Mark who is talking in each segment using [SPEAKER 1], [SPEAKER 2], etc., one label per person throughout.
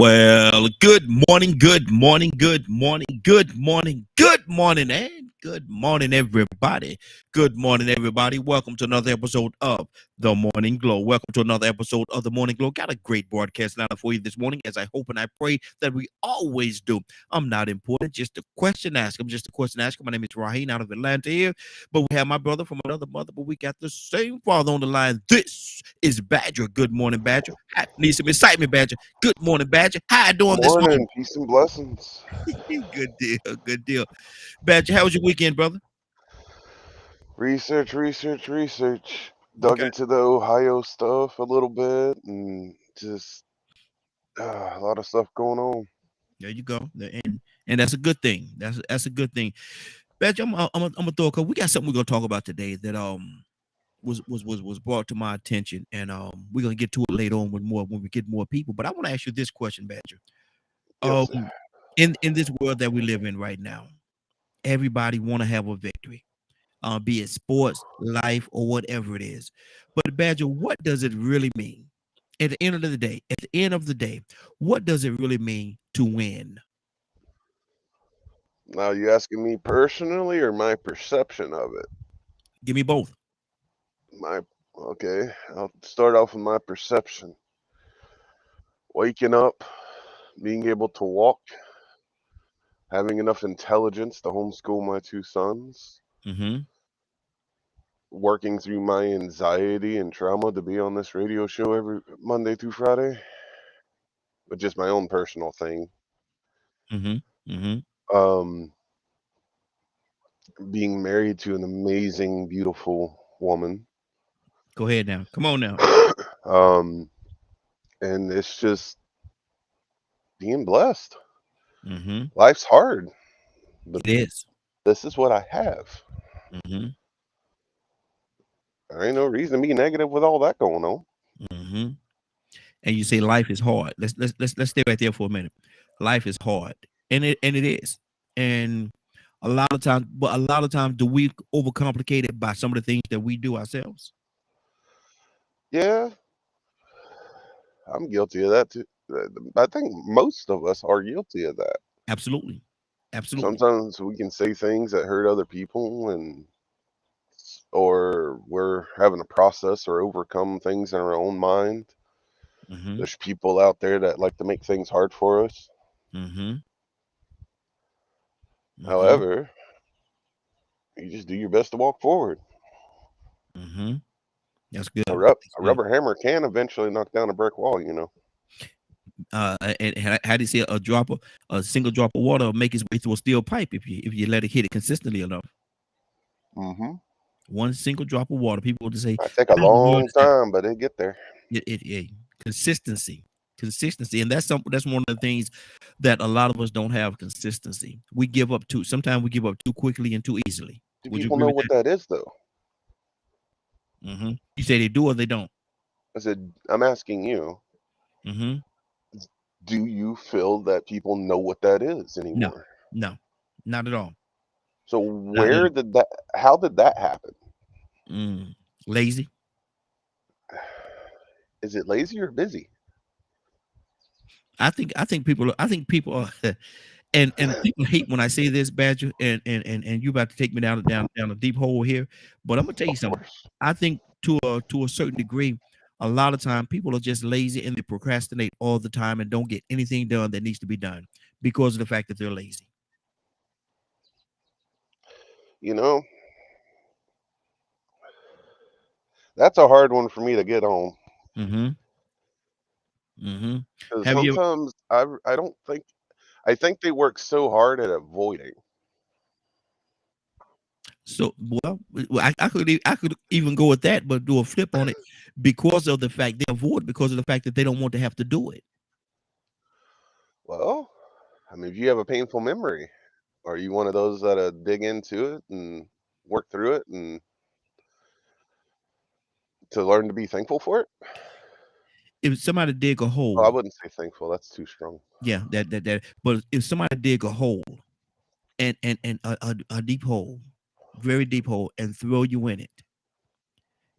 [SPEAKER 1] Well, good morning, good morning, good morning, good morning, good morning, and good morning, everybody. Good morning, everybody. Welcome to another episode of The Morning Glow. Welcome to another episode of The Morning Glow. Got a great broadcast lineup for you this morning, as I hope and I pray that we always do. I'm not important, just a question asker. I'm just a question asker. My name is Raheen out of Atlanta here, but we have my brother from another mother, but we got the same father on the line. This is Badger. Good morning, Badger. I need some excitement, Badger. Good morning, Badger. How you doing this morning?
[SPEAKER 2] Morning, peace and blessings.
[SPEAKER 1] Good deal. Good deal. Badger, how was your weekend, brother?
[SPEAKER 2] Research. Dug
[SPEAKER 1] Okay.
[SPEAKER 2] into the Ohio stuff a little bit and just a lot of stuff going on.
[SPEAKER 1] There you go. And that's a good thing. That's a good thing. Badger, I'm gonna throw a couple. We got something we're gonna talk about today that was brought to my attention, and we're gonna get to it later on when we get more people. But I want to ask you this question, Badger.
[SPEAKER 2] Yes, sir.
[SPEAKER 1] Um, in this world that we live in right now, everybody want to have a victory, be it sports, life, or whatever it is. But Badger, what does it really mean? At the end of the day, what does it really mean to win?
[SPEAKER 2] Now, you asking me personally or my perception of it?
[SPEAKER 1] Give me both.
[SPEAKER 2] My okay, I'll start off with my perception. Waking up, being able to walk, having enough intelligence to homeschool my two sons,
[SPEAKER 1] Mm-hmm.
[SPEAKER 2] working through my anxiety and trauma to be on this radio show every Monday through Friday, but just my own personal thing.
[SPEAKER 1] Mm-hmm. Mm-hmm.
[SPEAKER 2] Um, being married to an amazing, beautiful woman.
[SPEAKER 1] Go ahead now. Come on now.
[SPEAKER 2] um, and it's just being blessed.
[SPEAKER 1] Mm-hmm.
[SPEAKER 2] Life's hard, but
[SPEAKER 1] It is.
[SPEAKER 2] this is what I have.
[SPEAKER 1] Mm-hmm.
[SPEAKER 2] There ain't no reason to be negative with all that going on.
[SPEAKER 1] Mm-hmm. And you say life is hard. Let's stay right there for a minute. Life is hard, and it is. And a lot of times, do we overcomplicate it by some of the things that we do ourselves?
[SPEAKER 2] Yeah, I'm guilty of that too. I think most of us are guilty of that.
[SPEAKER 1] Absolutely, absolutely.
[SPEAKER 2] Sometimes we can say things that hurt other people, and or we're having to process or overcome things in our own mind.
[SPEAKER 1] Mm-hmm.
[SPEAKER 2] There's people out there that like to make things hard for us.
[SPEAKER 1] Mm-hmm. Mm-hmm.
[SPEAKER 2] However, you just do your best to walk forward.
[SPEAKER 1] Mm-hmm. That's good. That's
[SPEAKER 2] A
[SPEAKER 1] good.
[SPEAKER 2] rubber hammer can eventually knock down a brick wall, you know.
[SPEAKER 1] And how do you say a single drop of water will make its way through a steel pipe if you let it hit it consistently enough.
[SPEAKER 2] Hmm.
[SPEAKER 1] One single drop of water, people will just say,
[SPEAKER 2] Might take a
[SPEAKER 1] "How in the world
[SPEAKER 2] long
[SPEAKER 1] is that?"
[SPEAKER 2] time, but it get there.
[SPEAKER 1] Consistency, consistency, and that's one of the things that a lot of us don't have consistency. We give up too. Sometimes we give up too quickly and too easily.
[SPEAKER 2] Do
[SPEAKER 1] Would you
[SPEAKER 2] people
[SPEAKER 1] agree
[SPEAKER 2] know
[SPEAKER 1] with
[SPEAKER 2] what
[SPEAKER 1] that?
[SPEAKER 2] that is, though?
[SPEAKER 1] You say they do or they don't.
[SPEAKER 2] I said, I'm asking you,
[SPEAKER 1] hmm
[SPEAKER 2] do you feel that people know what that is
[SPEAKER 1] No,
[SPEAKER 2] anymore?
[SPEAKER 1] no, not at all.
[SPEAKER 2] So
[SPEAKER 1] Not at
[SPEAKER 2] where did that? How did that happen?
[SPEAKER 1] all. Lazy.
[SPEAKER 2] Is it lazy or busy?
[SPEAKER 1] I think people are and people hate when I say this, Badger, and you about to take me down a deep hole here. But I'm gonna tell you
[SPEAKER 2] Of
[SPEAKER 1] something.
[SPEAKER 2] course.
[SPEAKER 1] I think to a certain degree, a lot of time people are just lazy and they procrastinate all the time and don't get anything done that needs to be done because of the fact that they're lazy.
[SPEAKER 2] You know, that's a hard one for me to get on
[SPEAKER 1] Mm-hmm. Mm-hmm.
[SPEAKER 2] because
[SPEAKER 1] Have you
[SPEAKER 2] sometimes I don't think I think they work so hard at avoiding.
[SPEAKER 1] so well? I could even go with that, but do a flip on it because of the fact they avoid because of the fact that they don't want to have to do it.
[SPEAKER 2] Well, I mean, if you have a painful memory, are you one of those that dig into it and work through it and to learn to be thankful for it?
[SPEAKER 1] If somebody dig a
[SPEAKER 2] Oh, I
[SPEAKER 1] hole,
[SPEAKER 2] wouldn't say thankful. That's too strong.
[SPEAKER 1] yeah, that. But if somebody dig a hole and a deep hole, very deep hole, and throw you in it,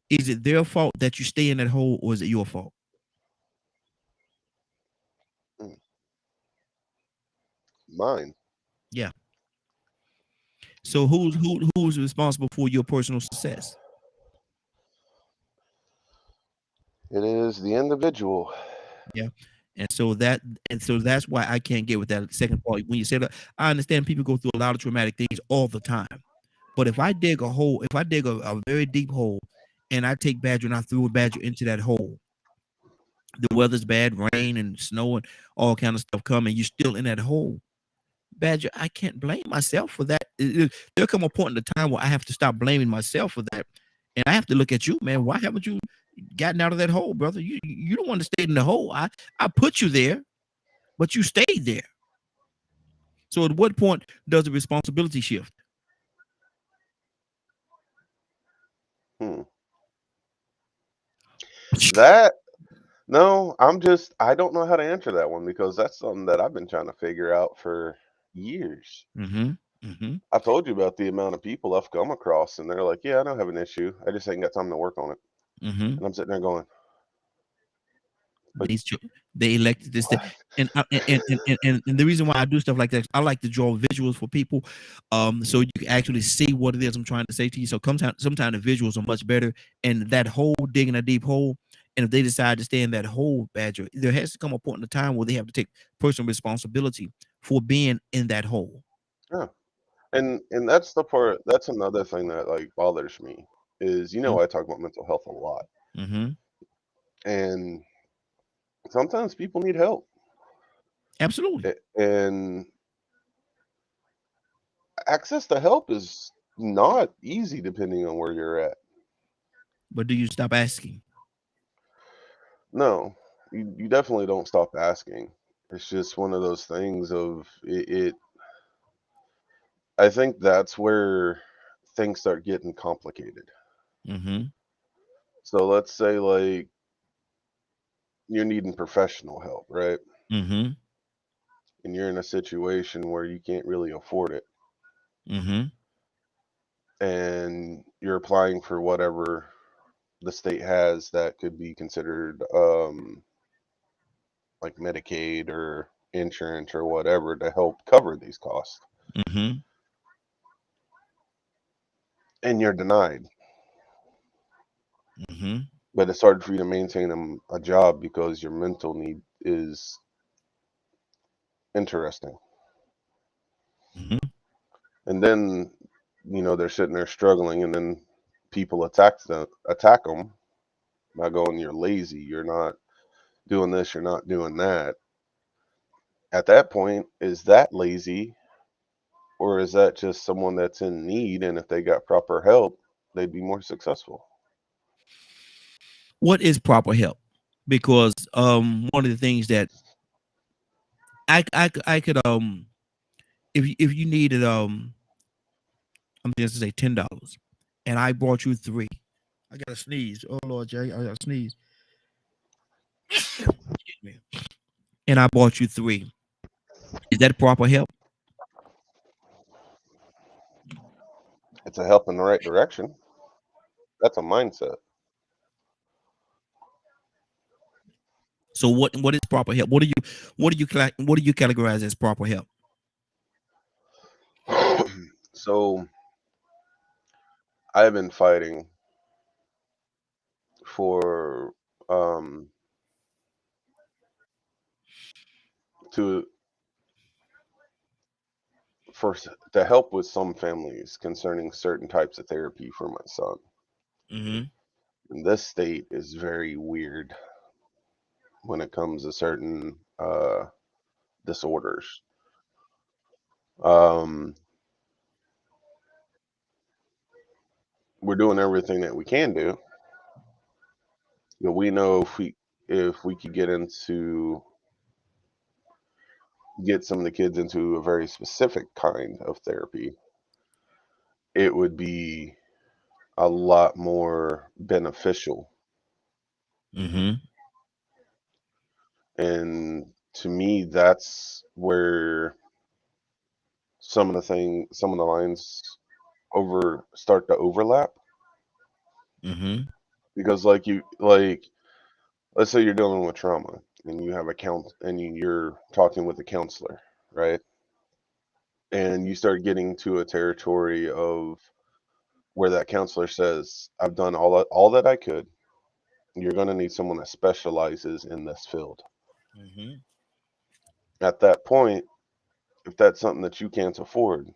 [SPEAKER 1] is it their fault that you stay in that hole, or is it your fault?
[SPEAKER 2] mine.
[SPEAKER 1] Yeah. So who's responsible for your personal success?
[SPEAKER 2] It is the individual.
[SPEAKER 1] Yeah. And so that's why I can't get with that second part. When you say that, I understand people go through a lot of traumatic things all the time. But if I dig a hole, if I dig a very deep hole and I take Badger and I threw a Badger into that hole, the weather's bad, rain and snow and all kind of stuff coming, you're still in that hole. Badger, I can't blame myself for that. There'll come a point in the time where I have to stop blaming myself for that. And I have to look at you, man. Why haven't you gotten out of that hole, brother? You don't want to stay in the hole. I put you there, but you stayed there. So at what point does the responsibility shift?
[SPEAKER 2] Hmm. That no, I don't know how to answer that one because that's something that I've been trying to figure out for years.
[SPEAKER 1] Mm-hmm. Mm-hmm.
[SPEAKER 2] I've told you about the amount of people I've come across, and they're like, "Yeah, I don't have an issue. I just ain't got time to work on it."
[SPEAKER 1] Mm-hmm.
[SPEAKER 2] And I'm sitting there going, "But
[SPEAKER 1] They they elected this,
[SPEAKER 2] what?"
[SPEAKER 1] and the reason why I do stuff like that, I like to draw visuals for people, so you can actually see what it is I'm trying to say to you. So sometimes the visuals are much better, and that hole, digging a deep hole, and if they decide to stay in that hole, Badger, there has to come a point in the time where they have to take personal responsibility for being in that hole.
[SPEAKER 2] Yeah. And that's the part. That's another thing that like bothers me is I talk about mental health a lot,
[SPEAKER 1] Mm-hmm.
[SPEAKER 2] and sometimes people need help,
[SPEAKER 1] Absolutely.
[SPEAKER 2] and access to help is not easy depending on where you're at.
[SPEAKER 1] But do you stop asking?
[SPEAKER 2] No, you definitely don't stop asking. It's just one of those things of it. I think that's where things start getting complicated.
[SPEAKER 1] Mm-hmm.
[SPEAKER 2] So let's say like you're needing professional help, right?
[SPEAKER 1] Mm-hmm.
[SPEAKER 2] And you're in a situation where you can't really afford it,
[SPEAKER 1] Mm-hmm.
[SPEAKER 2] and you're applying for whatever the state has that could be considered like Medicaid or insurance or whatever to help cover these costs,
[SPEAKER 1] Mm-hmm.
[SPEAKER 2] and you're denied.
[SPEAKER 1] Mm-hmm.
[SPEAKER 2] But it's hard for you to maintain a job because your mental need is interesting.
[SPEAKER 1] Mm-hmm.
[SPEAKER 2] And then they're sitting there struggling, and then people attack them by going, "You're lazy. You're not doing this. You're not doing that." At that point, is that lazy, or is that just someone that's in need? And if they got proper help, they'd be more successful.
[SPEAKER 1] What is proper help? Because one of the things that I could if you needed I'm just to say $10 and I bought you three. I got to sneeze. Oh Lord, Jay, I got to sneeze. Excuse me. And I bought you three. Is that proper help?
[SPEAKER 2] It's a help in the right direction. That's a mindset.
[SPEAKER 1] So what is proper help? What do you categorize as proper help?
[SPEAKER 2] So I've been fighting for to for to help with some families concerning certain types of therapy for my son.
[SPEAKER 1] Mm-hmm.
[SPEAKER 2] And this state is very weird when it comes to certain disorders. Um, we're doing everything that we can do. We know if we could get some of the kids into a very specific kind of therapy, it would be a lot more beneficial.
[SPEAKER 1] Mm-hmm.
[SPEAKER 2] And to me, that's where some of the lines over start to overlap,
[SPEAKER 1] Mm-hmm.
[SPEAKER 2] because let's say you're dealing with trauma and you have a count and you're talking with a counselor, right? and you start getting to a territory of where that counselor says, I've done all that I could. You're going to need someone that specializes in this field.
[SPEAKER 1] Mm-hmm.
[SPEAKER 2] At that point, if that's something that you can't afford,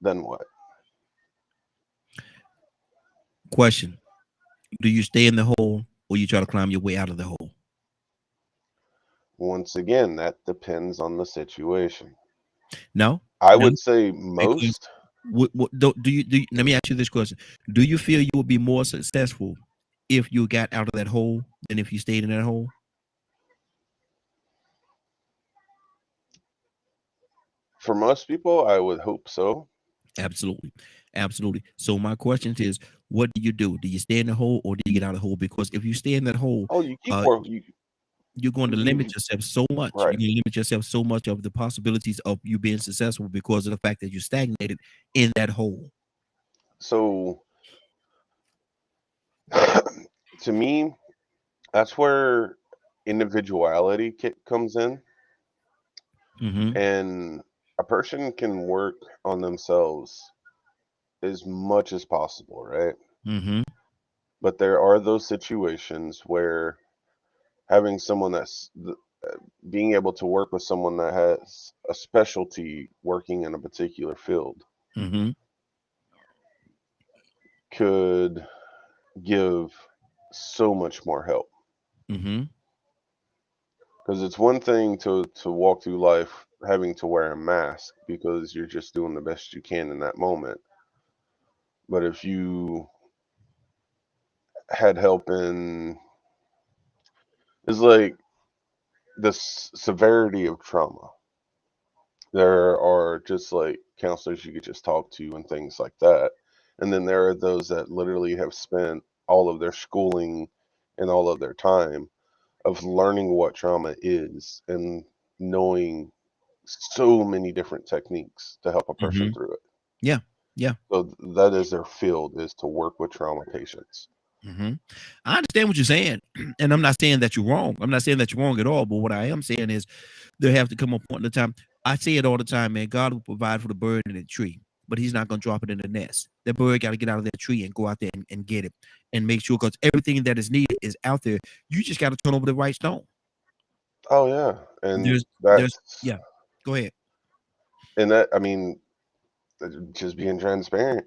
[SPEAKER 2] then what?
[SPEAKER 1] Question: do you stay in the hole, or you try to climb your way out of the hole?
[SPEAKER 2] Once again, that depends on the situation.
[SPEAKER 1] No,
[SPEAKER 2] I
[SPEAKER 1] no,
[SPEAKER 2] would say
[SPEAKER 1] because
[SPEAKER 2] most.
[SPEAKER 1] do you let me ask you this question: do you feel you would be more successful if you got out of that hole than if you stayed in that hole?
[SPEAKER 2] For most people, I would hope so.
[SPEAKER 1] Absolutely, absolutely. So my question is, what do you do? Do you stay in the hole, or do you get out of the hole? Because if you stay in that hole,
[SPEAKER 2] Oh, you keep
[SPEAKER 1] uh,
[SPEAKER 2] work. You
[SPEAKER 1] you're going to limit
[SPEAKER 2] you
[SPEAKER 1] yourself so much.
[SPEAKER 2] right.
[SPEAKER 1] You're going to limit yourself so much of the possibilities of you being successful because of the fact that you stagnated in that hole.
[SPEAKER 2] So to me, that's where individuality comes in,
[SPEAKER 1] Mm-hmm.
[SPEAKER 2] and a person can work on themselves as much as possible, right?
[SPEAKER 1] Mm-hmm.
[SPEAKER 2] But there are those situations where having someone being able to work with someone that has a specialty working in a particular field
[SPEAKER 1] Mm-hmm.
[SPEAKER 2] could give so much more help.
[SPEAKER 1] Mm-hmm.
[SPEAKER 2] Because it's one thing to walk through life having to wear a mask because you're just doing the best you can in that moment. But if you had help in, it's like the severity of trauma. There are just like counselors you could just talk to and things like that. And then there are those that literally have spent all of their schooling and all of their time of learning what trauma is and knowing so many different techniques to help a person
[SPEAKER 1] Mm-hmm.
[SPEAKER 2] through it.
[SPEAKER 1] Yeah. Yeah.
[SPEAKER 2] So that is their field, is to work with trauma patients.
[SPEAKER 1] Mm-hmm. I understand what you're saying, and I'm not saying that you're wrong. I'm not saying that you're wrong at all. But what I am saying is there have to come a point in the time. I say it all the time, man. God will provide for the bird in the tree, but He's not going to drop it in the nest. That bird got to get out of that tree and go out there and get it and make sure, because everything that is needed is out there. You just got to turn over the right stone.
[SPEAKER 2] Oh yeah, and
[SPEAKER 1] There's,
[SPEAKER 2] that's
[SPEAKER 1] yeah. Go ahead.
[SPEAKER 2] and that I mean, just being transparent.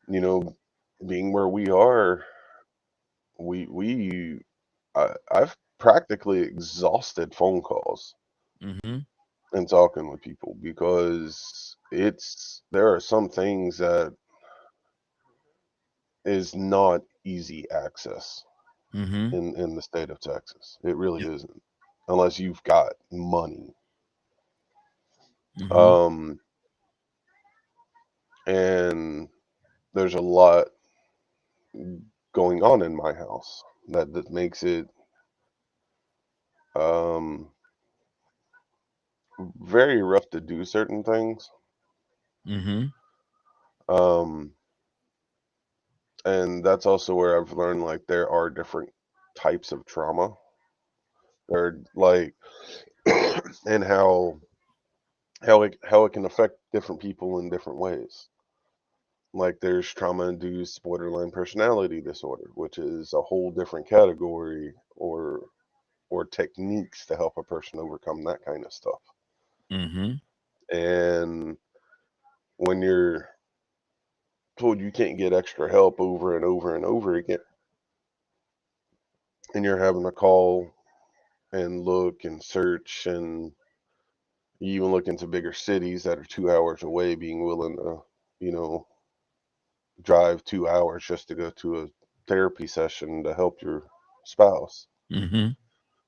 [SPEAKER 2] You know, being where we are, I've practically exhausted phone calls
[SPEAKER 1] Mm-hmm.
[SPEAKER 2] and talking with people because there are some things that is not easy access
[SPEAKER 1] Mm-hmm.
[SPEAKER 2] in the state of Texas. It really
[SPEAKER 1] Yeah.
[SPEAKER 2] isn't, unless you've got money.
[SPEAKER 1] Mm-hmm.
[SPEAKER 2] Um, and there's a lot going on in my house that makes it um very rough to do certain things.
[SPEAKER 1] Mm-hmm.
[SPEAKER 2] Um, and that's also where I've learned like there are different types of trauma. There like and how it can affect different people in different ways. Like there's trauma induced borderline personality disorder, which is a whole different category or techniques to help a person overcome that kind of stuff.
[SPEAKER 1] Mm-hmm.
[SPEAKER 2] And when you're told you can't get extra help over and over and over again, and you're having to call and look and search, and you even look into bigger cities that are 2 hours away, being willing to, you know, drive 2 hours just to go to a therapy session to help your spouse,
[SPEAKER 1] Mm-hmm.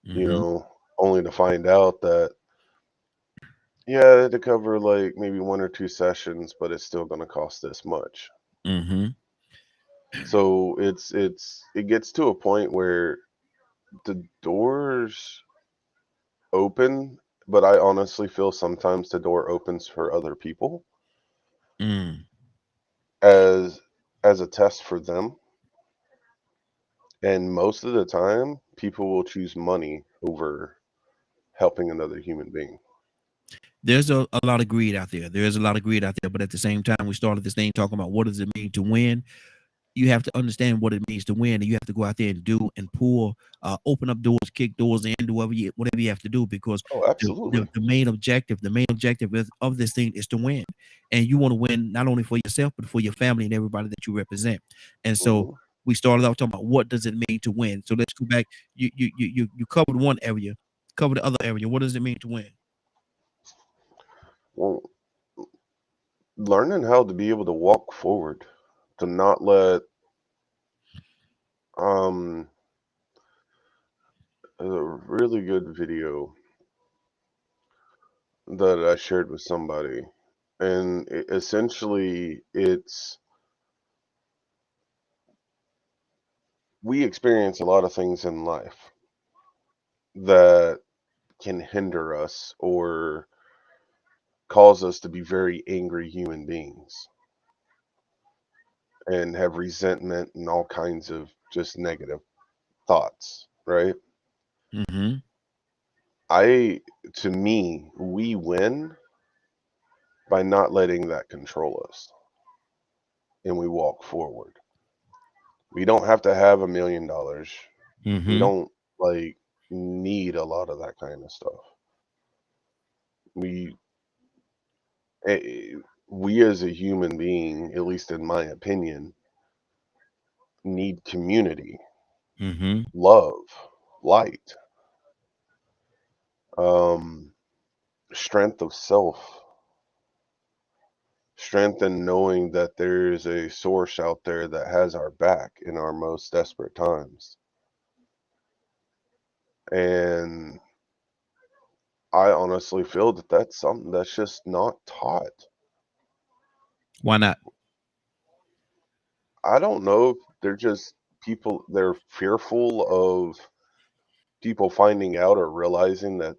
[SPEAKER 2] you
[SPEAKER 1] Mm-hmm.
[SPEAKER 2] know, only to find out that, yeah, to cover like maybe 1 or 2 sessions, but it's still going to cost this much.
[SPEAKER 1] Mm-hmm.
[SPEAKER 2] So it gets to a point where the doors open, but I honestly feel sometimes the door opens for other people
[SPEAKER 1] Mm.
[SPEAKER 2] as as a test for them. And most of the time, people will choose money over helping another human being.
[SPEAKER 1] there's a lot of greed out there. There is a lot of greed out there, but at the same time, we started this thing talking about what does it mean to win. You have to understand what it means to win, and you have to go out there and do and pull, open up doors, kick doors in, do whatever you have to do, because
[SPEAKER 2] Oh, absolutely.
[SPEAKER 1] the main objective of this thing is to win, and you want to win not only for yourself but for your family and everybody that you represent. And so
[SPEAKER 2] Hmm.
[SPEAKER 1] we started off talking about what does it mean to win. So let's go back. You covered one area, cover the other area. What does it mean to win?
[SPEAKER 2] Well, learning how to be able to walk forward, to not let um a really good video that I shared with somebody, and essentially it's we experience a lot of things in life that can hinder us or cause us to be very angry human beings and have resentment and all kinds of just negative thoughts, right?
[SPEAKER 1] Mm-hmm.
[SPEAKER 2] I To me, we win by not letting that control us and we walk forward. We don't have to have $1 million. We
[SPEAKER 1] Mm-hmm.
[SPEAKER 2] don't like need a lot of that kind of stuff. We we as a human being, at least in my opinion, need community,
[SPEAKER 1] Mm-hmm.
[SPEAKER 2] love, light, um, strength of self, strength in knowing that there's a source out there that has our back in our most desperate times. And I honestly feel that that's something that's just not taught.
[SPEAKER 1] Why not?
[SPEAKER 2] I don't know if they're just they're fearful of people finding out or realizing that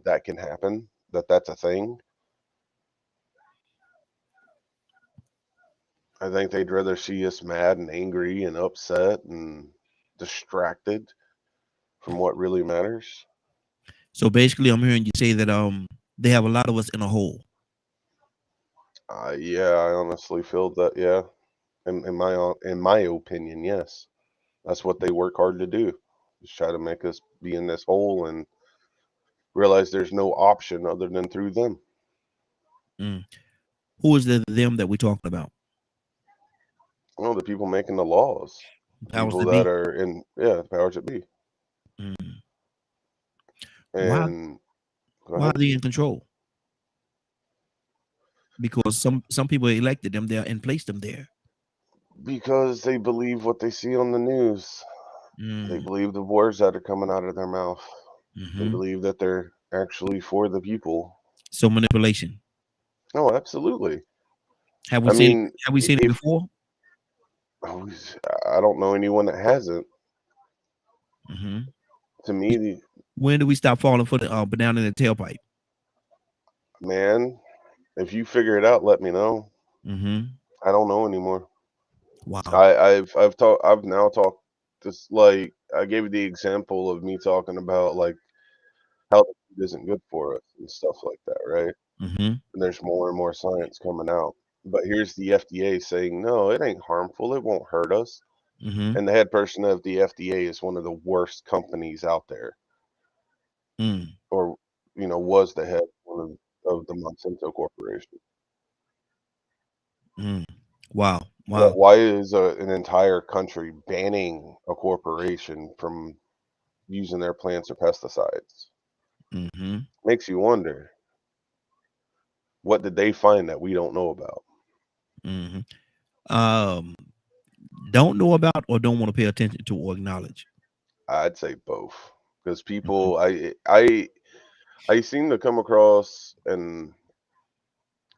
[SPEAKER 2] that can happen, that that's a thing. I think they'd rather see us mad and angry and upset and distracted from what really matters.
[SPEAKER 1] So basically, I'm hearing you say that they have a lot of us in a hole.
[SPEAKER 2] Yeah, I honestly feel that. Yeah, in my opinion, yes, that's what they work hard to do. Just try to make us be in this hole and realize there's no option other than through them.
[SPEAKER 1] Mm. Who is the them that we're talking about?
[SPEAKER 2] Well, the people making the laws, the
[SPEAKER 1] Powers
[SPEAKER 2] people
[SPEAKER 1] that
[SPEAKER 2] that
[SPEAKER 1] be.
[SPEAKER 2] are in, yeah, the powers that be.
[SPEAKER 1] Mm. Why?
[SPEAKER 2] And go
[SPEAKER 1] Why are
[SPEAKER 2] ahead.
[SPEAKER 1] they in control? Because some people elected them there and placed them there.
[SPEAKER 2] Because they believe what they see on the news. They
[SPEAKER 1] Mm.
[SPEAKER 2] believe the words that are coming out of their mouth. They
[SPEAKER 1] Hmm.
[SPEAKER 2] believe that they're actually for the people.
[SPEAKER 1] So manipulation.
[SPEAKER 2] Oh, absolutely.
[SPEAKER 1] Have we
[SPEAKER 2] I
[SPEAKER 1] seen it?
[SPEAKER 2] mean,
[SPEAKER 1] Have we seen it
[SPEAKER 2] if
[SPEAKER 1] before?
[SPEAKER 2] I don't know anyone that hasn't.
[SPEAKER 1] Hmm.
[SPEAKER 2] To me,
[SPEAKER 1] When do we stop falling for the banana in the tailpipe?
[SPEAKER 2] man, if you figure it out, let me know.
[SPEAKER 1] Hmm.
[SPEAKER 2] I don't know anymore.
[SPEAKER 1] Wow.
[SPEAKER 2] I've now talked this, like I gave you the example of me talking about like how the food isn't good for us and stuff like that, right?
[SPEAKER 1] Hmm.
[SPEAKER 2] And there's more and more science coming out. But here's the FDA saying, no, it ain't harmful. It won't hurt us.
[SPEAKER 1] Hmm.
[SPEAKER 2] And the head person of the FDA is one of the worst companies out there,
[SPEAKER 1] Mm.
[SPEAKER 2] or was the head of the Monsanto Corporation.
[SPEAKER 1] Mm. Wow. Wow.
[SPEAKER 2] Why is an entire country banning a corporation from using their plants or pesticides?
[SPEAKER 1] Hmm.
[SPEAKER 2] Makes you wonder, what did they find that we don't know about?
[SPEAKER 1] Hmm. Um, don't know about or don't want to pay attention to or acknowledge.
[SPEAKER 2] I'd say both, because
[SPEAKER 1] Mhm.
[SPEAKER 2] I seem to come across and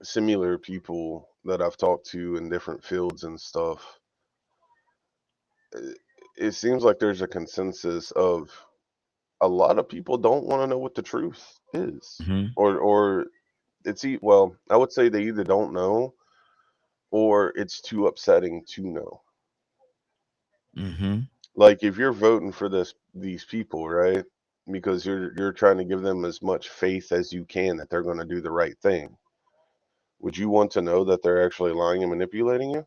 [SPEAKER 2] similar people that I've talked to in different fields and stuff. It seems like there's a consensus of a lot of people don't want to know what the truth is,
[SPEAKER 1] Mhm.
[SPEAKER 2] or well, I would say they either don't know or it's too upsetting to know.
[SPEAKER 1] Mhm.
[SPEAKER 2] Like if you're voting for these people, right? because you're trying to give them as much faith as you can that they're going to do the right thing. Would you want to know that they're actually lying and manipulating you?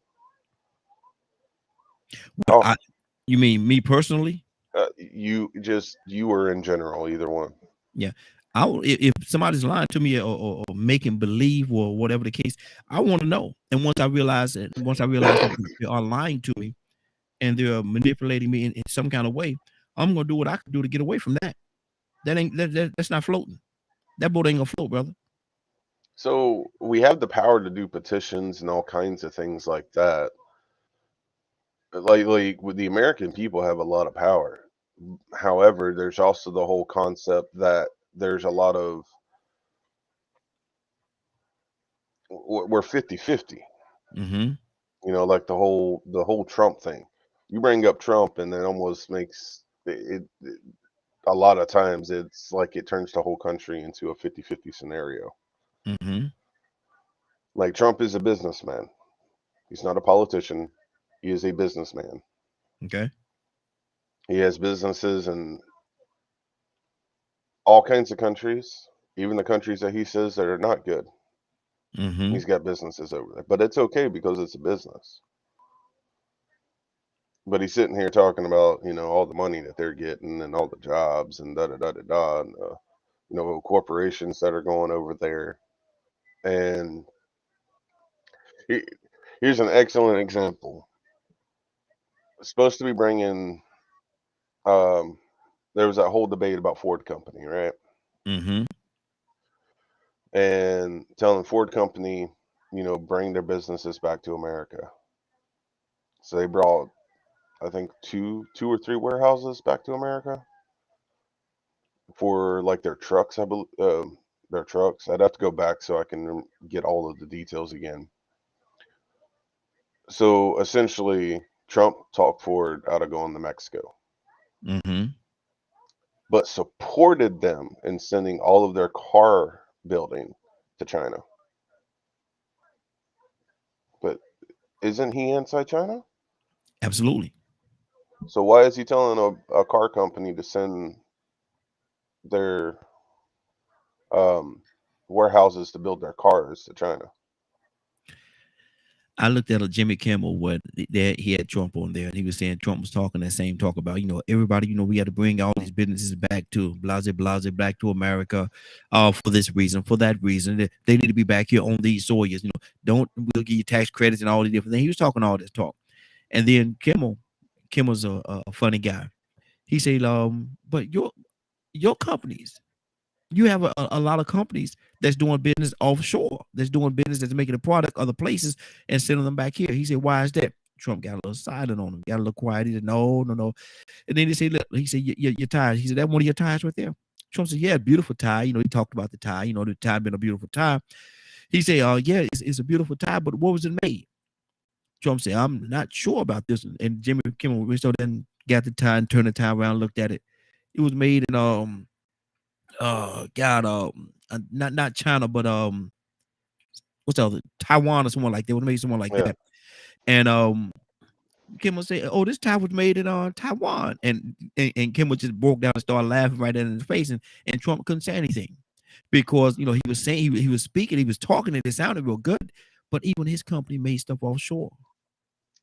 [SPEAKER 1] Well,
[SPEAKER 2] Oh,
[SPEAKER 1] you mean me personally?
[SPEAKER 2] you or in general, either one.
[SPEAKER 1] Yeah. If somebody's lying to me or making believe or whatever the case, I want to know. And once I realize that they are lying to me and they're manipulating me in some kind of way, I'm gonna do what I can do to get away from that. That's not floating. That boat ain't gonna float, brother.
[SPEAKER 2] So we have the power to do petitions and all kinds of things like that. Like with the American people have a lot of power. However, there's also the whole concept that there's a lot of we're 50-50.
[SPEAKER 1] Mm-hmm.
[SPEAKER 2] You know, like the whole Trump thing. You bring up Trump and it almost makes it a lot of times it's like it turns the whole country into a 50-50 scenario.
[SPEAKER 1] Mm-hmm.
[SPEAKER 2] Like Trump is a businessman. He's not a politician. He is a businessman.
[SPEAKER 1] Okay.
[SPEAKER 2] He has businesses in all kinds of countries, even the countries that he says that are not good.
[SPEAKER 1] Mm-hmm.
[SPEAKER 2] He's got businesses over there. But it's okay because it's a business. But he's sitting here talking about, all the money that they're getting and all the jobs and da da da da da, and corporations that are going over there. And he, here's an excellent example. It's supposed to be bringing. Um, there was that whole debate about Ford Company, right?
[SPEAKER 1] Mm-hmm.
[SPEAKER 2] And telling Ford Company, bring their businesses back to America. So they brought, I think, two or three warehouses back to America for like their trucks. I believe their trucks. I'd have to go back so I can get all of the details again. So essentially, Trump talked Ford out of going to Mexico,
[SPEAKER 1] Mm-hmm.
[SPEAKER 2] but supported them in sending all of their car building to China. But isn't he anti-China?
[SPEAKER 1] Absolutely.
[SPEAKER 2] So why is he telling a car company to send their um, warehouses to build their cars to China?
[SPEAKER 1] I looked at a Jimmy Kimmel where he had Trump on there, and he was saying Trump was talking that same talk about, everybody, we got to bring all these businesses back to blase, back to America, for this reason, for that reason. They need to be back here on these soils. We'll give you tax credits and all these different things. He was talking all this talk, and then Kimmel's a funny guy. He said, but your companies. You have a lot of companies that's doing business offshore, that's doing business, that's making a product other places and sending them back here. He said, why is that? Trump got a little silent on him, got a little quiet. He said, no. And then he said, look, he said, your tires. He said, that one of your tires right there? Trump said, yeah, beautiful tie. He talked about the tie, the tie being a beautiful tie. He said, yeah, it's a beautiful tie, but what was it made? Trump said, I'm not sure about this one. And Jimmy Kimmel so then got the tie and turned the tie around, looked at it. It was made in God, not China, but what's the other, Taiwan or someone like that. Would made someone like
[SPEAKER 2] Yeah.
[SPEAKER 1] that. And Kim would say, "Oh, this tie was made in Taiwan," and Kim would just broke down and started laughing right in his face, and Trump couldn't say anything because he was saying he was speaking, he was talking, and it sounded real good, but even his company made stuff offshore.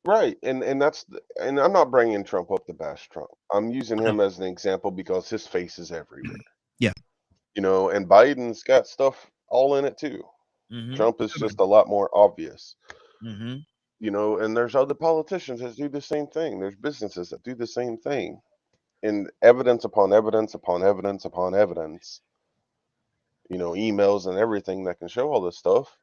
[SPEAKER 2] Right, and I'm not bringing Trump up to bash Trump. I'm using
[SPEAKER 1] I know.
[SPEAKER 2] him as an example because his face is everywhere.
[SPEAKER 1] Yeah.
[SPEAKER 2] And Biden's got stuff all in it too.
[SPEAKER 1] Mm-hmm.
[SPEAKER 2] Trump is just a lot more obvious.
[SPEAKER 1] Mm-hmm.
[SPEAKER 2] And there's other politicians that do the same thing. There's businesses that do the same thing. And evidence upon evidence upon evidence upon evidence, emails and everything that can show all this stuff.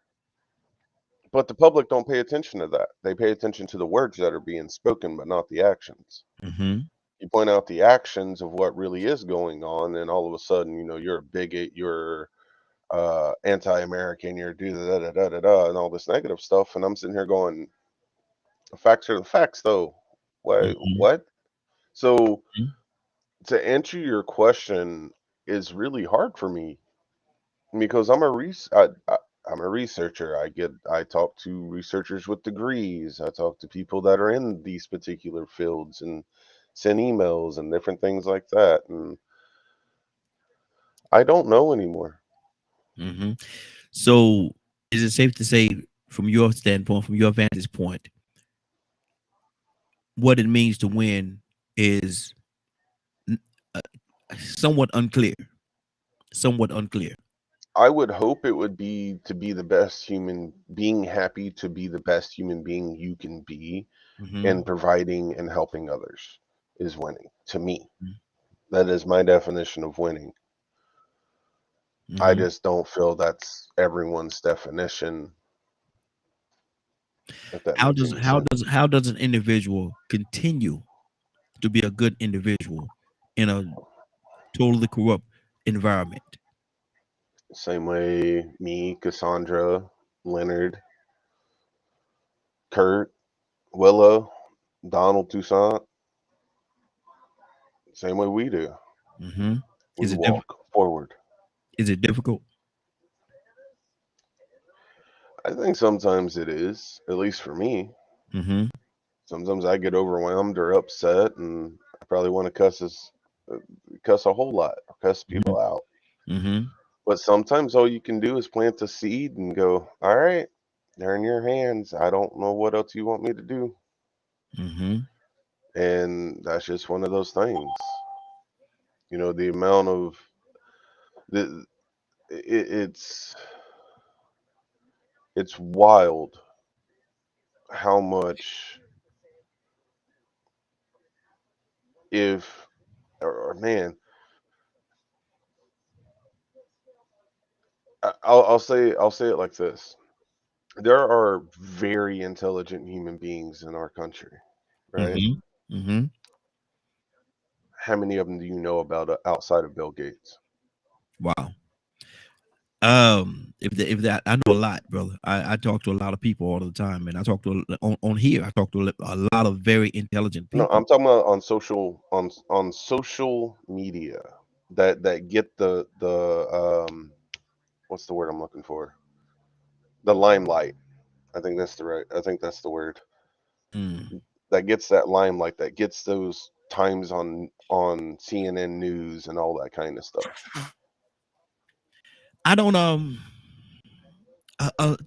[SPEAKER 2] But the public don't pay attention to that. They pay attention to the words that are being spoken, but not the actions.
[SPEAKER 1] Mm-hmm.
[SPEAKER 2] You point out the actions of what really is going on, and all of a sudden, you're a bigot, you're anti-American, you're do da da da da da, and all this negative stuff. And I'm sitting here going, the facts are the facts, though. Why?
[SPEAKER 1] Mm-hmm.
[SPEAKER 2] What? So to answer your question is really hard for me because I'm a researcher. I talk to researchers with degrees. I talk to people that are in these particular fields and send emails and different things like that. And I don't know anymore.
[SPEAKER 1] Mm-hmm. So, is it safe to say, from your standpoint, from your vantage point, what it means to win is uh, somewhat unclear? Somewhat unclear.
[SPEAKER 2] I would hope it would be to be the best human being, happy to be the best human being you can be,
[SPEAKER 1] Mm-hmm.
[SPEAKER 2] and providing and helping others is winning to me. That is my definition of winning. I
[SPEAKER 1] Mm-hmm.
[SPEAKER 2] just don't feel that's everyone's definition, if that
[SPEAKER 1] How
[SPEAKER 2] makes
[SPEAKER 1] does
[SPEAKER 2] any sense.
[SPEAKER 1] how does an individual continue to be a good individual in a totally corrupt environment?
[SPEAKER 2] Same way me, Cassandra, Leonard, Kurt, Willow, Donald Toussaint, same way we do.
[SPEAKER 1] Mm-hmm.
[SPEAKER 2] We walk forward.
[SPEAKER 1] Is it difficult?
[SPEAKER 2] I think sometimes it is, at least for me.
[SPEAKER 1] Mm-hmm.
[SPEAKER 2] Sometimes I get overwhelmed or upset, and I probably want to cuss a whole lot, or cuss
[SPEAKER 1] Mm-hmm.
[SPEAKER 2] people out.
[SPEAKER 1] Mm-hmm.
[SPEAKER 2] But sometimes all you can do is plant the seed and go, all right, they're in your hands. I don't know what else you want me to do.
[SPEAKER 1] Mm-hmm.
[SPEAKER 2] And that's just one of those things. The amount of the it's wild how much if or man, I'll say it like this. There are very intelligent human beings in our country, right?
[SPEAKER 1] Mm-hmm. Mm-hmm.
[SPEAKER 2] How many of them do you know about outside of Bill Gates?
[SPEAKER 1] Wow. If that I know a lot, brother. I talk to a lot of people all the time, and I talk to on here. I talk to a lot of very intelligent
[SPEAKER 2] No,
[SPEAKER 1] people.
[SPEAKER 2] I'm talking about on social media that get the what's the word I'm looking for? The limelight. I think that's the word.
[SPEAKER 1] Mm.
[SPEAKER 2] That gets that limelight, that gets those times on CNN news and all that kind of stuff.
[SPEAKER 1] I don't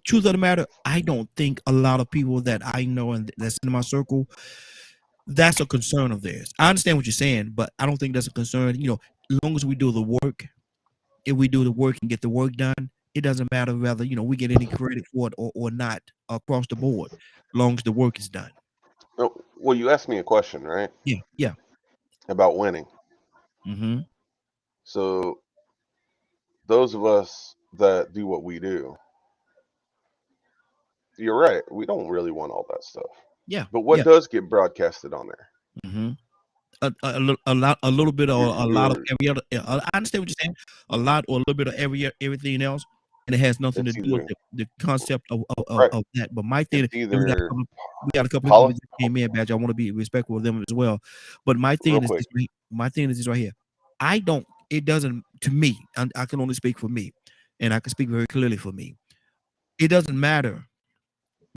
[SPEAKER 1] truth of the matter, I don't think a lot of people that I know and that's in my circle, that's a concern of theirs. I understand what you're saying, but I don't think that's a concern. As long as we do the work, if we do the work and get the work done, it doesn't matter whether we get any credit for it or not across the board, as long as the work is done.
[SPEAKER 2] No, well, you asked me a question, right?
[SPEAKER 1] Yeah, yeah.
[SPEAKER 2] About winning.
[SPEAKER 1] Mm-hmm.
[SPEAKER 2] So those of us that do what we do, you're right. We don't really want all that stuff.
[SPEAKER 1] Yeah,
[SPEAKER 2] But what
[SPEAKER 1] yeah.
[SPEAKER 2] does get broadcasted on there?
[SPEAKER 1] Mm-hmm. A little bit or
[SPEAKER 2] Your
[SPEAKER 1] a lot of
[SPEAKER 2] your
[SPEAKER 1] every other. I understand what you're saying. A lot or a little bit of everything else, and it has nothing to
[SPEAKER 2] it's
[SPEAKER 1] do with
[SPEAKER 2] either
[SPEAKER 1] the concept
[SPEAKER 2] right.
[SPEAKER 1] of that. But my thing,
[SPEAKER 2] It's
[SPEAKER 1] and
[SPEAKER 2] either
[SPEAKER 1] we got a couple of people
[SPEAKER 2] poli-
[SPEAKER 1] that just came in, Badge. I want to be respectful of them as well. But my
[SPEAKER 2] real
[SPEAKER 1] thing is
[SPEAKER 2] quick.
[SPEAKER 1] this. My thing is this right here. I don't. It doesn't to me. I can only speak for me, and I can speak very clearly for me. It doesn't matter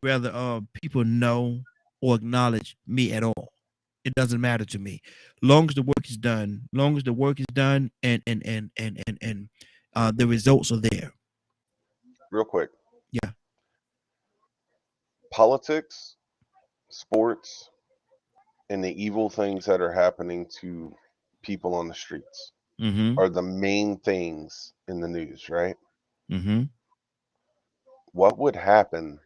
[SPEAKER 1] whether people know or acknowledge me at all. It doesn't matter to me. Long as the work is done, long as the work is done and the results are there.
[SPEAKER 2] Real quick.
[SPEAKER 1] Yeah.
[SPEAKER 2] Politics, sports, and the evil things that are happening to people on the streets
[SPEAKER 1] Mm-hmm.
[SPEAKER 2] are the main things in the news, right?
[SPEAKER 1] Mm-hmm.
[SPEAKER 2] What would happen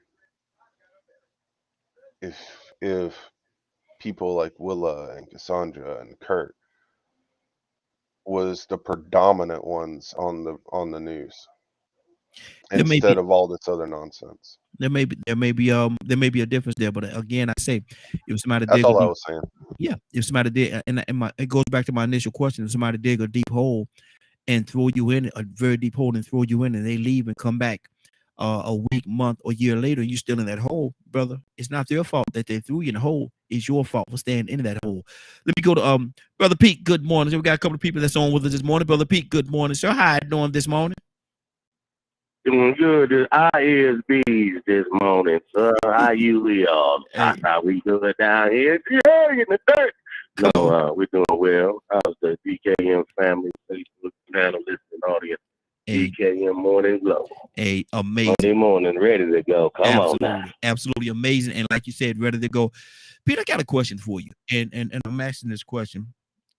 [SPEAKER 2] if people like Willa and Cassandra and Kurt was the predominant ones on the news
[SPEAKER 1] There may
[SPEAKER 2] instead
[SPEAKER 1] be
[SPEAKER 2] of all this other nonsense?
[SPEAKER 1] there may be a difference there, but again, I say if somebody
[SPEAKER 2] That's
[SPEAKER 1] dig a
[SPEAKER 2] all I
[SPEAKER 1] deep,
[SPEAKER 2] was saying.
[SPEAKER 1] yeah, if somebody did, it goes back to my initial question. If somebody dig a deep hole and throw you in a very deep hole and throw you in, and they leave and come back a week, month, or year later, you still in that hole, brother. It's not their fault that they threw you in the hole. It's your fault for staying in that hole. Let me go to Brother Pete. Good morning. So we got a couple of people that's on with us this morning. Brother Pete, good morning, sir. How you doing this morning?
[SPEAKER 3] Doing good. The ISBs this morning, sir. How you all?
[SPEAKER 1] Hey,
[SPEAKER 3] How we doing down here? Yeah, in the dirt.
[SPEAKER 1] come on.
[SPEAKER 3] No, we're doing well. How's the DKM family, Facebook panelists, and all DKM Morning Glow.
[SPEAKER 1] Amazing.
[SPEAKER 3] Monday morning, ready to go. Come on now.
[SPEAKER 1] Absolutely amazing. And like you said, ready to go. Pete, I got a question for you. And I'm asking this question.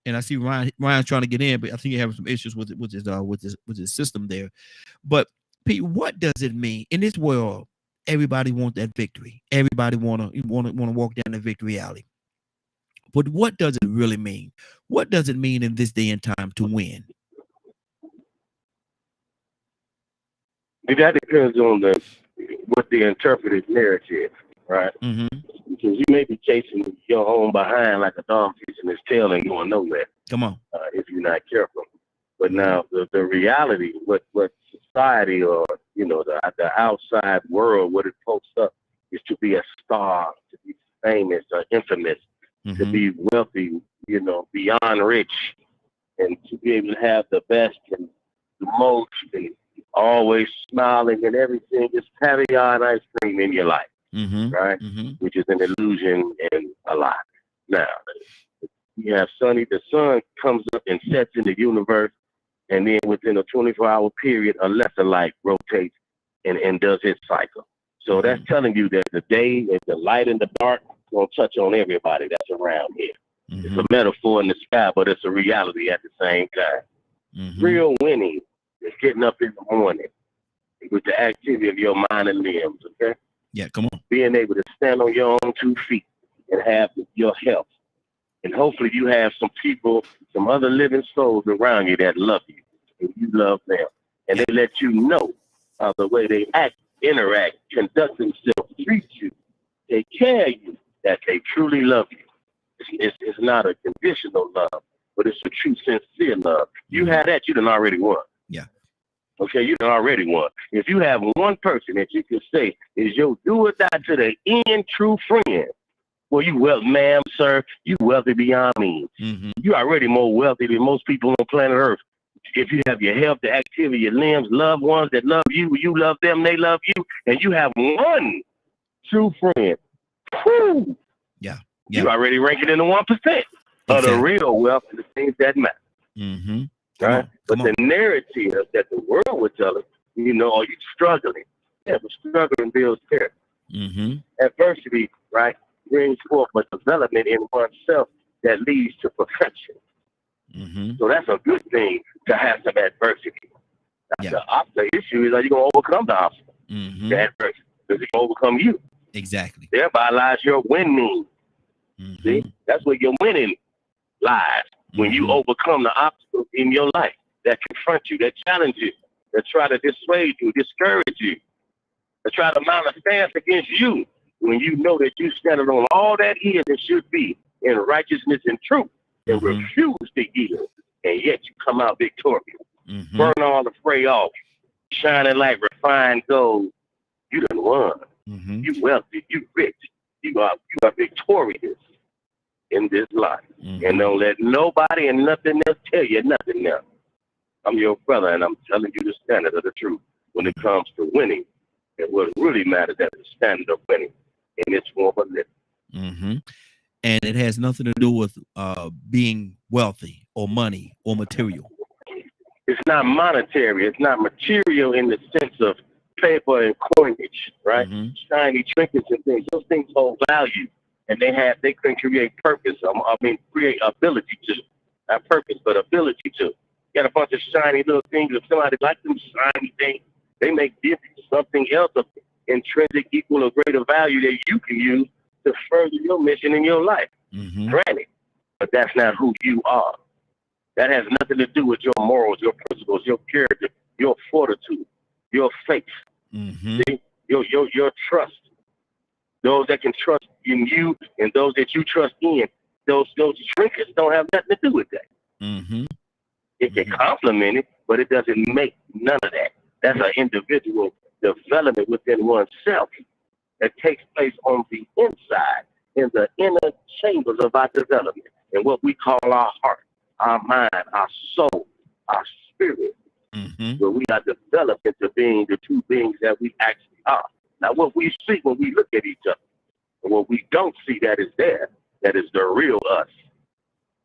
[SPEAKER 1] And I see Ryan's trying to get in, but I think you're having some issues with his system there. But Pete, what does it mean in this world? Everybody wants that victory. Everybody wanna walk down the victory alley. But what does it really mean? What does it mean in this day and time to win?
[SPEAKER 3] That depends on what the interpreted narrative, right?
[SPEAKER 1] Mm-hmm.
[SPEAKER 3] Because you may be chasing your own behind like a dog chasing his tail and going nowhere.
[SPEAKER 1] Come on.
[SPEAKER 3] If you're not careful. But now the reality, what society or the outside world, what it posts up is to be a star, to be famous or infamous, to be wealthy, beyond rich, and to be able to have the best and the most and always smiling and everything, just caviar and ice cream in your life, right? Which is an illusion and a lie. Now, you have the sun comes up and sets in the universe, and then within a 24-hour period, a lesser light rotates and does its cycle. So that's telling you that the day and the light and the dark gonna touch on everybody that's around here. It's a metaphor in the sky, but it's a reality at the same time. Real winning is getting up in the morning with the activity of your mind and limbs, okay?
[SPEAKER 1] Yeah, come on.
[SPEAKER 3] Being able to stand on your own 2 feet and have your health. And hopefully you have some people, some other living souls around you that love you and you love them. And they let you know the way they act, interact, conduct themselves, treat you, take care of you, that they truly love you. It's not a conditional love, but it's a true, sincere love. You have that, you done already won.
[SPEAKER 1] Yeah.
[SPEAKER 3] Okay, you done already won. If you have one person that you can say is your do or die to the end true friend, well, you wealthy, ma'am, sir, you wealthy beyond means. You already more wealthy than most people on planet Earth. If you have your health, the activity, your limbs, loved ones that love you, you love them, they love you, and you have one true friend, whew, you already rank it in the 1% of the real wealth and the things that matter. Right? But the narrative that the world would tell us, are you struggling? Yeah, but struggling builds character. Adversity, right, brings forth a development in oneself that leads to perfection. So that's a good thing to have some adversity. The issue is, are you going to overcome the obstacle? The adversity. Does it overcome you?
[SPEAKER 1] Exactly.
[SPEAKER 3] Thereby lies your winning. See, that's where your winning lies. When you overcome the obstacles in your life that confront you, that challenge you, that try to dissuade you, discourage you, that try to mount a stance against you, when you know that you stand on all that is and should be in righteousness and truth, and refuse to yield, and yet you come out victorious. Burn all the fray off, shining like refined gold. You done won. You wealthy, you rich, you are victorious in this life. And don't let nobody and nothing else tell you nothing else. I'm your brother, and I'm telling you the standard of the truth when it comes to winning. And what really matters is the standard of winning in its form of living.
[SPEAKER 1] And it has nothing to do with being wealthy or money or material.
[SPEAKER 3] It's not monetary. It's not material in the sense of paper and coinage, right? Shiny trinkets and things. Those things hold value. And they can create purpose. Create ability to, not purpose, but ability to. You got a bunch of shiny little things. If somebody likes them shiny things, they may give you something else of intrinsic, equal, or greater value that you can use to further your mission in your life. Granted, but that's not who you are. That has nothing to do with your morals, your principles, your character, your fortitude, your faith, see? Your trust. Those that can trust in you and those that you trust in, those trinkets don't have nothing to do with that. It can complement it, but it doesn't make none of that. That's an individual development within oneself that takes place on the inside, in the inner chambers of our development, and what we call our heart, our mind, our soul, our spirit, where we are developed into being the two beings that we actually are. Now, what we see when we look at each other, and what we don't see that is there, that is the real us,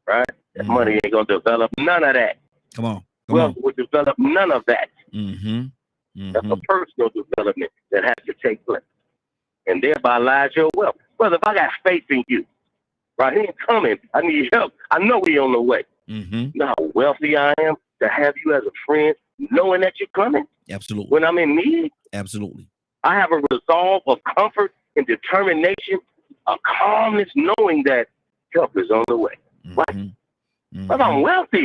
[SPEAKER 3] right? That money ain't going to develop none of that.
[SPEAKER 1] Come on.
[SPEAKER 3] Wealth will develop none of that. That's a personal development that has to take place. And thereby lies your wealth. Brother, if I got faith in you, right, he ain't coming. I need help. I know he on the way. You know how wealthy I am to have you as a friend, knowing that you're coming?
[SPEAKER 1] Absolutely.
[SPEAKER 3] When I'm in need?
[SPEAKER 1] Absolutely.
[SPEAKER 3] I have a resolve of comfort and determination, a calmness, knowing that help is on the way. Right? But I'm wealthy.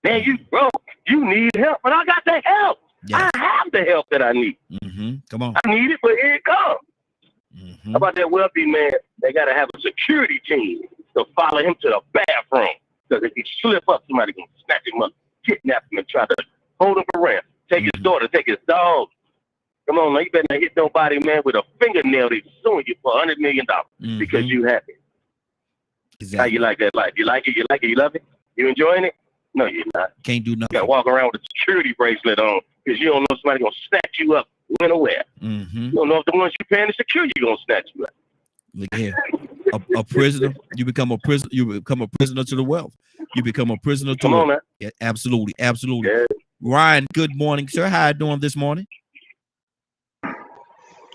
[SPEAKER 3] Man, you broke. You need help, but I got the help. Yes. I have the help that I need.
[SPEAKER 1] Come on.
[SPEAKER 3] I need it, but here it comes. How about that wealthy man? They got to have a security team to follow him to the bathroom. Because if he slip up, somebody can snatch him up, kidnap him, and try to hold him for ransom. Take his daughter, take his dog. Come on, man, you better not hit nobody, man, with a fingernail that's suing you for $100 million because you happy. Exactly. How you like that life? You like it? You like it? You love it? You enjoying it? No, you're not.
[SPEAKER 1] Can't do nothing.
[SPEAKER 3] You got to walk around with a security bracelet on because you don't know somebody going to snatch you up when or where. You don't know if the ones you paying the security going to snatch you up.
[SPEAKER 1] Look here. A prisoner, you become a prisoner. You become a prisoner to the wealth. You become a prisoner to
[SPEAKER 3] Come on, man.
[SPEAKER 1] Yeah, absolutely, absolutely.
[SPEAKER 3] Yeah.
[SPEAKER 1] Ryan, good morning, sir. How you doing this morning?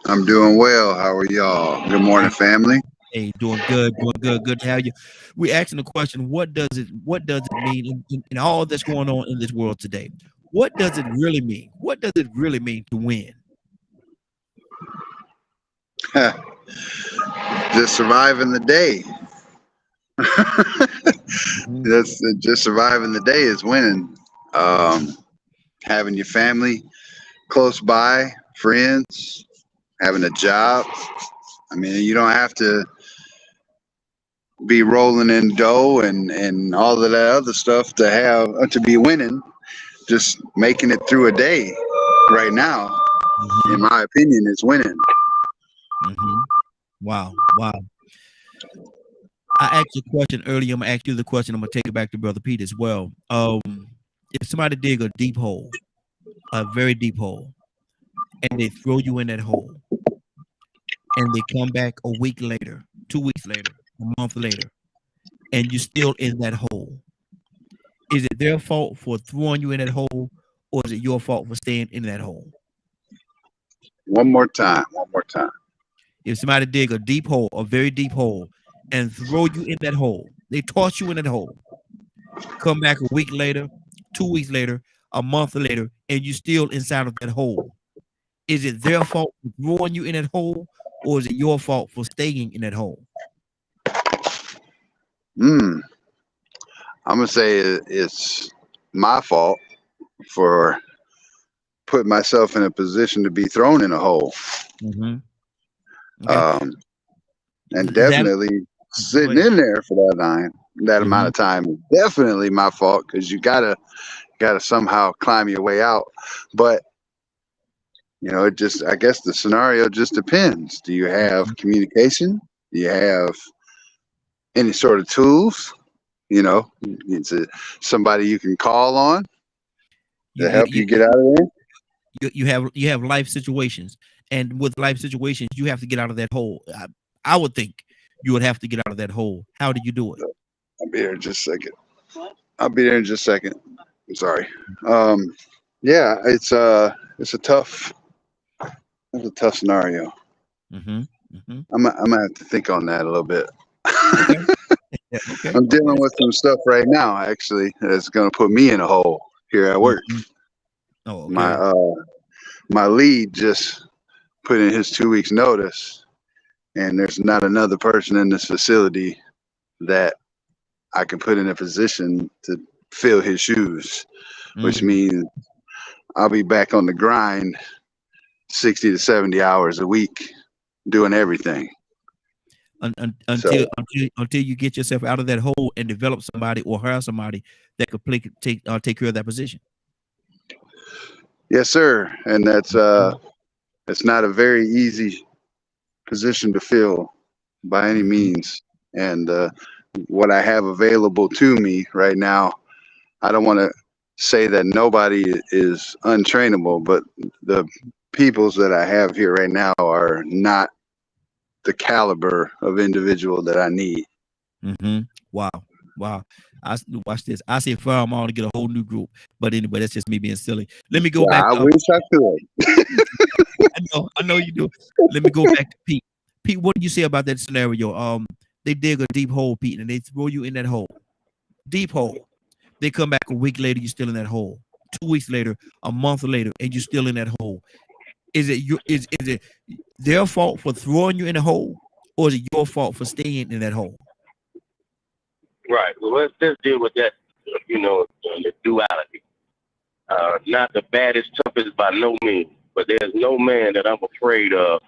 [SPEAKER 4] I'm doing well. How are y'all? Good morning, family.
[SPEAKER 1] Hey, doing good, good to have you. We're asking the question: What does it mean in all that's going on in this world today? What does it really mean? What does it really mean to win?
[SPEAKER 4] Just surviving the day. That's just surviving the day is winning. Having your family close by, friends, having a job. I mean, you don't have to be rolling in dough and all of that other stuff to be winning. Just making it through a day right now, in my opinion, is winning.
[SPEAKER 1] Wow. I asked you a question earlier. I'm gonna ask you the question. I'm gonna take it back to Brother Pete as well. If somebody dig a deep hole, a very deep hole, and they throw you in that hole, and they come back a week later, 2 weeks later, a month later, and you're still in that hole, is it their fault for throwing you in that hole, or is it your fault for staying in that hole?
[SPEAKER 4] One more time.
[SPEAKER 1] If somebody dig a deep hole, a very deep hole, and throw you in that hole, they toss you in that hole, come back a week later, 2 weeks later, a month later, and you're still inside of that hole, is it their fault for throwing you in that hole, or is it your fault for staying in that hole?
[SPEAKER 4] I'm gonna say it's my fault for putting myself in a position to be thrown in a hole.
[SPEAKER 1] Okay.
[SPEAKER 4] And definitely sitting in there for that amount of time is definitely my fault, because you gotta somehow climb your way out. But I guess the scenario just depends. Do you have communication? Do you have any sort of tools? It's somebody you can call on to help you get out of there.
[SPEAKER 1] You have life situations, and with life situations, you have to get out of that hole. I would think you would have to get out of that hole. How do you do it?
[SPEAKER 4] I'll be there in just a second. I'm sorry. Yeah, it's a tough scenario. I'm gonna have to think on that a little bit. Okay. I'm dealing with some stuff right now, actually, that's gonna put me in a hole here at work.
[SPEAKER 1] Oh, okay.
[SPEAKER 4] My lead just put in his 2 weeks notice, and there's not another person in this facility that I can put in a position to fill his shoes, which means I'll be back on the grind 60 to 70 hours a week doing everything.
[SPEAKER 1] Until you get yourself out of that hole and develop somebody or hire somebody that could take care of that position.
[SPEAKER 4] Yes, sir. And that's it's not a very easy position to fill by any means. And what I have available to me right now, I don't want to say that nobody is untrainable, but the peoples that I have here right now are not the caliber of individual that I need.
[SPEAKER 1] Wow. Wow. Watch this. I say fire them all to get a whole new group. But anyway, that's just me being silly. Let me go back.
[SPEAKER 4] I wish I could.
[SPEAKER 1] I know you do. Let me go back to Pete. Pete, what do you say about that scenario? They dig a deep hole, Pete, and they throw you in that hole. Deep hole. They come back a week later, you're still in that hole. 2 weeks later, a month later, and you're still in that hole. Is it their fault for throwing you in the hole, or is it your fault for staying in that hole?
[SPEAKER 3] Right. Well, let's deal with that. The duality. Not the baddest, toughest by no means, but there's no man that I'm afraid of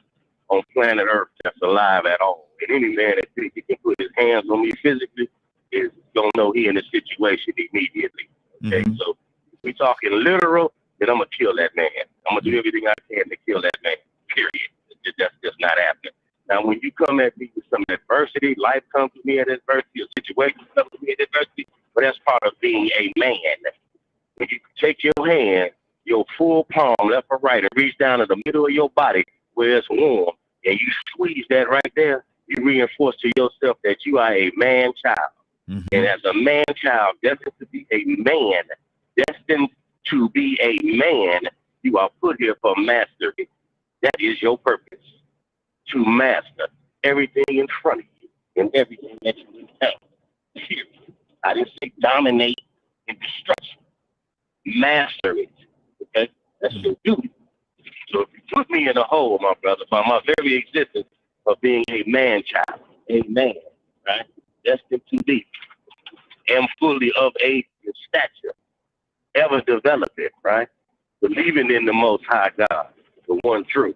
[SPEAKER 3] on planet Earth that's alive at all. And any man that thinks he can put his hands on me physically is gonna know he in a situation immediately. Okay, so if we talking literal, then I'm gonna kill that man. I'm gonna do everything I can to kill that man. Period. That's just not happening. Now, when you come at me with some adversity, life comes to me at adversity, a situation comes to me at adversity, but that's part of being a man. When you take your hand, your full palm, left or right, and reach down to the middle of your body where it's warm, and you squeeze that right there, you reinforce to yourself that you are a man child. And as a man child, destined to be a man, you are put here for mastery. That is your purpose, to master everything in front of you and everything that you encounter. Period. I didn't say dominate and destruction. Master it. Okay? That's your duty. So if you put me in a hole, my brother, by my very existence of being a man child, a man, right? Destined to be, am fully of age and stature, ever developing, right? Believing in the Most High God, the one truth.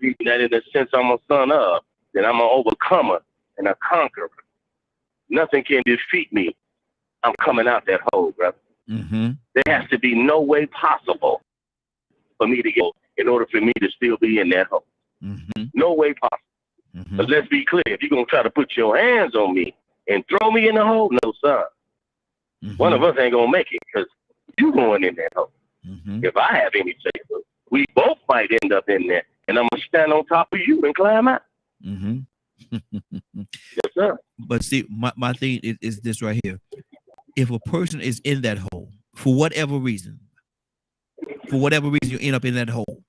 [SPEAKER 3] Believing that in the sense I'm a son of, that I'm an overcomer and a conqueror. Nothing can defeat me. I'm coming out that hole, brother. There has to be no way possible for me to go in order for me to still be in that hole. No way possible. But let's be clear, if you're going to try to put your hands on me and throw me in the hole, no, son. One of us ain't going to make it because you going in that hole. If I have any say, we both might end up in there, and I'm going to stand on top of you and climb out. Yes, sir.
[SPEAKER 1] But see, my thing is this right here. If a person is in that hole, for whatever reason you end up in that hole,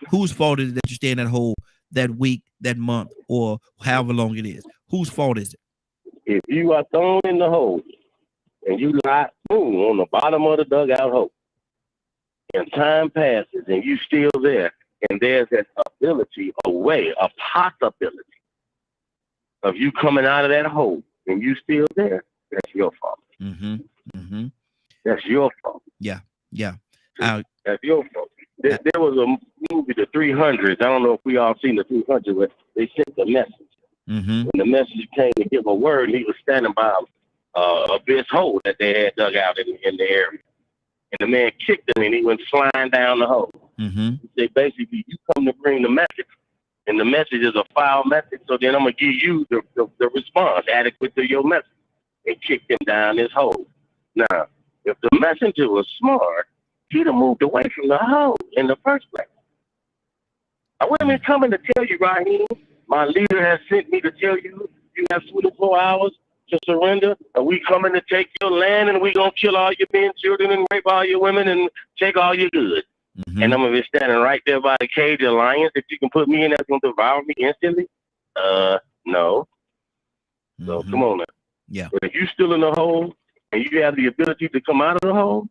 [SPEAKER 1] whose fault is it that you stay in that hole that week, that month, or however long it is? Whose fault is it?
[SPEAKER 3] If you are thrown in the hole and you lie, boom, on the bottom of the dugout hole, and time passes and you still there, and there's an ability, a possibility of you coming out of that hole and you still there, that's your fault. That's your fault.
[SPEAKER 1] Yeah.
[SPEAKER 3] That's your fault. There was a movie, The 300s. I don't know if we all seen The 300s, but they sent the message. When the message came to give a word, he was standing by a abyss hole that they had dug out in the area. And the man kicked him and he went flying down the hole. He said, basically, you come to bring the message, and the message is a foul message, so then I'm going to give you the response adequate to your message. And kicked him down this hole. Now, if the messenger was smart, he'd have moved away from the hole in the first place. I wasn't coming to tell you, Raheem, my leader has sent me to tell you, you have 24 hours to surrender, and we coming to take your land, and we going to kill all your men, children, and rape all your women, and take all your goods. And I'm going to be standing right there by the cage of lions that you can put me in that's going to devour me instantly? No. So come on now.
[SPEAKER 1] Yeah.
[SPEAKER 3] But if you're still in the hole and you have the ability to come out of the hole,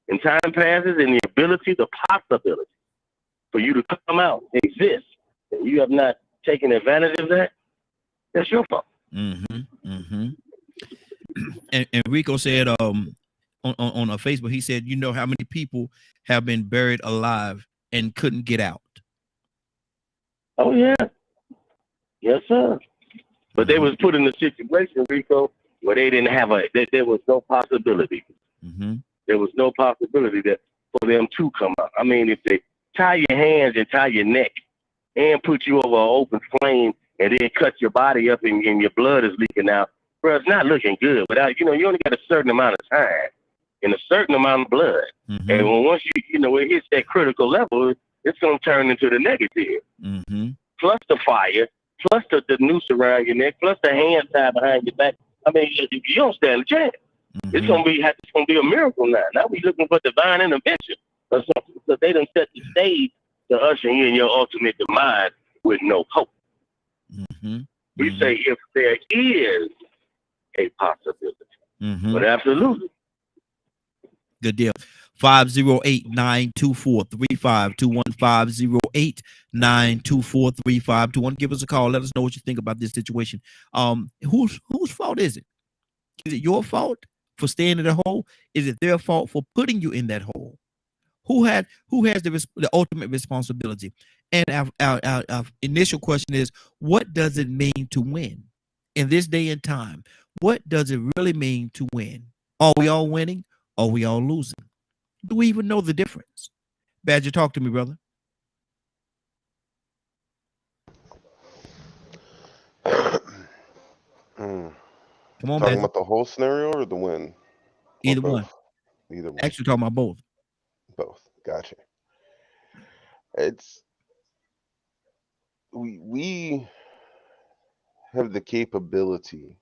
[SPEAKER 3] and time passes and the ability, the possibility for you to come out exists, and you have not taken advantage of that, that's your fault.
[SPEAKER 1] And Rico said on Facebook, he said, you know how many people have been buried alive and couldn't get out?
[SPEAKER 3] Oh, yeah. Yes, sir. But they was put in a situation, Rico, where they didn't have there was no possibility. There was no possibility that for them to come out. I mean, if they tie your hands and tie your neck and put you over an open flame and then cut your body up and your blood is leaking out, bro, it's not looking good. Without, you only got a certain amount of time and a certain amount of blood. And once it hits that critical level, it's going to turn into the negative. Plus the fire, plus the noose around your neck, plus the hand tied behind your back, I mean, you don't stand a chance. It's gonna be a miracle now. Now we looking for divine intervention or something. So they done set the stage to usher in your ultimate demise with no hope. We say if there is a possibility, but absolutely.
[SPEAKER 1] Good deal. 508-924-3521. 508-924-3521. Give us a call. Let us know what you think about this situation. Whose fault is it? Is it your fault for staying in the hole? Is it their fault for putting you in that hole? Who has the ultimate responsibility? And our initial question is, what does it mean to win in this day and time? What does it really mean to win? Are we all winning? Are we all losing? Do we even know the difference? Badger, talk to me, brother. Come on,
[SPEAKER 2] talking
[SPEAKER 1] Badger.
[SPEAKER 2] about the whole scenario or the win?
[SPEAKER 1] Either one.
[SPEAKER 2] Either one.
[SPEAKER 1] Actually, talking about both.
[SPEAKER 2] Both. Gotcha. It's we have the capability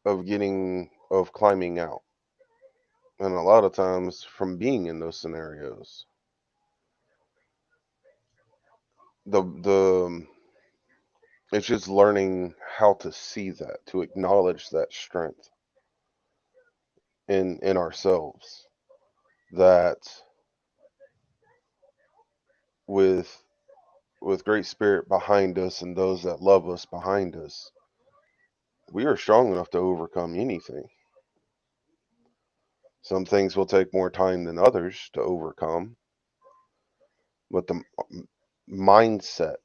[SPEAKER 2] of climbing out, and a lot of times from being in those scenarios, it's just learning how to see that, to acknowledge that strength in ourselves, that with great spirit behind us and those that love us behind us, we are strong enough to overcome anything. Some things will take more time than others to overcome, but the mindset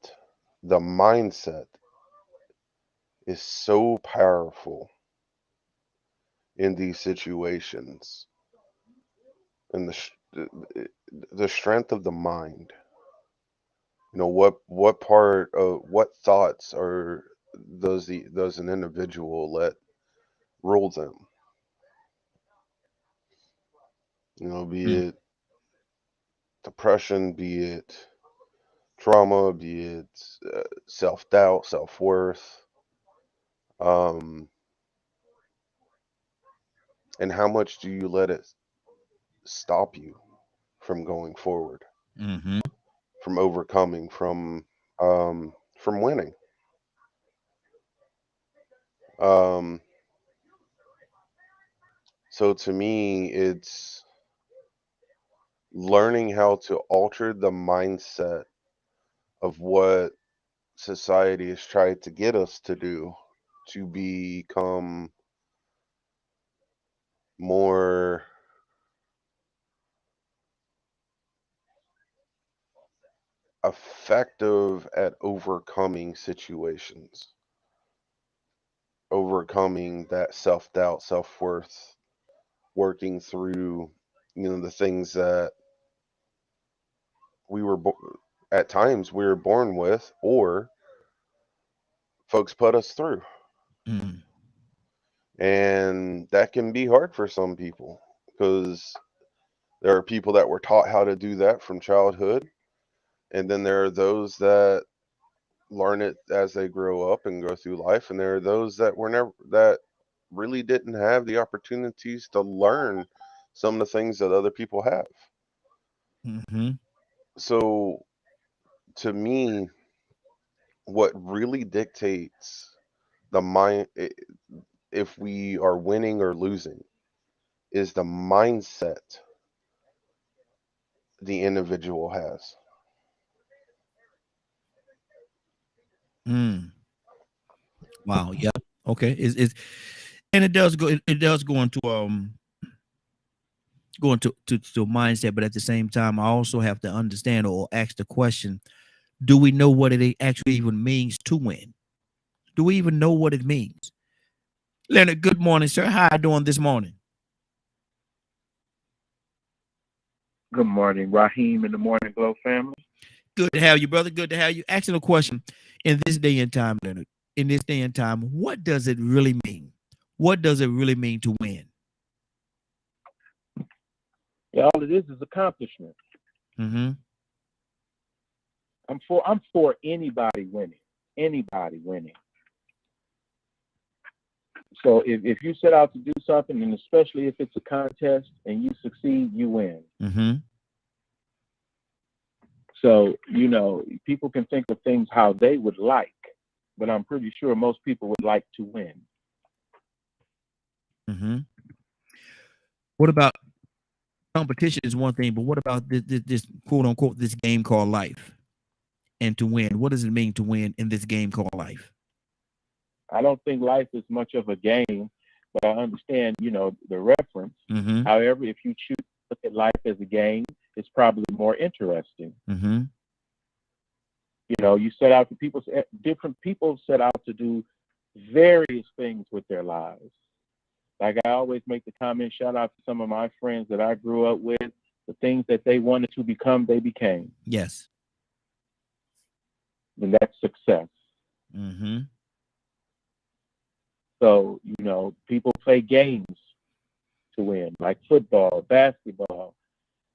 [SPEAKER 2] is so powerful in these situations, and the strength of the mind. You know, what thoughts does an individual let rule them? You know, be it depression, be it trauma, be it self-doubt, self-worth, and how much do you let it stop you from going forward, from overcoming, from winning? So to me, it's learning how to alter the mindset of what society has tried to get us to do, to become more effective at overcoming situations, overcoming that self-doubt, self-worth, working through, the things that at times we were born with, or folks put us through. And that can be hard for some people, because there are people that were taught how to do that from childhood, and then there are those that learn it as they grow up and go through life, and there are those that really didn't have the opportunities to learn some of the things that other people have. So to me, what really dictates the mind, if we are winning or losing, is the mindset the individual has.
[SPEAKER 1] Wow. Yeah. Okay. And it does go into mindset, but at the same time, I also have to understand or ask the question: do we know what it actually even means to win? Do we even know what it means? Leonard, good morning, sir. How are you doing this morning?
[SPEAKER 5] Good morning, Raheem and the Morning Glow family.
[SPEAKER 1] Good to have you, brother. Good to have you. Asking a question in this day and time, Leonard. In this day and time, what does it really mean? What does it really mean to win?
[SPEAKER 5] Yeah, all it is accomplishment. I'm for anybody winning. Anybody winning. So if you set out to do something, and especially if it's a contest and you succeed, you win.
[SPEAKER 1] Mm-hmm.
[SPEAKER 5] So, you know, people can think of things how they would like, but I'm pretty sure most people would like to win.
[SPEAKER 1] Mm-hmm. What about competition is one thing, but what about this quote unquote this game called life? And to win, what does it mean to win in this game called life?
[SPEAKER 5] I don't think life is much of a game, but I understand, you know, the reference.
[SPEAKER 1] Mm-hmm.
[SPEAKER 5] However, if you choose to look at life as a game, it's probably more interesting.
[SPEAKER 1] Mm-hmm.
[SPEAKER 5] You know, you set out to different people set out to do various things with their lives. Like I always make the comment, shout out to some of my friends that I grew up with, the things that they wanted to become, they became.
[SPEAKER 1] Yes.
[SPEAKER 5] And that's success.
[SPEAKER 1] Mm-hmm.
[SPEAKER 5] So, you know, people play games to win, like football, basketball,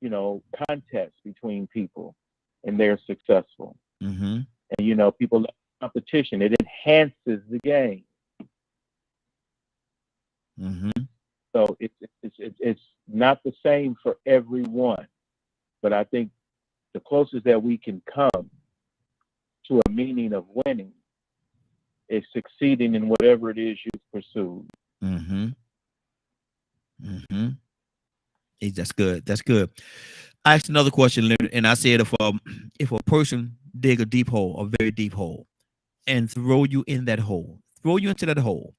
[SPEAKER 5] you know, contests between people, and they're successful.
[SPEAKER 1] Mm-hmm.
[SPEAKER 5] And, you know, people love competition. It enhances the game.
[SPEAKER 1] Mm-hmm.
[SPEAKER 5] So it's not the same for everyone. But I think the closest that we can come to a meaning of winning is succeeding in whatever it is you've pursued.
[SPEAKER 1] Mm-hmm. Mm-hmm. That's good. That's good. I asked another question, Leonard, and I said if a person dig a deep hole, a very deep hole, and throw you in that hole, throw you into that hole,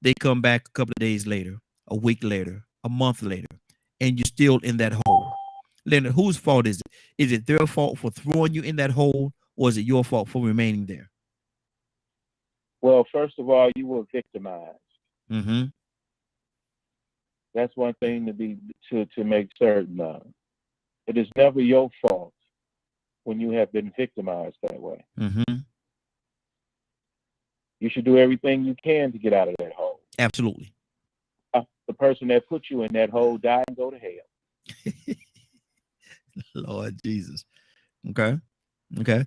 [SPEAKER 1] they come back a couple of days later, a week later, a month later, and you're still in that hole. Leonard, whose fault is it? Is it their fault for throwing you in that hole, or is it your fault for remaining there?
[SPEAKER 5] Well, first of all, you were victimized.
[SPEAKER 1] Mm-hmm.
[SPEAKER 5] That's one thing to make certain of. It is never your fault when you have been victimized that way.
[SPEAKER 1] Mm-hmm.
[SPEAKER 5] You should do everything you can to get out of that hole.
[SPEAKER 1] Absolutely.
[SPEAKER 5] The person that put you in that hole die and go to hell.
[SPEAKER 1] Lord Jesus. Okay. Okay.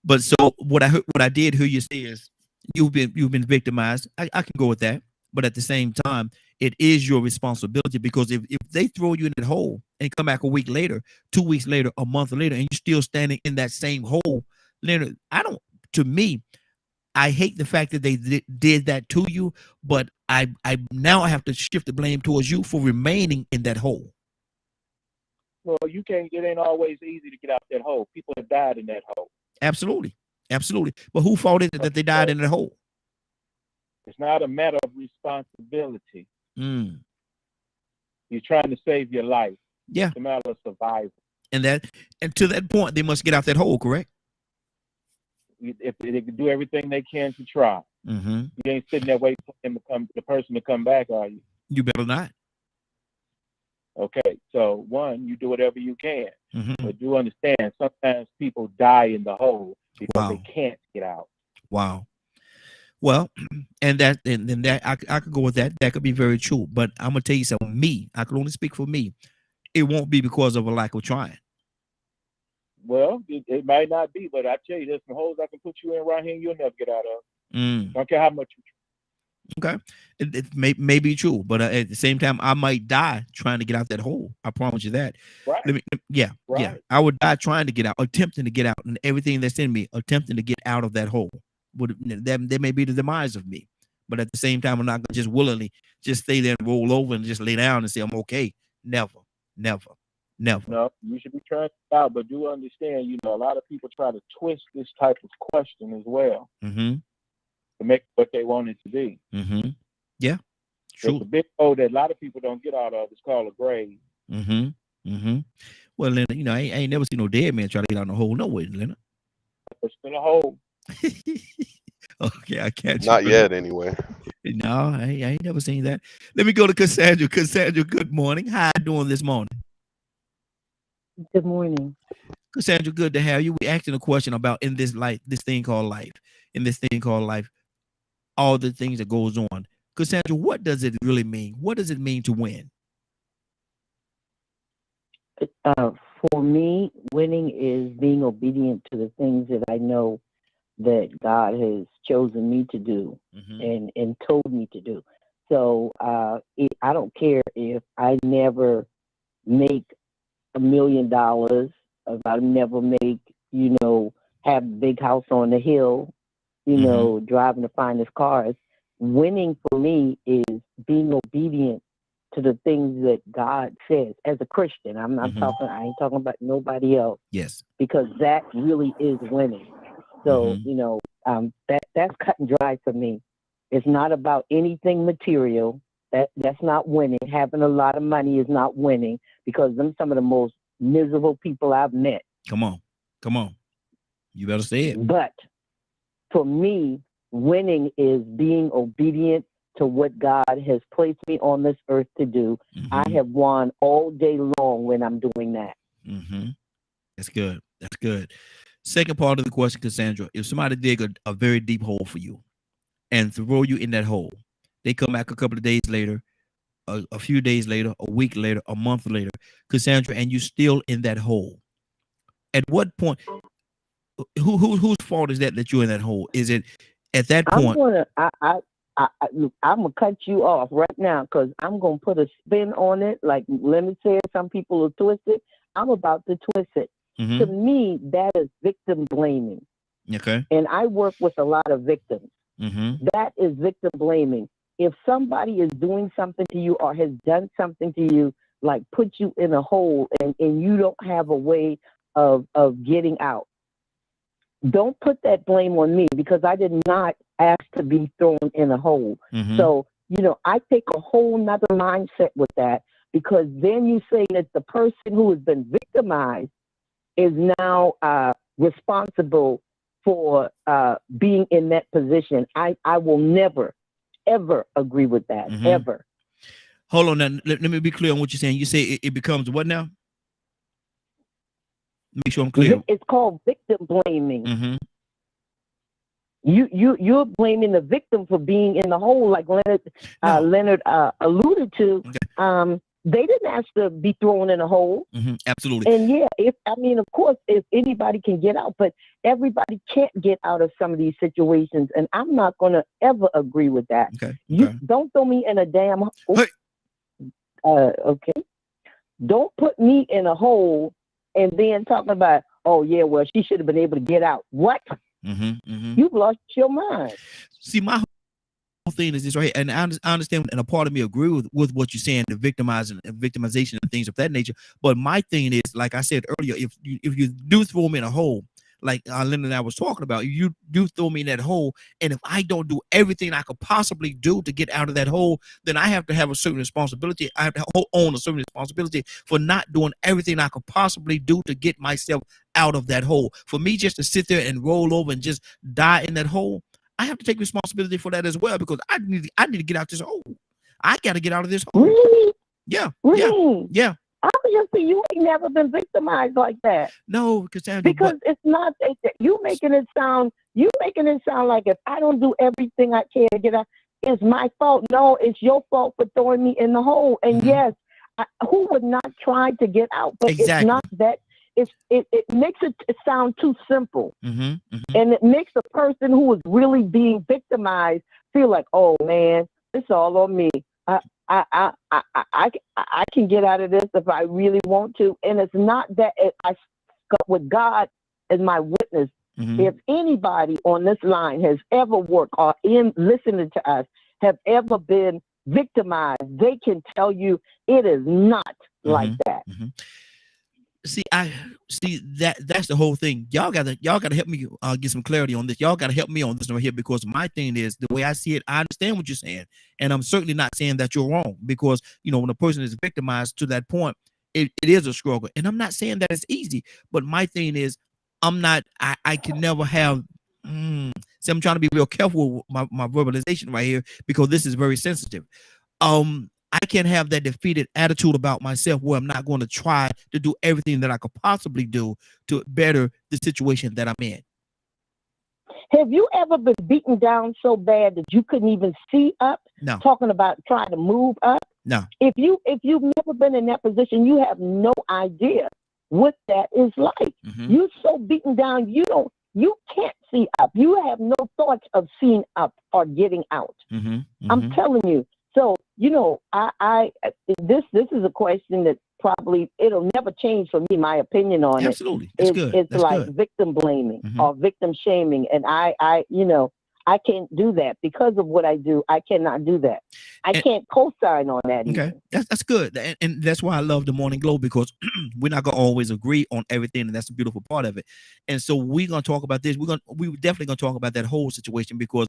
[SPEAKER 1] But so what I did hear you say is you've been victimized. I can go with that. But at the same time, it is your responsibility, because if they throw you in that hole and come back a week later, 2 weeks later, a month later, and you're still standing in that same hole, Leonard, to me, I hate the fact that they did that to you, but I now have to shift the blame towards you for remaining in that hole.
[SPEAKER 5] Well, it ain't always easy to get out that hole. People have died in that hole.
[SPEAKER 1] Absolutely. Absolutely. But who fault is it that they died in that hole?
[SPEAKER 5] It's not a matter of responsibility.
[SPEAKER 1] Mm.
[SPEAKER 5] You're trying to save your life.
[SPEAKER 1] Yeah.
[SPEAKER 5] It's a matter of survival.
[SPEAKER 1] And to that point, they must get out that hole, correct?
[SPEAKER 5] If they can do everything they can to try.
[SPEAKER 1] Mm-hmm.
[SPEAKER 5] You ain't sitting there waiting for the person to come back, are you?
[SPEAKER 1] You better not.
[SPEAKER 5] Okay, so one, you do whatever you can,
[SPEAKER 1] Mm-hmm.
[SPEAKER 5] but do understand sometimes people die in the hole because they can't get out.
[SPEAKER 1] Wow. Well, and that I could go with that. That could be very true. But I'm gonna tell you something. I can only speak for me. It won't be because of a lack of trying.
[SPEAKER 5] Well, it might not be, but I tell you, there's some holes I can put you in right here, you'll never get out of. Don't care how much you try.
[SPEAKER 1] Okay, it may be true, but at the same time, I might die trying to get out that hole. I promise you that.
[SPEAKER 5] Right.
[SPEAKER 1] Yeah. I would die trying to get out, attempting to get out, and everything that's in me, attempting to get out of that hole. That may be the demise of me, but at the same time, I'm not gonna just willingly just stay there and roll over and just lay down and say I'm okay. Never. No,
[SPEAKER 5] you should be trying to get out, but do understand, a lot of people try to twist this type of question as well.
[SPEAKER 1] Mm-hmm.
[SPEAKER 5] To make what they want it to be.
[SPEAKER 1] Mm-hmm. Yeah. True.
[SPEAKER 5] There's a big hole that a lot of people don't get out of. It's called a grave.
[SPEAKER 1] Mm-hmm. Mm-hmm. Well, Leonard, I ain't never seen no dead man try to get out of a hole. No way, Leonard.
[SPEAKER 5] It's still a hole.
[SPEAKER 1] Okay, I can't.
[SPEAKER 2] Not yet, anyway.
[SPEAKER 1] No, I ain't never seen that. Let me go to Cassandra. Cassandra, good morning. How you doing this morning?
[SPEAKER 6] Good morning.
[SPEAKER 1] Cassandra, good to have you. We asking a question about in this thing called life. In this thing called life, all the things that goes on. Cassandra, what does it really mean? What does it mean to win?
[SPEAKER 6] For me, winning is being obedient to the things that I know that God has chosen me to do and told me to do. So I don't care if I never make $1 million, if I never make, have a big house on the hill, driving the finest cars. Winning for me is being obedient to the things that God says as a Christian. I'm not talking, I ain't talking about nobody else.
[SPEAKER 1] Yes.
[SPEAKER 6] Because that really is winning. So, that's cut and dry for me. It's not about anything material. That's not winning. Having a lot of money is not winning, because them some of the most miserable people I've met.
[SPEAKER 1] Come on. You better say it.
[SPEAKER 6] But for me, winning is being obedient to what God has placed me on this earth to do. I have won all day long when I'm doing that.
[SPEAKER 1] That's good. That's good. Second part of the question, Cassandra, if somebody dig a very deep hole for you and throw you in that hole, they come back a couple of days later, a few days later, a week later, a month later, Cassandra, and you still in that hole. At what point, whose fault is that you're in that hole? Is it at that point?
[SPEAKER 6] I'm gonna cut you off right now, because I'm gonna put a spin on it. Like Lemon said, some people will twist it. I'm about to twist it. To me, that is victim blaming.
[SPEAKER 1] Okay.
[SPEAKER 6] And I work with a lot of victims. That is victim blaming. If somebody is doing something to you or has done something to you, like put you in a hole, and you don't have a way of getting out, don't put that blame on me, because I did not ask to be thrown in a hole. So, I take a whole nother mindset with that, because then you say that the person who has been victimized is now responsible for being in that position. I will never, ever agree with that, ever.
[SPEAKER 1] Hold on now. Let me be clear on what you're saying. You say it becomes what now? Make sure I'm clear.
[SPEAKER 6] It's called victim blaming. You're blaming the victim for being in the hole, like Leonard alluded to.
[SPEAKER 1] Okay.
[SPEAKER 6] They didn't ask to be thrown in a hole.
[SPEAKER 1] Absolutely.
[SPEAKER 6] And of course, if anybody can get out, but everybody can't get out of some of these situations, and I'm not going to ever agree with that.
[SPEAKER 1] Okay.
[SPEAKER 6] You don't throw me in a damn.
[SPEAKER 1] Hey.
[SPEAKER 6] Okay. Don't put me in a hole and then talking about, oh yeah, well, she should have been able to get out. What? You've lost your mind.
[SPEAKER 1] See, my whole thing is this right here, and I understand, and a part of me agree with what you're saying, the victimization and things of that nature. But my thing is, like I said earlier, if you do throw me in a hole, like Linda and I was talking about, you do throw me in that hole, and if I don't do everything I could possibly do to get out of that hole, then I have to have a certain responsibility. I have to own a certain responsibility for not doing everything I could possibly do to get myself out of that hole. For me just to sit there and roll over and just die in that hole, I have to take responsibility for that as well, because I need to get out this hole. I got to get out of this hole.
[SPEAKER 6] Really?
[SPEAKER 1] Yeah.
[SPEAKER 6] Really?
[SPEAKER 1] Yeah.
[SPEAKER 6] I was just saying, you ain't never been victimized like that.
[SPEAKER 1] No, Cassandra,
[SPEAKER 6] because it's not. You making it sound like if I don't do everything I can to get out, it's my fault. No, it's your fault for throwing me in the hole. And yes, who would not try to get out? But
[SPEAKER 1] exactly.
[SPEAKER 6] It's not that. It makes it sound too simple, and it makes a person who is really being victimized feel like, oh man, it's all on me. I can get out of this if I really want to. And it's not that. I got with God as my witness. If anybody on this line has ever worked or listening to us have ever been victimized, they can tell you it is not like that.
[SPEAKER 1] That's the whole thing. Y'all gotta help me get some clarity on this. Y'all gotta help me on this right here, because my thing is, the way I see it, I understand what you're saying, and I'm certainly not saying that you're wrong, because when a person is victimized to that point, it is a struggle, and I'm not saying that it's easy. But my thing is, I can never have. See, I'm trying to be real careful with my verbalization right here, because this is very sensitive. I can't have that defeated attitude about myself where I'm not going to try to do everything that I could possibly do to better the situation that I'm in.
[SPEAKER 6] Have you ever been beaten down so bad that you couldn't even see up?
[SPEAKER 1] No.
[SPEAKER 6] Talking about trying to move up?
[SPEAKER 1] No.
[SPEAKER 6] If you've never been in that position, you have no idea what that is like. You're so beaten down, you don't You can't see up. You have no thoughts of seeing up or getting out. I'm telling you. So, this is a question that probably it'll never change for me. My opinion on
[SPEAKER 1] Absolutely.
[SPEAKER 6] it. It's
[SPEAKER 1] That's
[SPEAKER 6] like
[SPEAKER 1] good.
[SPEAKER 6] victim blaming or victim shaming. And I can't do that because of what I do. I cannot do that. I can't co-sign on that.
[SPEAKER 1] Okay,
[SPEAKER 6] even.
[SPEAKER 1] that's good, and that's why I love the Morning Glow, because we're not gonna always agree on everything, and that's the beautiful part of it. And so we're gonna talk about this. We're definitely gonna talk about that whole situation, because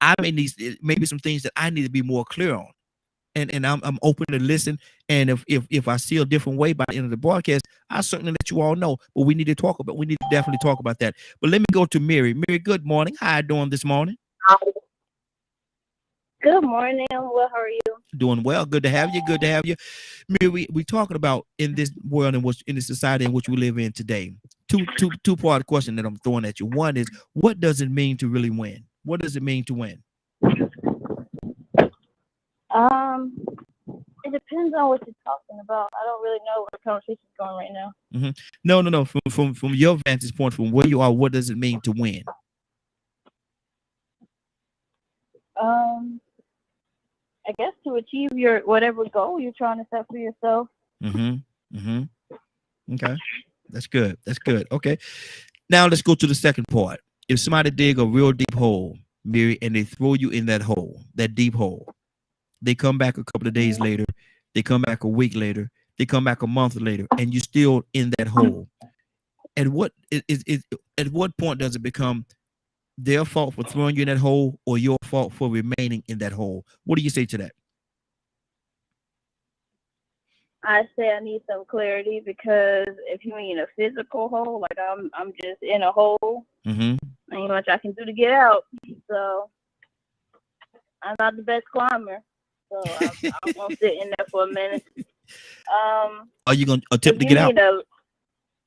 [SPEAKER 1] I may need maybe some things that I need to be more clear on, and I'm open to listen. And if I see a different way by the end of the broadcast, I'll certainly let you all know. But we need to definitely talk about that. But let me go to Mary. Mary, good morning. How you doing this morning?
[SPEAKER 7] Good morning. Well, how are you?
[SPEAKER 1] Doing well. Good to have you. Good to have you. Mary, we talking about in this world in the society in which we live in today. Two-part question that I'm throwing at you. One is, what does it mean to really win? What does it mean to win?
[SPEAKER 7] It depends on what you're talking about. I don't really know where the conversation's going right now.
[SPEAKER 1] No. From your vantage point, from where you are, what does it mean to win?
[SPEAKER 7] I guess to achieve your whatever goal you're trying to set for yourself.
[SPEAKER 1] Okay, that's good. That's good. Okay, now let's go to the second part. If somebody dig a real deep hole, Mary, and they throw you in that hole, that deep hole, they come back a couple of days later, they come back a week later, they come back a month later, and you're still in that hole. At what point does it become their fault for throwing you in that hole, or your fault for remaining in that hole? What do you say to that?
[SPEAKER 7] I say I need some clarity, because if you mean a physical hole, like I'm just in a hole, ain't much I can do to get out. So I'm not the best climber, so I'm gonna sit in there for a minute.
[SPEAKER 1] Are you gonna attempt to get out?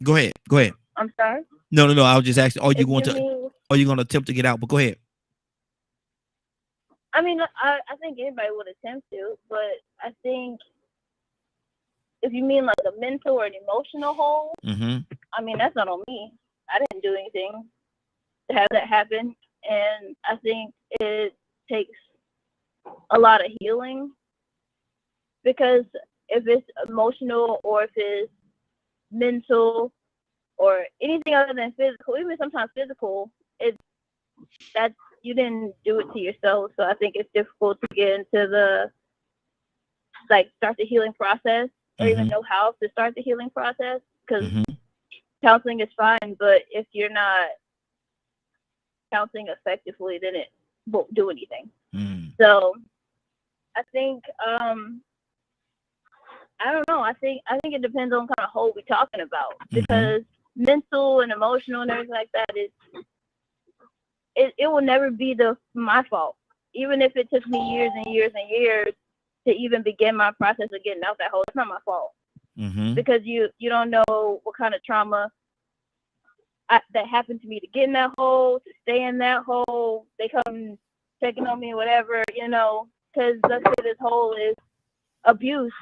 [SPEAKER 1] Go ahead.
[SPEAKER 7] I'm sorry.
[SPEAKER 1] No. I was just asking. Are you going to attempt to get out? But go ahead.
[SPEAKER 7] I mean, I think anybody would attempt to, but I think if you mean like a mental or an emotional hole, I mean, that's not on me. I didn't do anything to have that happen, and I think it takes a lot of healing, because if it's emotional or if it's mental or anything other than physical, even sometimes physical, that you didn't do it to yourself. So I think it's difficult to get into start the healing process, or even know how to start the healing process, because counseling is fine, but if you're not counseling effectively, then it won't do anything. So I think I don't know. I think it depends on kind of hole we're talking about, because mental and emotional and everything like that it will never be my fault. Even if it took me years and years and years to even begin my process of getting out that hole, it's not my fault. Because you don't know what kind of trauma that happened to me to get in that hole, to stay in that hole. They come checking on me or whatever, because let's say this hole is abuse,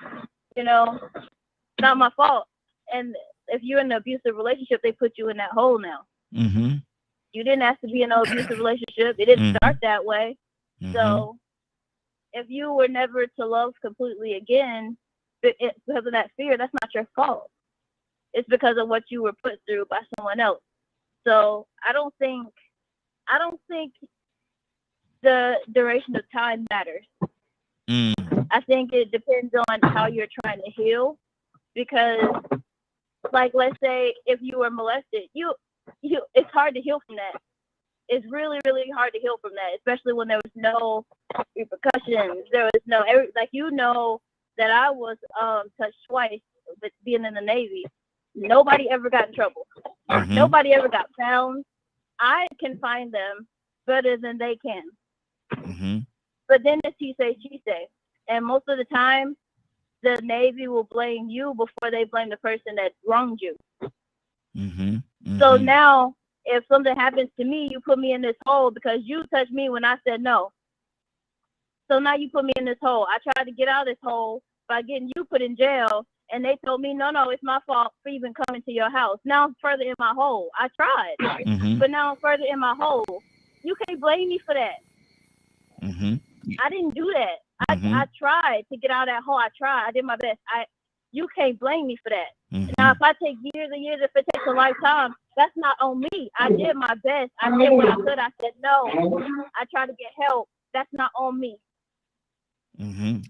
[SPEAKER 7] not my fault. And if you're in an abusive relationship, they put you in that hole now. You didn't ask to be in an abusive relationship. It didn't start that way. So if you were never to love completely again, because of that fear, that's not your fault. It's because of what you were put through by someone else. So I don't think the duration of time matters. I think it depends on how you're trying to heal, because let's say if you were molested, it's hard to heal from that. It's really, really hard to heal from that, especially when there was no repercussions. There was no that I was touched twice with being in the Navy. Nobody ever got in trouble. Nobody ever got found. I can find them better than they can. But then it's he say, she say. And most of the time, the Navy will blame you before they blame the person that wronged you. So now, if something happens to me, you put me in this hole because you touched me when I said no. So now you put me in this hole. I tried to get out of this hole by getting you put in jail, And they told me, no, it's my fault for even coming to your house. Now I'm further in my hole. I tried, but now I'm further in my hole. You can't blame me for that. I didn't do that. I tried to get out of that hole. I tried. I did my best. You can't blame me for that. Now, if I take years and years, if it takes a lifetime, that's not on me. I did my best. I did what I could. I said no. I tried to get help. That's not on me.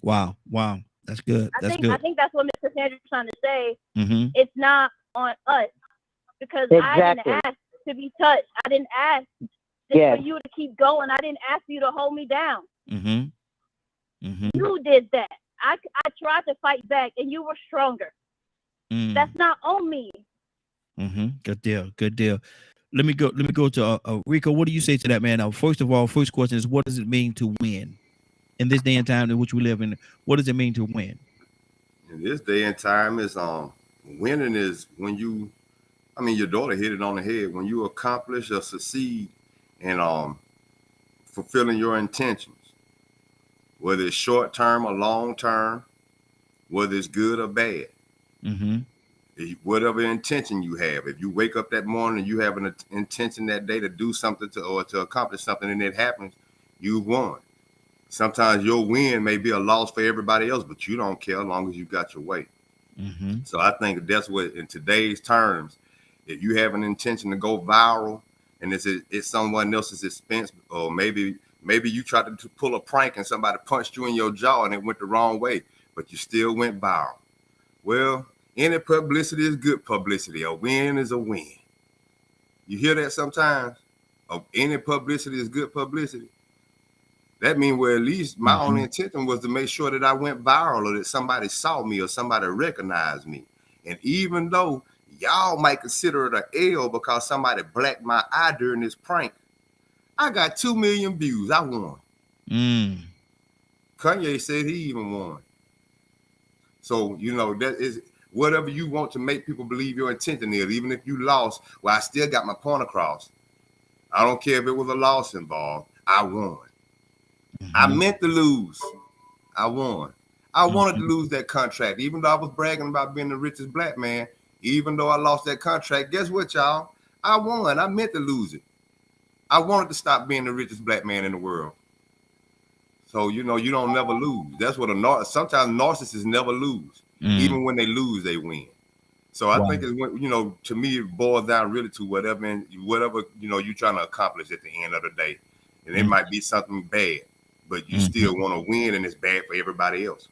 [SPEAKER 1] Wow. That's good.
[SPEAKER 7] I think that's what Mr. Sanders is trying to say. It's not on us because I didn't ask to be touched. I didn't ask for you to keep going. I didn't ask you to hold me down. You did that. I tried to fight back, and you were stronger. That's not on me.
[SPEAKER 1] Good deal. Let me go to Rico. What do you say to that, man? Now, first of all, first question is, what does it mean to win in this day and time in which we live in? What does it mean to win?
[SPEAKER 8] In this day and time, is winning is when you, your daughter hit it on the head. When you accomplish or succeed in fulfilling your intentions, whether it's short term or long term, whether it's good or bad. Whatever intention you have, if you wake up that morning and you have an intention that day to do something to accomplish something and it happens, you've won. Sometimes your win may be a loss for everybody else, but you don't care as long as you got your way. So I think that's what, in today's terms, if you have an intention to go viral and it's someone else's expense, or maybe you tried to pull a prank and somebody punched you in your jaw and it went the wrong way, but you still went viral. Well, any publicity is good publicity. A win is a win. You hear that sometimes? Any publicity is good publicity. That means, well, at least my only intention was to make sure that I went viral or that somebody saw me or somebody recognized me. And even though y'all might consider it an L because somebody blacked my eye during this prank, I got 2 million views. I won. Kanye said he even won. So, that is whatever you want to make people believe your intention is. Even if you lost, well, I still got my point across. I don't care if it was a loss involved. I won. I meant to lose. I won. I wanted to lose that contract. Even though I was bragging about being the richest black man, even though I lost that contract, guess what, y'all? I won. I meant to lose it. I wanted to stop being the richest black man in the world. So, you don't never lose. That's what sometimes narcissists never lose. Even when they lose, they win. So I think it's when, to me, it boils down really to whatever, you're trying to accomplish at the end of the day. And it might be something bad, but you still want to win, and it's bad for everybody else.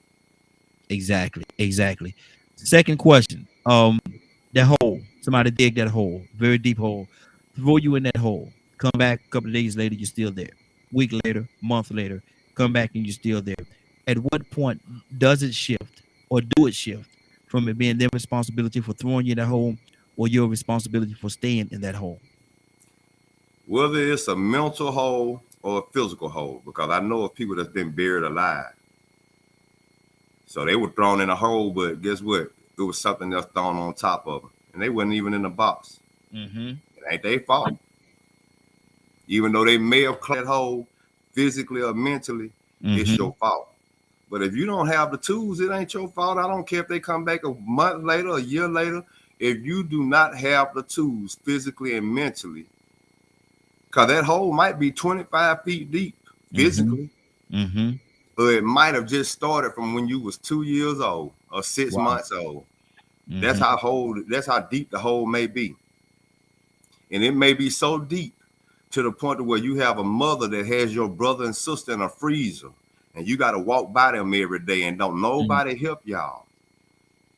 [SPEAKER 1] Exactly. Second question. That hole, somebody dig that hole, very deep hole, throw you in that hole, come back a couple of days later, you're still there. Week later, month later, come back and you're still there. At what point does it shift, or do it shift from it being their responsibility for throwing you in that hole or your responsibility for staying in that hole?
[SPEAKER 8] Whether it's a mental hole or a physical hole, because I know of people that's been buried alive. So they were thrown in a hole, but guess what? It was something else thrown on top of them, and they wasn't even in the box. It ain't their fault. Even though they may have cleared that hole physically or mentally, it's your fault. But if you don't have the tools, it ain't your fault. I don't care if they come back a month later, a year later. If you do not have the tools physically and mentally, because that hole might be 25 feet deep physically, or it might have just started from when you was 2 years old or 6 months old. That's how deep the hole may be. And it may be so deep to the point where you have a mother that has your brother and sister in a freezer, and you got to walk by them every day and don't nobody help y'all.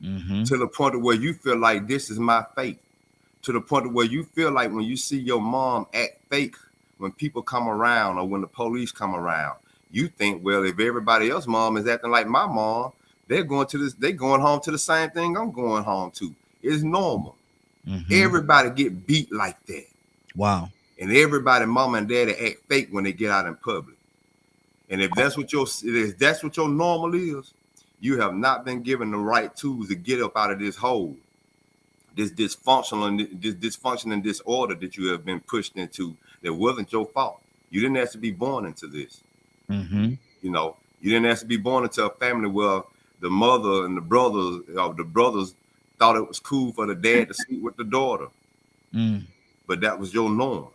[SPEAKER 8] To the point where you feel like this is my fate. To the point where you feel like when you see your mom act fake, when people come around or when the police come around, you think, well, if everybody else's mom is acting like my mom, they're going home to the same thing I'm going home to. It's normal. Everybody get beat like that.
[SPEAKER 1] Wow.
[SPEAKER 8] And everybody, mom and daddy, act fake when they get out in public. And if that's what your normal is, you have not been given the right tools to get up out of this hole, this dysfunction and disorder that you have been pushed into that wasn't your fault. You didn't have to be born into this. You didn't have to be born into a family where the mother and the brothers thought it was cool for the dad to sleep with the daughter. But that was your norm.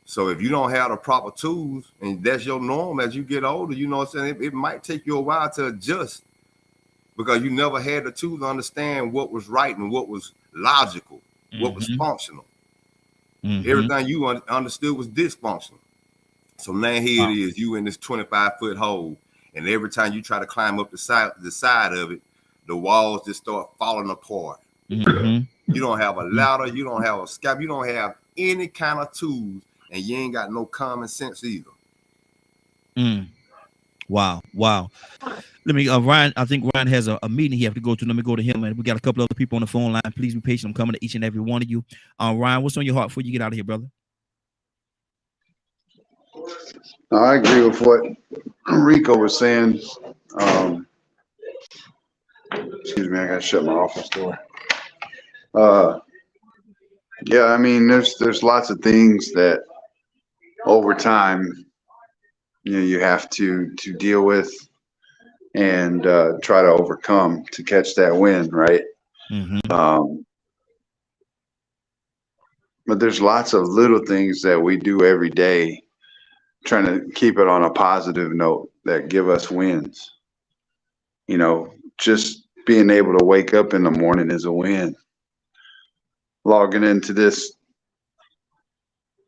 [SPEAKER 8] So if you don't have the proper tools and that's your norm as you get older, you know what I'm saying? It might take you a while to adjust because you never had the tools to understand what was right and what was logical, what was functional. Everything you understood was dysfunctional. So now here it is, you in this 25-foot hole, and every time you try to climb up the side of it, the walls just start falling apart. You don't have a ladder, you don't have a scalpel, you don't have any kind of tools, and you ain't got no common sense either.
[SPEAKER 1] Wow. Let me, Ryan, I think Ryan has a meeting he have to go to. Let me go to him, and we got a couple other people on the phone line. Please be patient. I'm coming to each and every one of you. Ryan, what's on your heart before you get out of here, brother?
[SPEAKER 4] I agree with what Rico was saying. Excuse me, I gotta shut my office door. Yeah, I mean, there's lots of things that over time, you have to deal with and try to overcome to catch that win, right? But there's lots of little things that we do every day, trying to keep it on a positive note that give us wins. Just being able to wake up in the morning is a win. Logging into this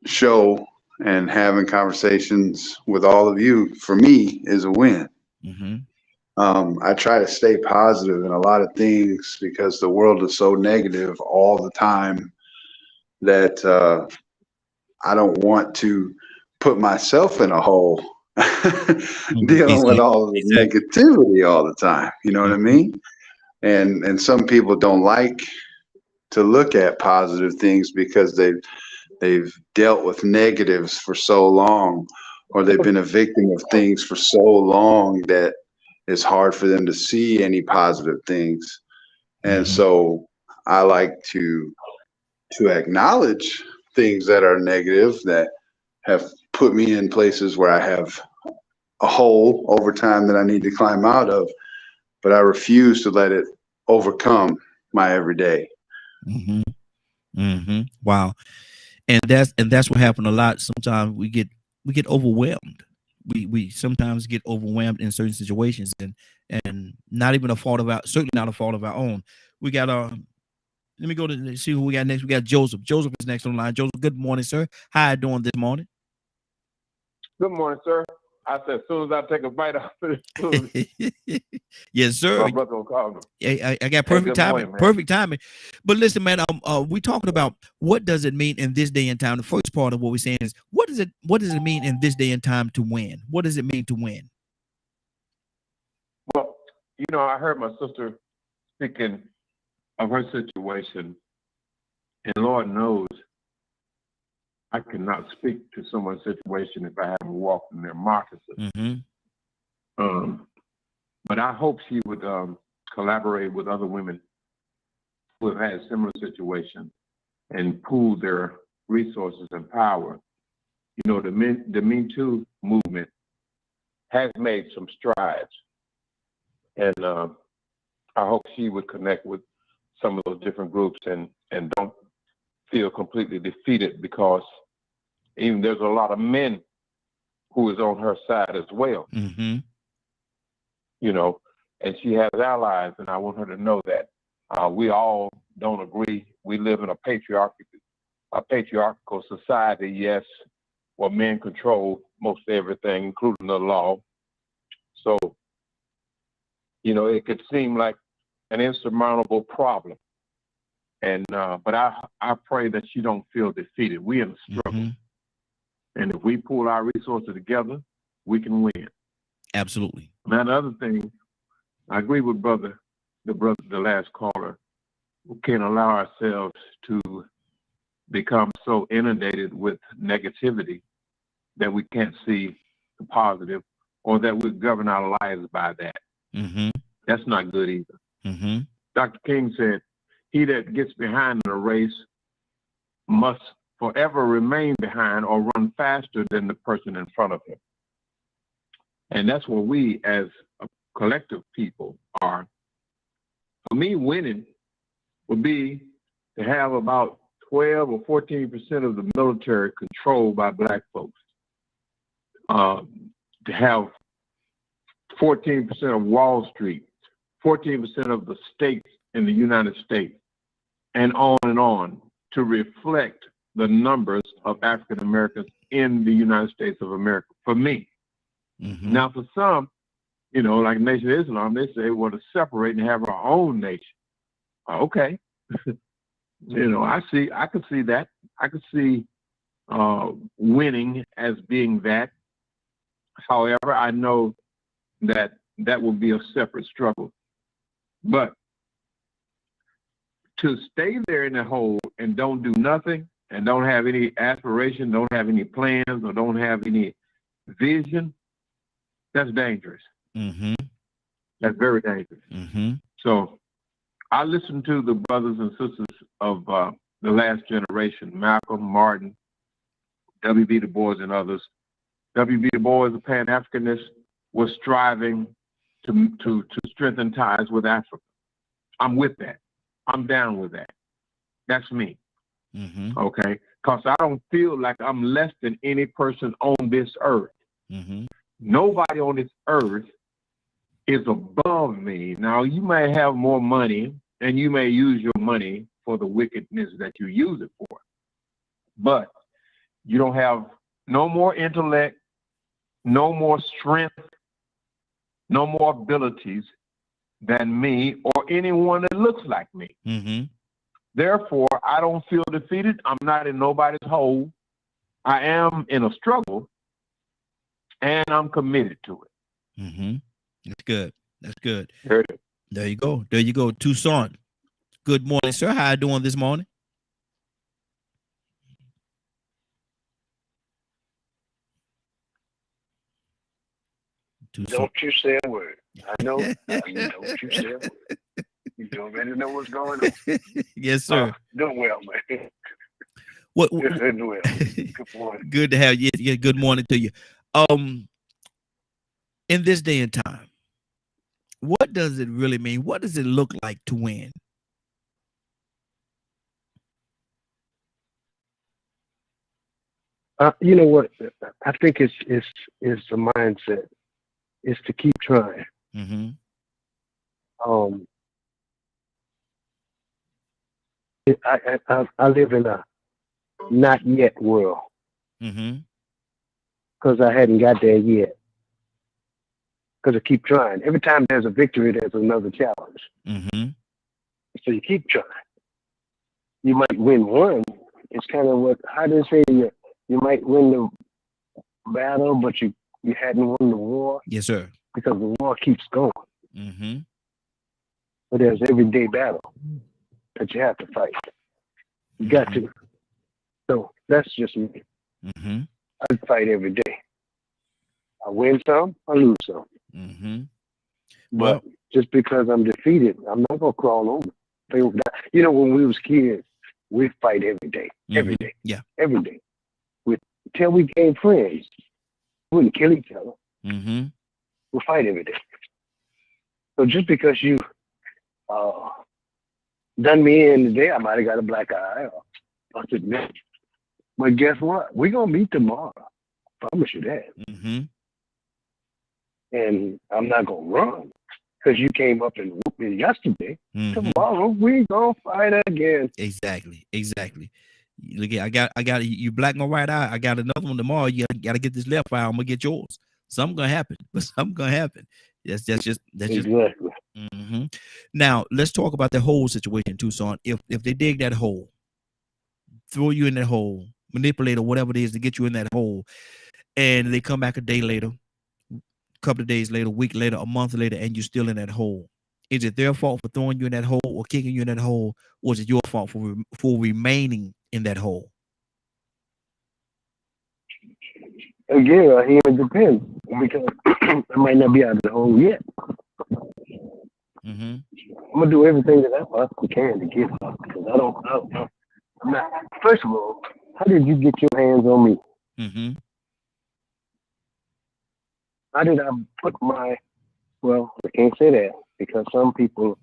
[SPEAKER 4] show and having conversations with all of you, for me, is a win. I try to stay positive in a lot of things because the world is so negative all the time that I don't want to put myself in a hole dealing with all the negativity all the time. You know what I mean? And some people don't like to look at positive things because they've dealt with negatives for so long, or they've been a victim of things for so long that it's hard for them to see any positive things. And so I like to acknowledge things that are negative that have put me in places where I have a hole over time that I need to climb out of, but I refuse to let it overcome my everyday.
[SPEAKER 1] Wow. And that's what happened a lot. Sometimes we get overwhelmed. We sometimes get overwhelmed in certain situations, and not even certainly not a fault of our own. We got let me go to see who we got next. We got Joseph. Joseph is next on the line. Joseph, good morning, sir. How you doing this morning?
[SPEAKER 5] Good morning, sir. I said, as soon as I take a bite out of this food,
[SPEAKER 1] yes, sir.
[SPEAKER 5] my brother will call me.
[SPEAKER 1] I got perfect timing.
[SPEAKER 5] Morning,
[SPEAKER 1] perfect timing. But listen, man, we talking about what does it mean in this day and time. The first part of what we're saying is what does it mean in this day and time to win? What does it mean to win?
[SPEAKER 5] Well, I heard my sister speaking of her situation, and Lord knows I cannot speak to someone's situation if I haven't walked in their moccasins. But I hope she would collaborate with other women who have had similar situations and pool their resources and power. The Me Too movement has made some strides, and I hope she would connect with some of those different groups and don't feel completely defeated, because even there's a lot of men who is on her side as well. And she has allies, and I want her to know that we all don't agree. We live in a patriarchal society, yes, where men control most everything, including the law. So, it could seem like an insurmountable problem. And but I pray that she don't feel defeated. We're in a struggle. And if we pull our resources together, we can win.
[SPEAKER 1] Absolutely.
[SPEAKER 5] Now, the other thing, I agree with the last caller. We can't allow ourselves to become so inundated with negativity that we can't see the positive, or that we govern our lives by that. That's not good either. Dr. King said, he that gets behind in a race must forever remain behind or run faster than the person in front of him. And that's what we as
[SPEAKER 9] collective people are. For me, winning would be to have about 12 or 14% of the military controlled by black folks. To have 14% of Wall Street, 14% of the states in the United States, and on, to reflect the numbers of African Americans in the United States of America, for me.
[SPEAKER 1] Mm-hmm.
[SPEAKER 9] Now, for some, you know, like Nation of Islam, they say we want to separate and have our own nation. Okay. You know, I could see that. I could see winning as being that. However, I know that will be a separate struggle. But to stay there in the hole and don't do nothing and don't have any aspiration, don't have any plans, or don't have any vision, that's dangerous.
[SPEAKER 1] Mm-hmm.
[SPEAKER 9] That's very dangerous.
[SPEAKER 1] Mm-hmm.
[SPEAKER 9] So I listen to the brothers and sisters of the last generation, Malcolm, Martin, W.B. Du Bois, and others. W.B. Du Bois, a Pan-Africanist, was striving to strengthen ties with Africa. I'm with that. I'm down with that. That's me.
[SPEAKER 1] Mm-hmm.
[SPEAKER 9] Okay? Because I don't feel like I'm less than any person on this earth.
[SPEAKER 1] Mm-hmm.
[SPEAKER 9] Nobody on this earth is above me. Now, you may have more money, and you may use your money for the wickedness that you use it for. But you don't have no more intellect, no more strength, no more abilities than me or anyone that looks like me.
[SPEAKER 1] Mm-hmm.
[SPEAKER 9] Therefore, I don't feel defeated. I'm not in nobody's hole. I am in a struggle, and I'm committed to it.
[SPEAKER 1] Mm-hmm. That's good. That's good.
[SPEAKER 9] Heard it.
[SPEAKER 1] There you go. There you go. Toussaint. Good morning, sir. How you doing this morning?
[SPEAKER 10] Don't you say a word. I know. Don't you say a word. You already know what's going on.
[SPEAKER 1] Yes, sir.
[SPEAKER 10] Doing well, man.
[SPEAKER 1] What?
[SPEAKER 10] Doing well. Good morning.
[SPEAKER 1] Good to have you. Yeah, good morning to you. In this day and time, what does it really mean? What does it look like to win?
[SPEAKER 10] You know what? I think it's the mindset. It's to keep trying.
[SPEAKER 1] Mm-hmm.
[SPEAKER 10] I live in a not yet world because I hadn't got there yet. Because I keep trying. Every time there's a victory, there's another challenge.
[SPEAKER 1] Mm-hmm.
[SPEAKER 10] So you keep trying. You might win one. It's kind of what, how do they say, you might win the battle, but you hadn't won the war.
[SPEAKER 1] Yes, sir.
[SPEAKER 10] Because the war keeps going.
[SPEAKER 1] Mm-hmm.
[SPEAKER 10] But there's everyday battle that you have to fight. You got to. So that's just me.
[SPEAKER 1] Mm-hmm.
[SPEAKER 10] I fight every day. I win some, I lose some.
[SPEAKER 1] Mm-hmm.
[SPEAKER 10] But just because I'm defeated, I'm not gonna crawl over. You know, when we was kids, we fight every day. Every day.
[SPEAKER 1] Yeah.
[SPEAKER 10] Every day. Till we became friends. We wouldn't kill each other.
[SPEAKER 1] Mm-hmm.
[SPEAKER 10] We fight every day. So just because you done me in today, I might have got a black eye or busted me. But guess what? We're gonna meet tomorrow. I promise you that.
[SPEAKER 1] Mm-hmm.
[SPEAKER 10] And I'm not gonna run because you came up and whooped me yesterday.
[SPEAKER 1] Mm-hmm.
[SPEAKER 10] Tomorrow we gonna fight again.
[SPEAKER 1] Exactly. Look, I got you black my right eye. I got another one tomorrow. You got to get this left eye. I'm gonna get yours. Something gonna happen, but something gonna happen. That's just
[SPEAKER 10] exactly.
[SPEAKER 1] Mm-hmm. Now let's talk about the whole situation, Toussaint. If they dig that hole, throw you in that hole, manipulate or whatever it is to get you in that hole, and they come back a day later, a couple of days later, a week later, a month later, and you're still in that hole. Is it their fault for throwing you in that hole or kicking you in that hole, or is it your fault for remaining in that hole?
[SPEAKER 10] Again, it depends because I might not be out of the hole yet.
[SPEAKER 1] Mm-hmm.
[SPEAKER 10] I'm gonna do everything that I possibly can to get up because I'm not. First of all, how did you get your hands on me?
[SPEAKER 1] Mm-hmm.
[SPEAKER 10] How did I put my Well, I can't say that because some people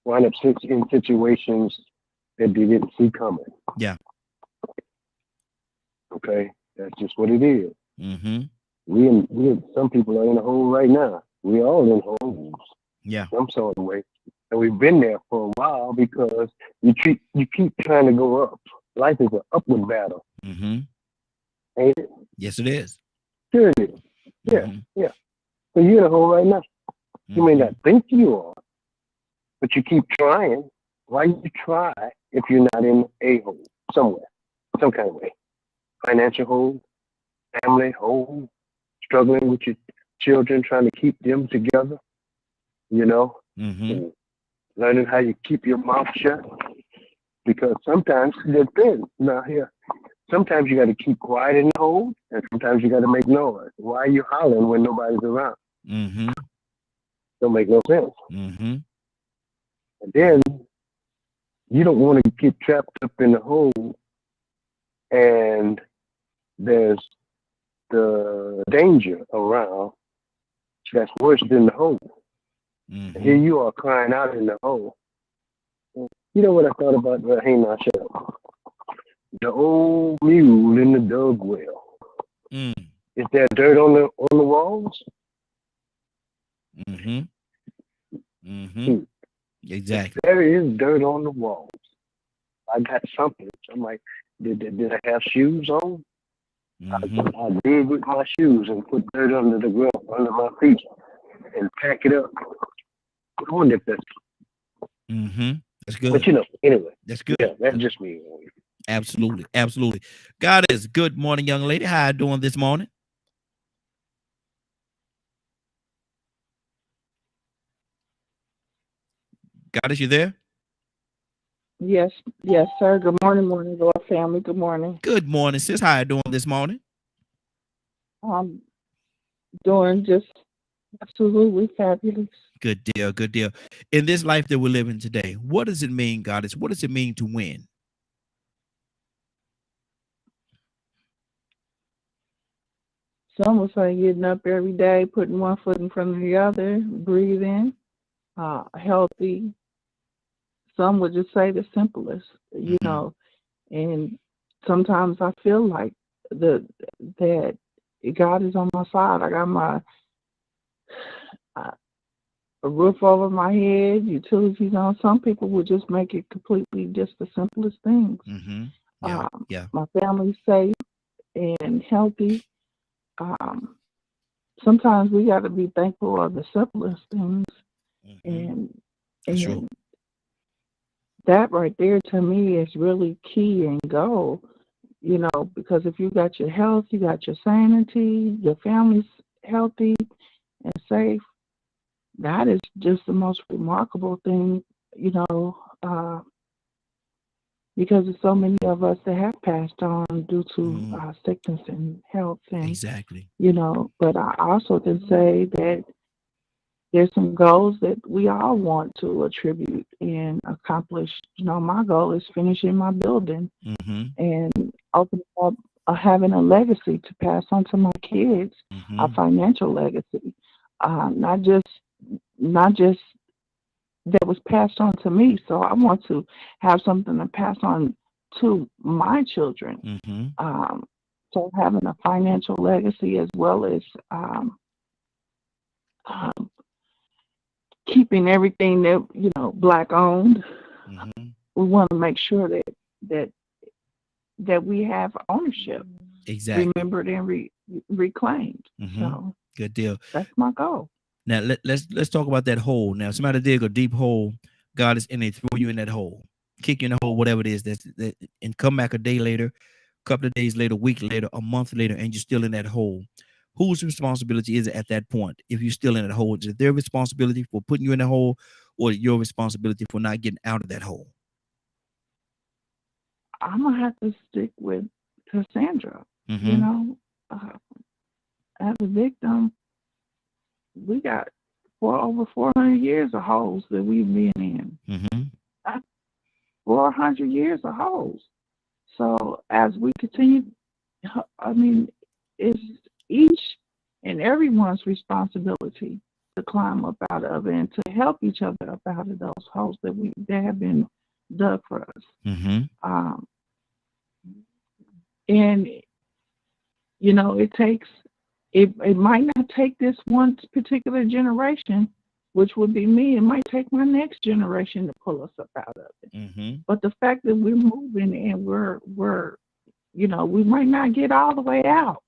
[SPEAKER 10] wind up in situations that they didn't see coming.
[SPEAKER 1] Yeah.
[SPEAKER 10] Okay, that's just what it is.
[SPEAKER 1] Mm-hmm.
[SPEAKER 10] We some people are in a hole right now. We all in holes.
[SPEAKER 1] Yeah.
[SPEAKER 10] Some sort of way, and we've been there for a while because you keep trying to go up. Life is an upward battle.
[SPEAKER 1] Mm-hmm.
[SPEAKER 10] Ain't it?
[SPEAKER 1] Yes, it is.
[SPEAKER 10] Sure it is. Yeah, yeah. So you're in a hole right now. You may not think you are, but you keep trying. Why you try if you're not in a hole somewhere, some kind of way? Financial hole, family hole, struggling with your children, trying to keep them together, you know, and learning how you keep your mouth shut. Because sometimes there's things now here. Sometimes you got to keep quiet in the hole, and sometimes you got to make noise. Why are you hollering when nobody's around? Don't make no sense. And then you don't want to get trapped up in the hole, and there's the danger around that's worse than the hole. Here you are crying out in the hole. You know what I thought about Rahim? The old mule in the dug well. Is there dirt on the walls?
[SPEAKER 1] Exactly.
[SPEAKER 10] There is dirt on the walls. I got something. I'm like, did I have shoes on? I dig with my shoes and put dirt under the ground, under my feet, and pack it up. I wonder if that's.
[SPEAKER 1] That's good.
[SPEAKER 10] But you know, anyway.
[SPEAKER 1] That's good.
[SPEAKER 10] Yeah, that's just me.
[SPEAKER 1] Absolutely, absolutely. Goddess, good morning, young lady. How you doing this morning? Goddess, you there?
[SPEAKER 11] Yes, sir. Good morning, Lord family. Good morning.
[SPEAKER 1] Good morning, sis. How you doing this morning?
[SPEAKER 11] I'm doing just absolutely fabulous.
[SPEAKER 1] Good deal, good deal. In this life that we're living today, what does it mean, Goddess? What does it mean to win?
[SPEAKER 11] Some will say getting up every day, putting one foot in front of the other, breathing, healthy. Some would just say the simplest, you know. And sometimes I feel like that God is on my side. I got my a roof over my head, utilities on. Some people would just make it completely just the simplest things. My family's safe and healthy. Sometimes we got to be thankful of the simplest things, and that right there to me is really key and goal. You know, because if you got your health, you got your sanity, your family's healthy and safe. That is just the most remarkable thing, you know, because there's so many of us that have passed on due to sickness and health. And, you know, but I also can say that there's some goals that we all want to attribute and accomplish. You know, my goal is finishing my building and opening up, having a legacy to pass on to my kids, a financial legacy, not just that was passed on to me. So I want to have something to pass on to my children. So having a financial legacy as well as keeping everything that, you know, Black owned. We want to make sure that we have ownership, remembered and reclaimed. So
[SPEAKER 1] good deal.
[SPEAKER 11] That's my goal.
[SPEAKER 1] Now let's talk about that hole. Now, somebody dig a deep hole, God is in it, throw you in that hole, kick you in the hole, whatever it is, and come back a day later, a couple of days later, a week later, a month later, and you're still in that hole. Whose responsibility is it at that point? If you're still in that hole, is it their responsibility for putting you in that hole, or your responsibility for not getting out of that hole?
[SPEAKER 11] I'm gonna have to stick with Cassandra. You know, as a victim, we got over 400 years of holes that we've been in. 400 years of holes. So as we continue, I mean, it's each and everyone's responsibility to climb up out of it and to help each other up out of those holes that have been dug for us.
[SPEAKER 1] Mm-hmm.
[SPEAKER 11] And you know, it might not take this one particular generation, which would be me. It might take my next generation to pull us up out of it.
[SPEAKER 1] Mm-hmm.
[SPEAKER 11] But the fact that we're moving and we're you know, we might not get all the way out.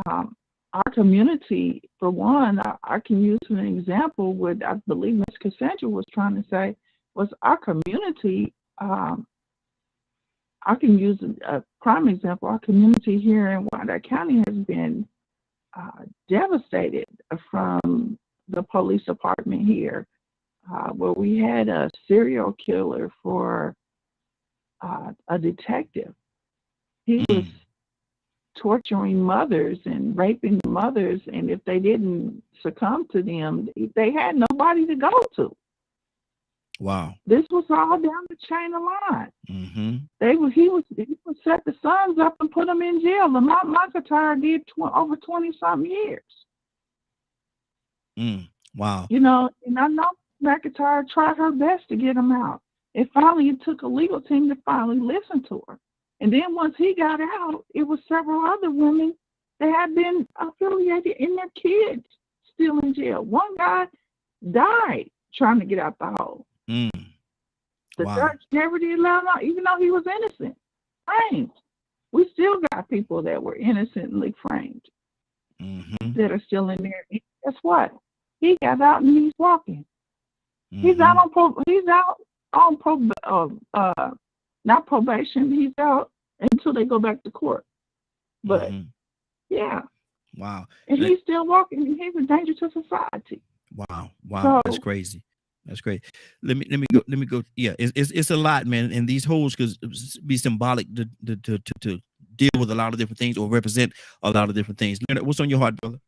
[SPEAKER 11] Our community, for one, I can use an example. What I believe Ms. Cassandra was trying to say was our community. I can use a prime example. Our community here in Wyandotte County has been devastated from the police department here, where we had a serial killer for a detective. He was torturing mothers and raping mothers, and if they didn't succumb to them, they had nobody to go to.
[SPEAKER 1] Wow.
[SPEAKER 11] This was all down the chain of line.
[SPEAKER 1] Mm-hmm.
[SPEAKER 11] He would set the sons up and put them in jail. And McIntyre did over 20-something years.
[SPEAKER 1] Wow.
[SPEAKER 11] You know, and I know McIntyre tried her best to get him out. It took a legal team to finally listen to her. And then once he got out, it was several other women that had been affiliated and their kids still in jail. One guy died trying to get out the hole. The church never did allow him out, even though he was innocent, framed. We still got people that were innocently framed that are still in there. And guess what? He got out and he's walking. He's out on not probation. He's out until they go back to court. But yeah.
[SPEAKER 1] Wow.
[SPEAKER 11] And he's still walking, and he's a danger to society.
[SPEAKER 1] Wow.
[SPEAKER 11] So,
[SPEAKER 1] that's crazy. That's great. Let me go. Yeah, it's a lot, man. And these holes could be symbolic to deal with a lot of different things or represent a lot of different things. Leonard, what's on your heart, brother?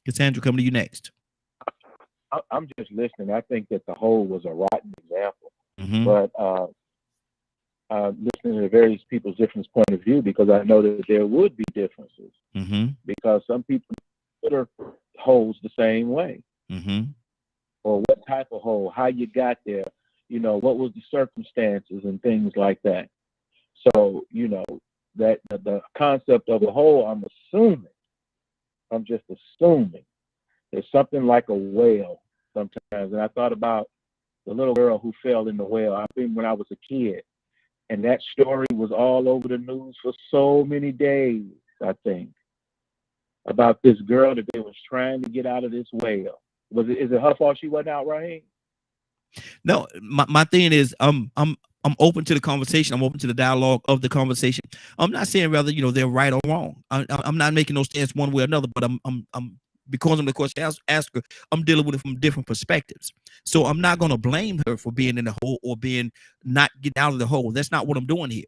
[SPEAKER 1] Cassandra, coming to you next.
[SPEAKER 5] I'm just listening. I think that the hole was a rotten example, but listening to various people's different point of view, because I know that there would be differences, because some people consider holes the same way. Or what type of hole, how you got there, you know, what was the circumstances and things like that. So, you know, that the concept of a hole, I'm just assuming there's something like a whale sometimes. And I thought about the little girl who fell in the whale. I think when I was a kid, and that story was all over the news for so many days, I think, about this girl that they was trying to get out of this whale. Is it her fault she wasn't out, Raheem?
[SPEAKER 1] No, my thing is, I'm open to the conversation. I'm open to the dialogue of the conversation. I'm not saying whether, you know, they're right or wrong. I'm not making no stance one way or another. But I'm because I'm the question asker, I'm dealing with it from different perspectives. So I'm not going to blame her for being in the hole or being not getting out of the hole. That's not what I'm doing here.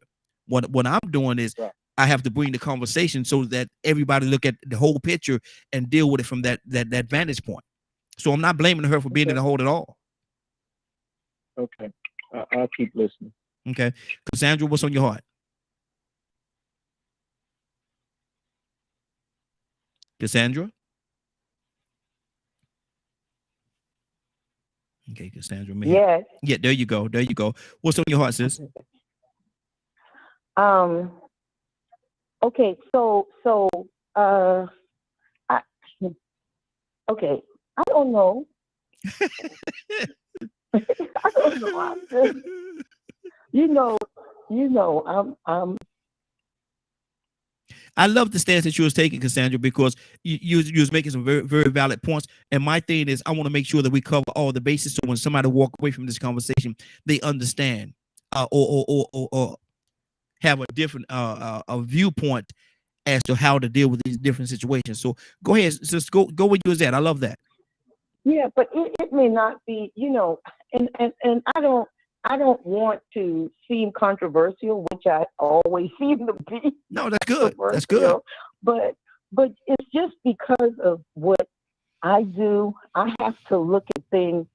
[SPEAKER 1] What I'm doing is I have to bring the conversation so that everybody look at the whole picture and deal with it from that vantage point. So I'm not blaming her for being in the hole at all.
[SPEAKER 5] Okay. I'll keep listening.
[SPEAKER 1] Okay. Cassandra, what's on your heart? Cassandra? Okay, Cassandra.
[SPEAKER 6] Yes.
[SPEAKER 1] Yeah, there you go. There you go. What's on your heart, sis?
[SPEAKER 6] Okay, so I don't know. I don't know. You know,
[SPEAKER 1] I love the stance that you was taking, Cassandra, because you was making some very, very valid points. And my thing is, I want to make sure that we cover all the bases, so when somebody walk away from this conversation, they understand or have a different a viewpoint as to how to deal with these different situations. So go ahead, just go where you was at. I love that.
[SPEAKER 6] Yeah, but it may not be, you know, and I don't want to seem controversial, which I always seem to be.
[SPEAKER 1] No, that's good. That's good.
[SPEAKER 6] But it's just because of what I do. I have to look at things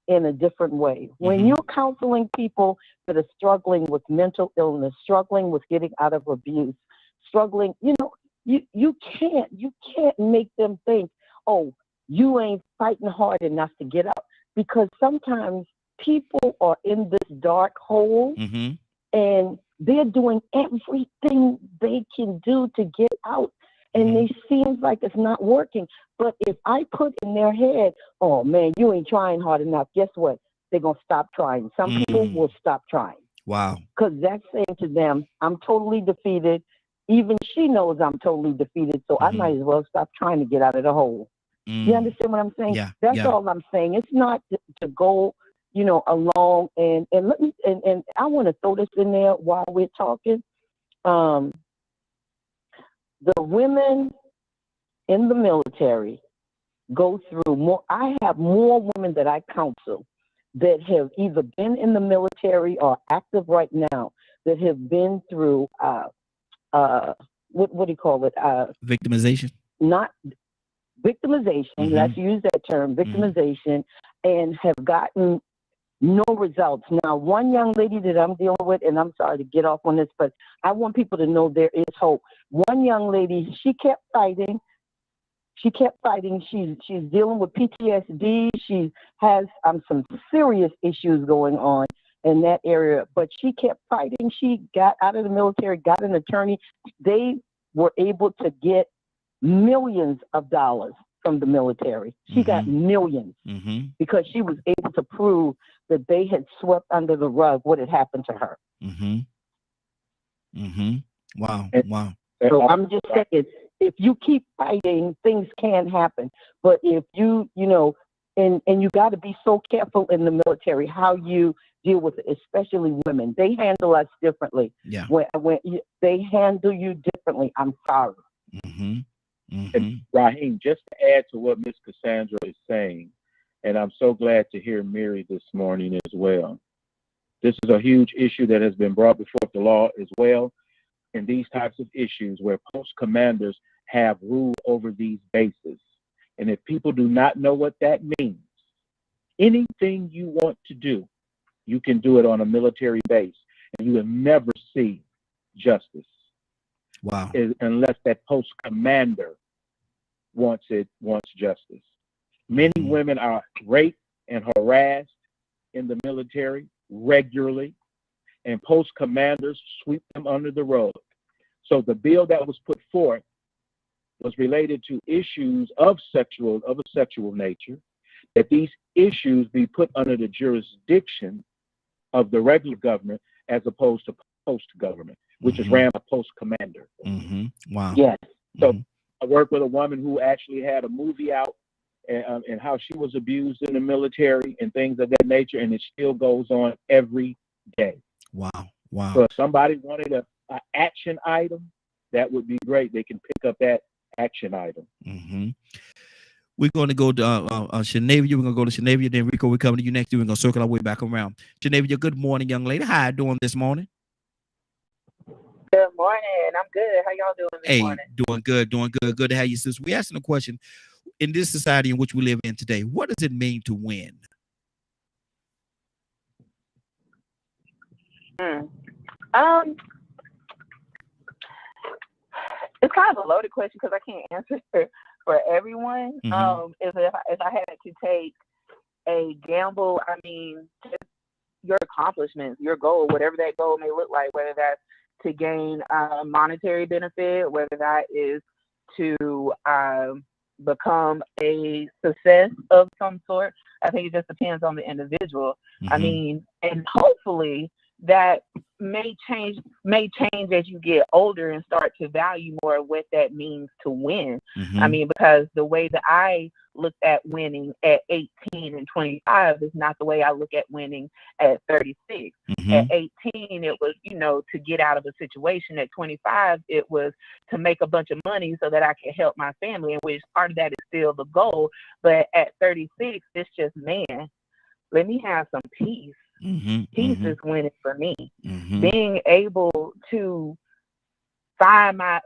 [SPEAKER 6] in a different way. When you're counseling people that are struggling with mental illness, struggling with getting out of abuse, struggling, you know, you can't make them think, oh, you ain't fighting hard enough to get out, because sometimes people are in this dark hole and they're doing everything they can do to get out, and it seems like it's not working. But if I put in their head, oh man, you ain't trying hard enough, guess what? They're gonna stop trying. Some people will stop trying.
[SPEAKER 1] Wow.
[SPEAKER 6] Because that's saying to them, I'm totally defeated. Even she knows I'm totally defeated, so I might as well stop trying to get out of the hole. You understand what I'm saying?
[SPEAKER 1] Yeah.
[SPEAKER 6] That's all I'm saying. It's not to go, along and let me and I want to throw this in there while we're talking. The women in the military go through more. I have more women that I counsel that have either been in the military or active right now that have been through what do you call it?
[SPEAKER 1] Victimization.
[SPEAKER 6] Not victimization. Let's use that term, victimization, and have gotten no results. Now, one young lady that I'm dealing with, and I'm sorry to get off on this, but I want people to know there is hope. One young lady, she kept fighting. She's dealing with PTSD. She has some serious issues going on in that area, but she kept fighting. She got out of the military, got an attorney. They were able to get millions of dollars from the military. She got millions because she was able to prove that they had swept under the rug what had happened to her.
[SPEAKER 1] Wow. Wow.
[SPEAKER 6] So I'm just saying, if you keep fighting, things can happen. But if you and you got to be so careful in the military how you deal with it, especially women. They handle us differently.
[SPEAKER 1] Yeah.
[SPEAKER 6] When they handle you differently, I'm sorry.
[SPEAKER 5] And Raheem, just to add to what Miss Cassandra is saying, and I'm so glad to hear Mary this morning as well. This is a huge issue that has been brought before the law as well. And these types of issues where post commanders have rule over these bases. And if people do not know what that means, anything you want to do, you can do it on a military base, and you will never see justice.
[SPEAKER 1] Wow.
[SPEAKER 5] Unless that post commander wants justice. Many women are raped and harassed in the military regularly, and post commanders sweep them under the rug. So the bill that was put forth was related to issues of a sexual nature, that these issues be put under the jurisdiction of the regular government as opposed to post government, which is ran by post commander.
[SPEAKER 1] Wow.
[SPEAKER 6] Yes.
[SPEAKER 5] So I worked with a woman who actually had a movie out and how she was abused in the military and things of that nature, and it still goes on every day.
[SPEAKER 1] Wow. Wow.
[SPEAKER 5] So if somebody wanted an action item, that would be great. They can pick up that action item.
[SPEAKER 1] We're going to go to Shanavia. We're going to go to Shanavia. Then Rico, we're coming to you next. We're going to circle our way back around. Shanavia, good morning, young lady. How you doing this morning?
[SPEAKER 12] Good morning. I'm good. How y'all doing this morning?
[SPEAKER 1] Doing good, doing good. Good to have you, sis. We're asking a question. In this society in which we live in today, what does it mean to win?
[SPEAKER 12] It's kind of a loaded question because I can't answer for everyone. If I had to take a gamble, I mean, just your accomplishments, your goal, whatever that goal may look like, whether that's to gain monetary benefit, whether that is to become a success of some sort. I think it just depends on the individual. I mean, and hopefully that may change as you get older and start to value more what that means to win. I mean, because the way that I looked at winning at 18 and 25 is not the way I look at winning at 36. At 18, it was, to get out of a situation. At 25, it was to make a bunch of money so that I could help my family, and which part of that is still the goal. But at 36, it's just, man, let me have some peace. Peace is winning for me. Being able to find my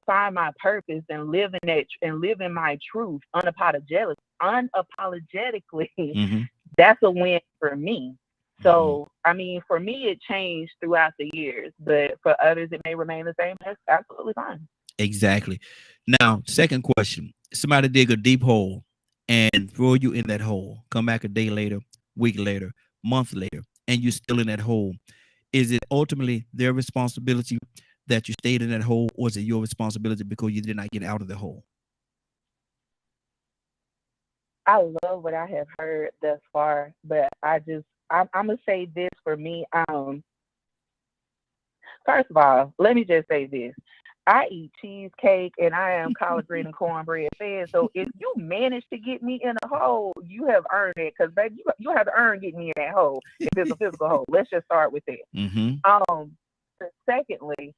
[SPEAKER 12] purpose and live in my truth unapologetically, that's a win for me. So, I mean, for me, it changed throughout the years, but for others, it may remain the same. That's absolutely fine.
[SPEAKER 1] Exactly. Now, second question: somebody dig a deep hole and throw you in that hole. Come back a day later, week later, month later, and you're still in that hole. Is it ultimately their responsibility that you stayed in that hole, or is it your responsibility because you did not get out of the hole?
[SPEAKER 12] I love what I have heard thus far, but I'm gonna say this for me. First of all, let me just say this. I eat cheesecake and I am collard green and cornbread fed. So if you manage to get me in a hole, you have earned it. Because baby, you have to earn getting me in that hole if it's a physical hole. Let's just start with that.
[SPEAKER 1] Mm-hmm.
[SPEAKER 12] Secondly,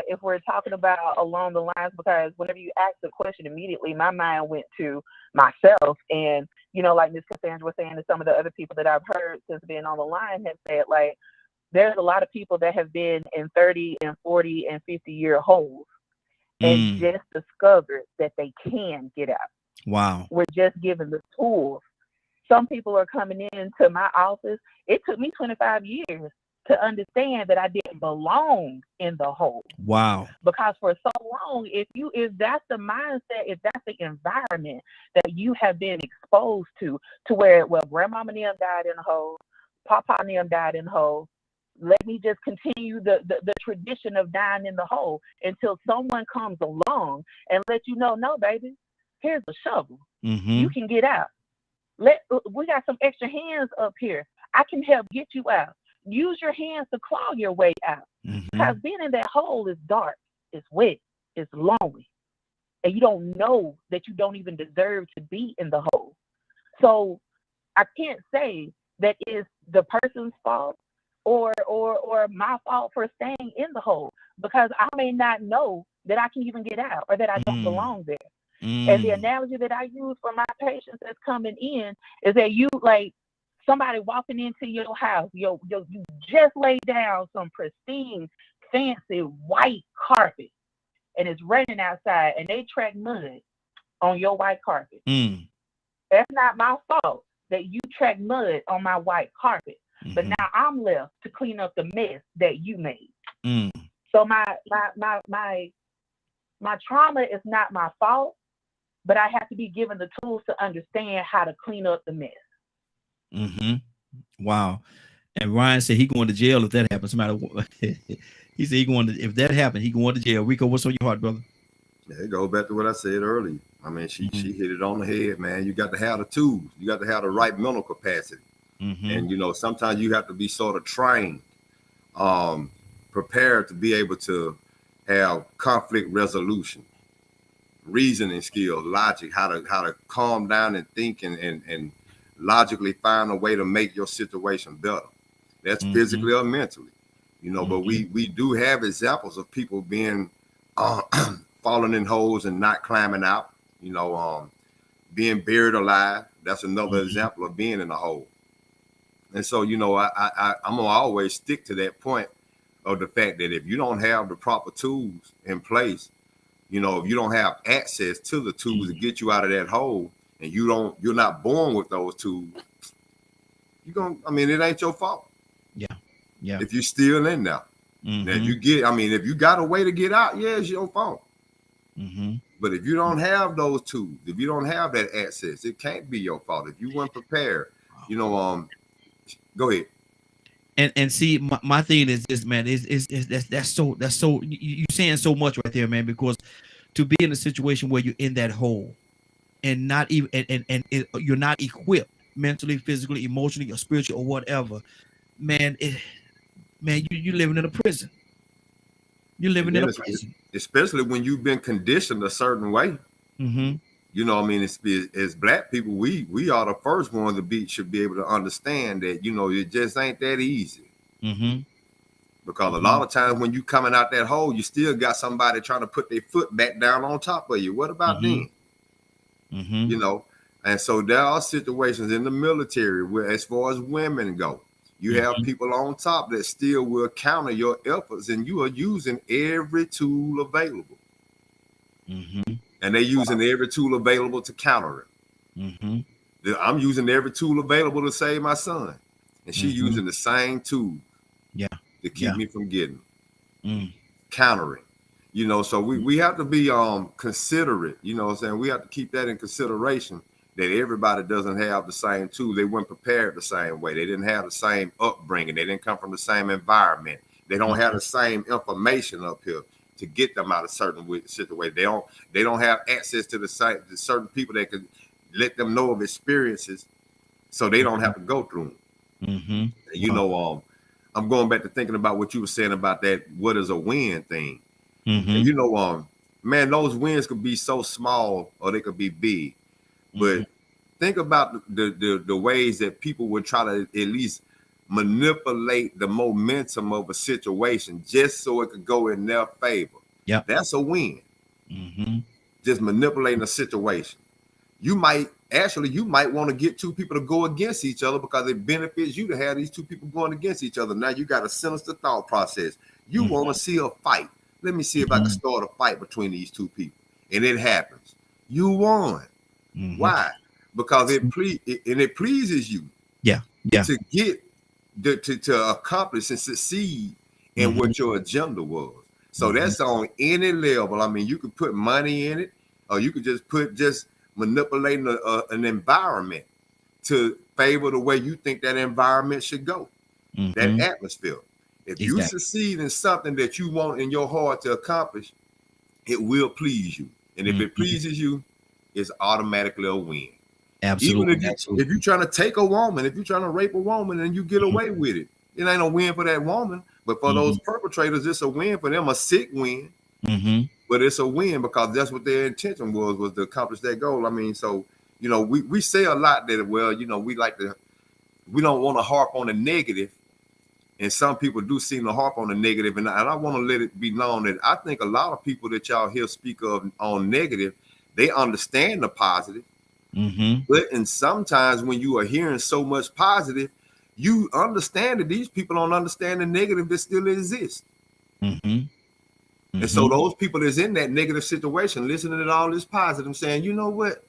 [SPEAKER 12] if we're talking about along the lines, because whenever you ask the question immediately, my mind went to myself. And, you know, like Ms. Cassandra was saying, and some of the other people that I've heard since being on the line have said, like, there's a lot of people that have been in 30 and 40 and 50-year holes and just discovered that they can get out.
[SPEAKER 1] Wow.
[SPEAKER 12] We're just given the tools. Some people are coming into my office. It took me 25 years to understand that I didn't belong in the hole.
[SPEAKER 1] Wow.
[SPEAKER 12] Because for so long, if that's the mindset, if that's the environment that you have been exposed to where, well, grandmama and them died in the hole, papa and them died in the hole, let me just continue the tradition of dying in the hole until someone comes along and let you know, no, baby, here's a shovel. You can get out. We got some extra hands up here. I can help get you out. Use your hands to claw your way out. Because being in that hole is dark, it's wet, it's lonely. And you don't know that you don't even deserve to be in the hole. So I can't say that it's the person's fault or my fault for staying in the hole, because I may not know that I can even get out or that I don't belong there. And the analogy that I use for my patients that's coming in is that you, like, somebody walking into your house, you just laid down some pristine, fancy white carpet, and it's raining outside, and they track mud on your white carpet. That's not my fault that you track mud on my white carpet. But now I'm left to clean up the mess that you made. So my trauma is not my fault, but I have to be given the tools to understand how to clean up the mess.
[SPEAKER 1] Wow. And Ryan said he going to jail if that happens. He said if that happened, he going to jail. Rico, what's on your heart, brother?
[SPEAKER 8] Yeah, it goes back to what I said earlier. I mean, she hit it on the head, man. You got to have the tools. You got to have the right mental capacity. And, you know, sometimes you have to be sort of trained, prepared to be able to have conflict resolution, reasoning skills, logic, how to calm down and think and logically find a way to make your situation better. That's physically or mentally, you know, but we do have examples of people being falling in holes and not climbing out, you know, being buried alive. That's another example of being in a hole. And so, you know, I'm gonna always stick to that point of the fact that if you don't have the proper tools in place, you know, if you don't have access to the tools to get you out of that hole, and you're not born with those tools, it ain't your fault. Yeah. If you're still in there. Now, if you got a way to get out, yeah, it's your fault. But if you don't have those tools, if you don't have that access, it can't be your fault. If you weren't prepared, you know, go ahead.
[SPEAKER 1] And see, my thing is this, man, that's so you saying so much right there, man, because to be in a situation where you're in that hole and not even you're not equipped mentally, physically, emotionally, or spiritually, or whatever, man, you living in a prison. You're living in a prison.
[SPEAKER 8] Especially when you've been conditioned a certain way. You know, I mean, as Black people, we are the first ones should be able to understand that, you know, it just ain't that easy. Because a lot of times when you coming out that hole, you still got somebody trying to put their foot back down on top of you. What about them? You know, and so there are situations in the military where, as far as women go, you have people on top that still will counter your efforts, and you are using every tool available. And they're using every tool available to counter it. I'm using every tool available to save my son, and she's using the same tool to keep me from getting countering. You know, so we have to be considerate, you know what I'm saying? We have to keep that in consideration, that everybody doesn't have the same tools. They weren't prepared the same way. They didn't have the same upbringing. They didn't come from the same environment. They don't have the same information up here to get them out of certain situations. They don't have access to the certain people that can let them know of experiences, so they don't have to go through them. You know, I'm going back to thinking about what you were saying about that. What is a win thing? And you know, man, those wins could be so small or they could be big. But think about the ways that people would try to at least manipulate the momentum of a situation just so it could go in their favor. Yeah, that's a win. Just manipulating a situation. You might want to get two people to go against each other because it benefits you to have these two people going against each other. Now you got a sinister thought process. You want to see a fight. Let me see if I can start a fight between these two people. And it happens. You won. Why? Because it pleases you. Yeah. To get to accomplish and succeed in what your agenda was. So that's on any level. I mean, you could put money in it, or you could just manipulating an environment to favor the way you think that environment should go. That atmosphere. If you succeed in something that you want in your heart to accomplish, it will please you. And if it pleases you, it's automatically a win. Absolutely. Even if you're trying to take a woman, if you're trying to rape a woman and you get away with it, it ain't a win for that woman. But for those perpetrators, it's a win for them, a sick win. But it's a win because that's what their intention was to accomplish that goal. I mean, so, you know, we say a lot that, well, you know, we don't want to harp on the negative. And some people do seem to harp on the negative. And I want to let it be known that I think a lot of people that y'all hear speak of on negative, they understand the positive. And sometimes when you are hearing so much positive, you understand that these people don't understand the negative that still exists. And so those people that's in that negative situation, listening to all this positive, saying, you know what?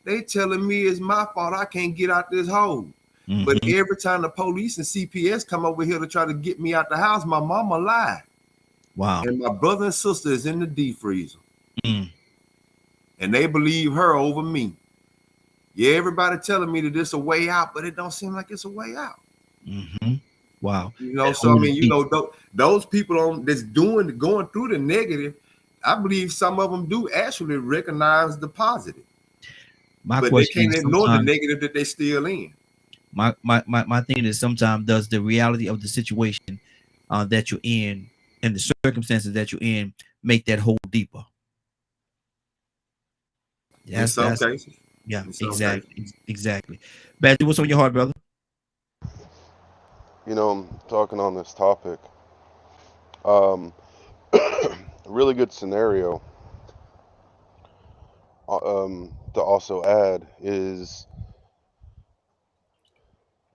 [SPEAKER 8] They telling me it's my fault. I can't get out this hole. But every time the police and CPS come over here to try to get me out the house, my mama lied. Wow. And my brother and sister is in the deep freezer. And they believe her over me. Yeah, everybody telling me that it's a way out, but it don't seem like it's a way out. Wow. You know, so I mean, you know, those people that's going through the negative, I believe some of them do actually recognize the positive. But they can't ignore the negative that they still in.
[SPEAKER 1] My thing is, sometimes does the reality of the situation that you're in and the circumstances that you're in make that hole deeper?
[SPEAKER 8] In some cases.
[SPEAKER 1] Yeah, exactly. Badger, what's on your heart, brother?
[SPEAKER 2] You know, I'm talking on this topic. A really good scenario to also add is,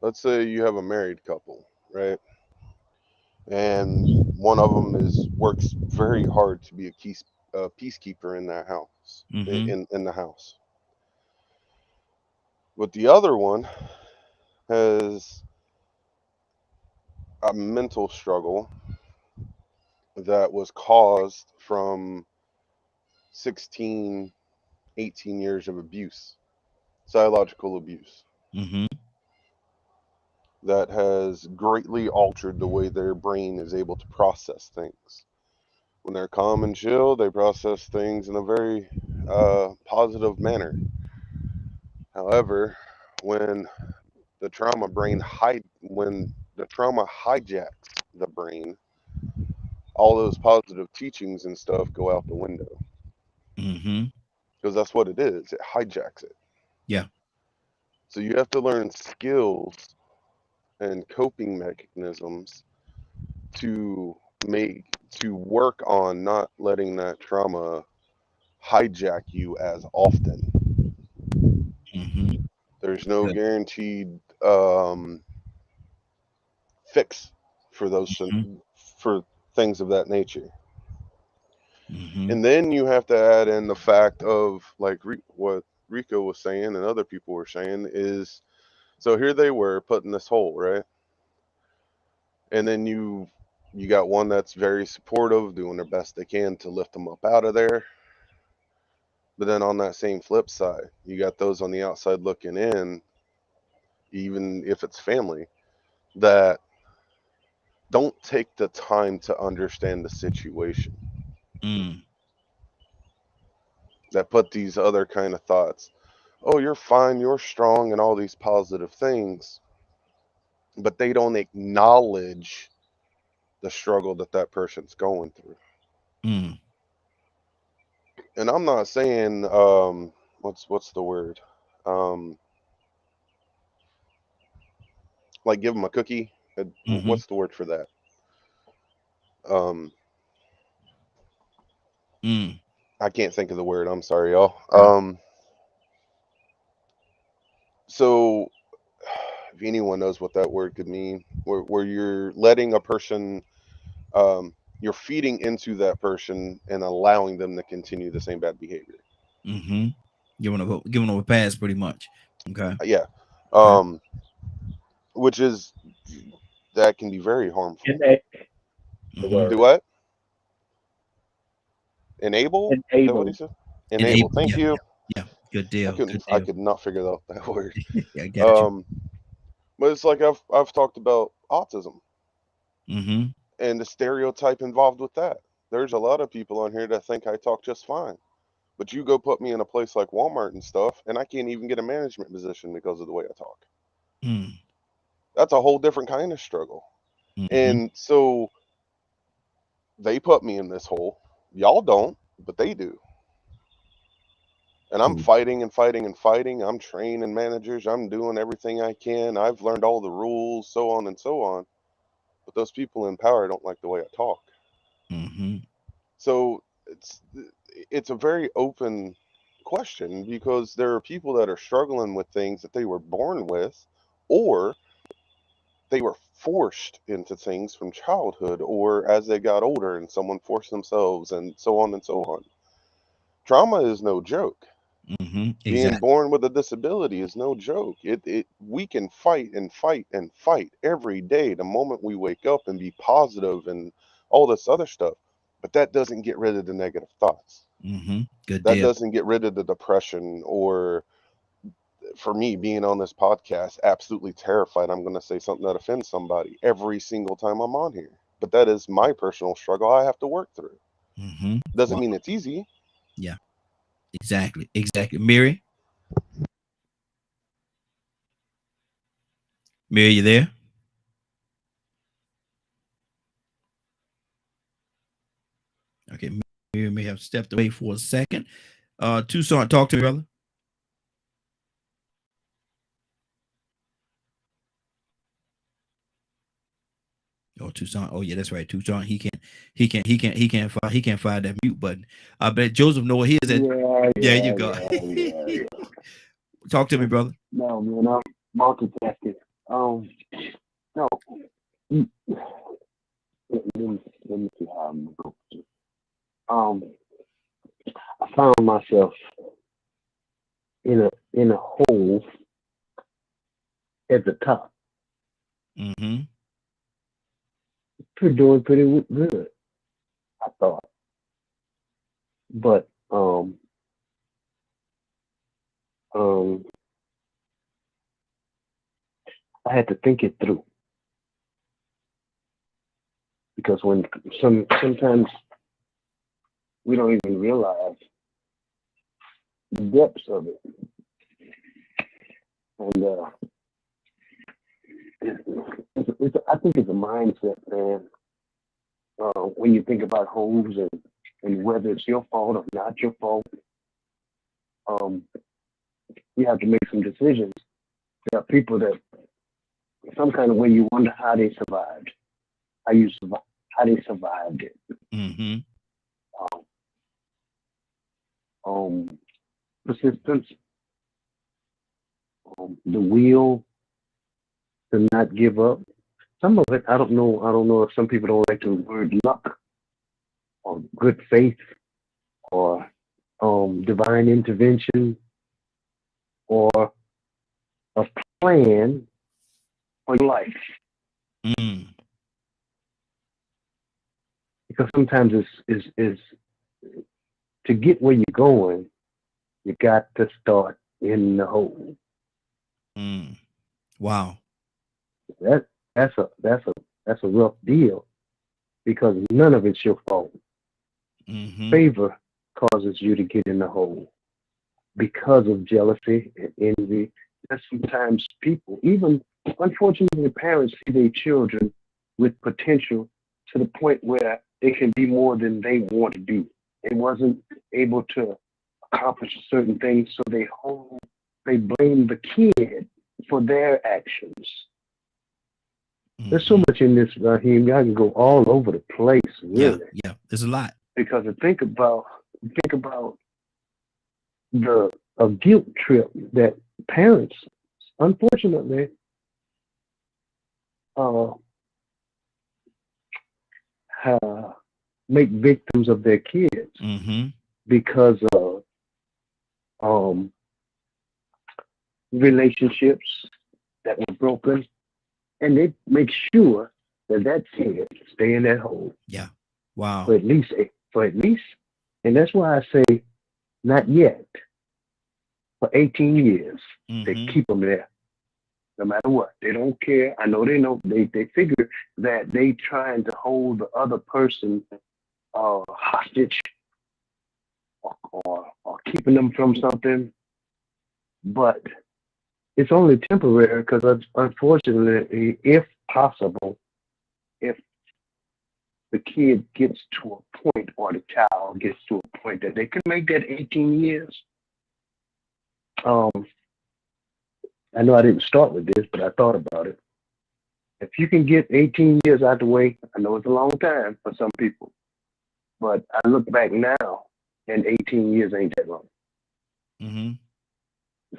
[SPEAKER 2] let's say you have a married couple, right? And one of them works very hard to be a peacekeeper in that house, in the house. But the other one has a mental struggle that was caused from 16, 18 years of abuse, psychological abuse. That has greatly altered the way their brain is able to process things. When they're calm and chill, they process things in a very positive manner. However, when the trauma hijacks the brain, all those positive teachings and stuff go out the window. Because that's what it is. It hijacks it. Yeah. So you have to learn skills and coping mechanisms to work on not letting that trauma hijack you as often. There's no guaranteed fix for those for things of that nature. And then you have to add in the fact of, like what Rico was saying and other people were saying, is so here they were put in this hole, right? And then you You got one that's very supportive, doing their best they can to lift them up out of there. But then on that same flip side, you got those on the outside looking in, even if it's family, that don't take the time to understand the situation. That put these other kind of thoughts. Oh, you're fine, you're strong, and all these positive things. But they don't acknowledge the struggle that that person's going through. And I'm not saying, what's the word? Like give them a cookie. What's the word for that? I can't think of the word. I'm sorry, y'all. So if anyone knows what that word could mean, where you're letting a person, you're feeding into that person and allowing them to continue the same bad behavior.
[SPEAKER 1] Giving them a pass, pretty much. Okay.
[SPEAKER 2] Yeah. Which is, that can be very harmful. Do what? Enable? Is that what he said? Enable. Thank you.
[SPEAKER 1] Yeah. Good deal.
[SPEAKER 2] I could not figure out that word.
[SPEAKER 1] I got you.
[SPEAKER 2] But it's like I've talked about autism. And the stereotype involved with that. There's a lot of people on here that think I talk just fine. But you go put me in a place like Walmart and stuff, and I can't even get a management position because of the way I talk. That's a whole different kind of struggle. And so they put me in this hole. Y'all don't, but they do. And I'm fighting and fighting and fighting. I'm training managers. I'm doing everything I can. I've learned all the rules, so on and so on. But those people in power don't like the way I talk. So it's a very open question, because there are people that are struggling with things that they were born with, or they were forced into things from childhood, or as they got older and someone forced themselves, and so on and so on. Trauma is no joke. Being born with a disability is no joke. We can fight and fight and fight every day the moment we wake up and be positive and all this other stuff. But that doesn't get rid of the negative thoughts. That doesn't get rid of the depression, or, for me, being on this podcast, absolutely terrified I'm going to say something that offends somebody every single time I'm on here. But that is my personal struggle I have to work through. Doesn't mean it's easy.
[SPEAKER 1] Yeah. Exactly. Mary, you there? Okay, Mary may have stepped away for a second. Tucson, talk to me, brother. Oh, Tucson. Oh, yeah, that's right. Tucson. He can't find that mute button. I bet Joseph know what he is at. There you go.
[SPEAKER 10] Yeah.
[SPEAKER 1] Talk to me, brother.
[SPEAKER 10] No, man, I'm multitasking. No. Let me see how I'm going to. I found myself in a hole at the top. We're doing pretty good, I thought. But I had to think it through, because when sometimes we don't even realize the depths of it, and I think it's a mindset, man. When you think about homes and whether it's your fault or not your fault, you have to make some decisions. There are people that, some kind of way, you wonder how they survived, how they survived it. Persistence, the will to not give up. Some of it, I don't know if some people don't like the word luck, or good faith, or divine intervention, or a plan for your life. because sometimes is to get where you're going, you got to start in the hole.
[SPEAKER 1] Wow.
[SPEAKER 10] That's a rough deal, because none of it's your fault. Favor causes you to get in the hole because of jealousy and envy. And sometimes people, even unfortunately parents, see their children with potential to the point where they can be more than they want to be. They wasn't able to accomplish certain things, so they blame the kid for their actions. There's so much in this, Raheem. I can go all over the place, really.
[SPEAKER 1] Yeah, there's a lot.
[SPEAKER 10] Because think about a guilt trip that parents, unfortunately, make victims of their kids because of relationships that were broken, and they make sure that kid stay in that hole.
[SPEAKER 1] Yeah. Wow.
[SPEAKER 10] For at least, and that's why I say, not yet. For 18 years, they keep them there, no matter what. They don't care. I know they know. They figure that they trying to hold the other person hostage or keeping them from something, but it's only temporary, because unfortunately, if possible, if the kid gets to a point, or the child gets to a point that they can make that 18 years. I know I didn't start with this, but I thought about it. If you can get 18 years out the way, I know it's a long time for some people, but I look back now, and 18 years ain't that long.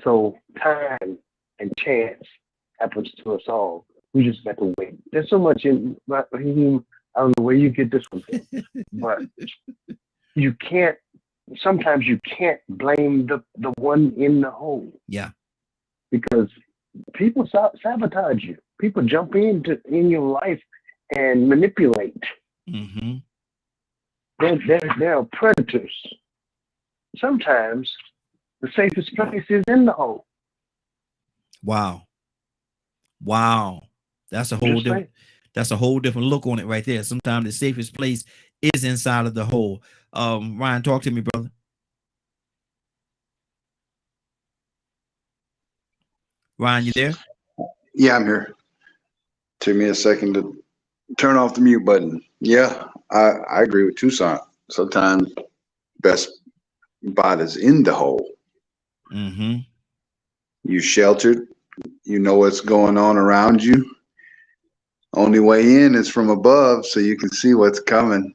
[SPEAKER 10] So time and chance happens to us all. We just have to wait. There's so much in Raheem. I don't know where you get this one from, but you can't. Sometimes you can't blame the one in the hole.
[SPEAKER 1] Yeah. Because
[SPEAKER 10] people sabotage you. People jump in your life and manipulate. They're predators. Sometimes the safest place is in the hole.
[SPEAKER 1] Wow. That's a whole different. That's a whole different look on it right there. Sometimes the safest place is inside of the hole. Ryan, talk to me, brother. Ryan, you there?
[SPEAKER 4] Yeah, I'm here. Took me a second to turn off the mute button. Yeah, I agree with Tucson. Sometimes best spot is in the hole. You sheltered. You know what's going on around you. Only way in is from above, so you can see what's coming.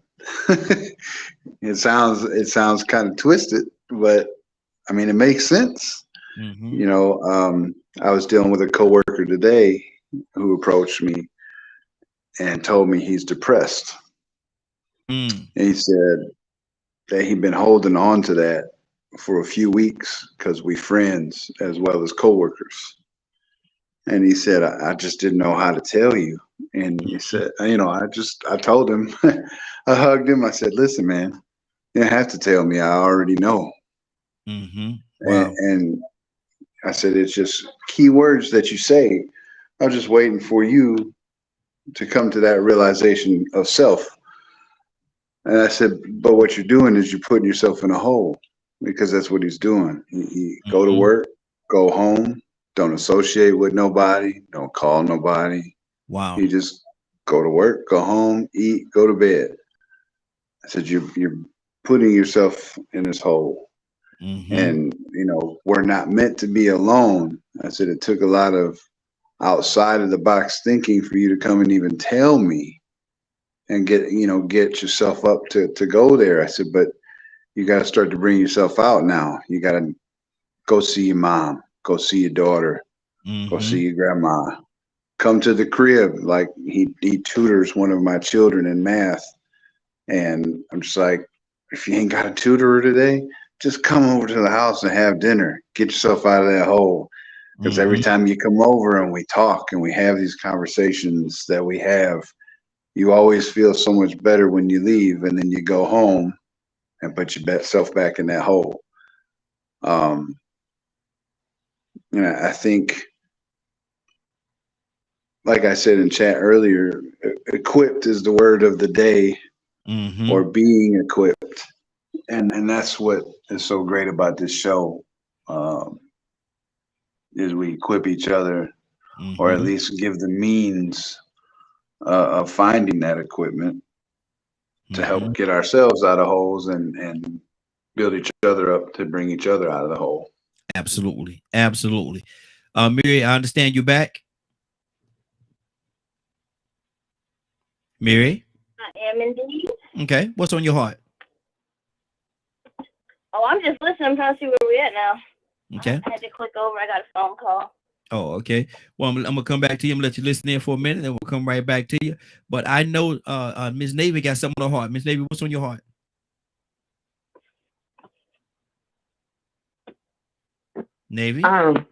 [SPEAKER 4] It sounds kind of twisted, but I mean, it makes sense. You know, I was dealing with a coworker today who approached me and told me he's depressed. And he said that he'd been holding on to that for a few weeks because we friends as well as coworkers. And he said, I just didn't know how to tell you. And he said, you know, I told him, I hugged him. I said, listen, man, you don't have to tell me. I already know.
[SPEAKER 1] Wow.
[SPEAKER 4] And I said, it's just key words that you say. I'm just waiting for you to come to that realization of self. And I said, but what you're doing is you're putting yourself in a hole, because that's what he's doing. He go to work, go home, don't associate with nobody, don't call nobody.
[SPEAKER 1] Wow.
[SPEAKER 4] You just go to work, go home, eat, go to bed. I said, you're putting yourself in this hole. And, you know, we're not meant to be alone. I said, it took a lot of outside of the box thinking for you to come and even tell me and get yourself up to go there. I said, but you got to start to bring yourself out now. You got to go see your mom, go see your daughter, go see your grandma, come to the crib. Like he tutors one of my children in math. And I'm just like, if you ain't got a tutor today, just come over to the house and have dinner. Get yourself out of that hole. Because every time you come over and we talk and we have these conversations that we have, you always feel so much better when you leave, and then you go home and put yourself back in that hole. I think, like I said in chat earlier, equipped is the word of the day, or being equipped. And that's what is so great about this show, is we equip each other, or at least give the means of finding that equipment to help get ourselves out of holes and build each other up to bring each other out of the hole.
[SPEAKER 1] Absolutely. Absolutely. Mary, I understand you back. Mary?
[SPEAKER 7] I am indeed.
[SPEAKER 1] Okay. What's on your heart?
[SPEAKER 7] Oh, I'm just listening. I'm trying to see where we're at now.
[SPEAKER 1] Okay.
[SPEAKER 7] I had to click over. I got a phone call.
[SPEAKER 1] Oh, okay. Well, I'm gonna come back to you and let you listen in for a minute, and we'll come right back to you. But I know Miss Navy got something on her heart. Miss Navy, what's on your heart? Navy?
[SPEAKER 12] I'm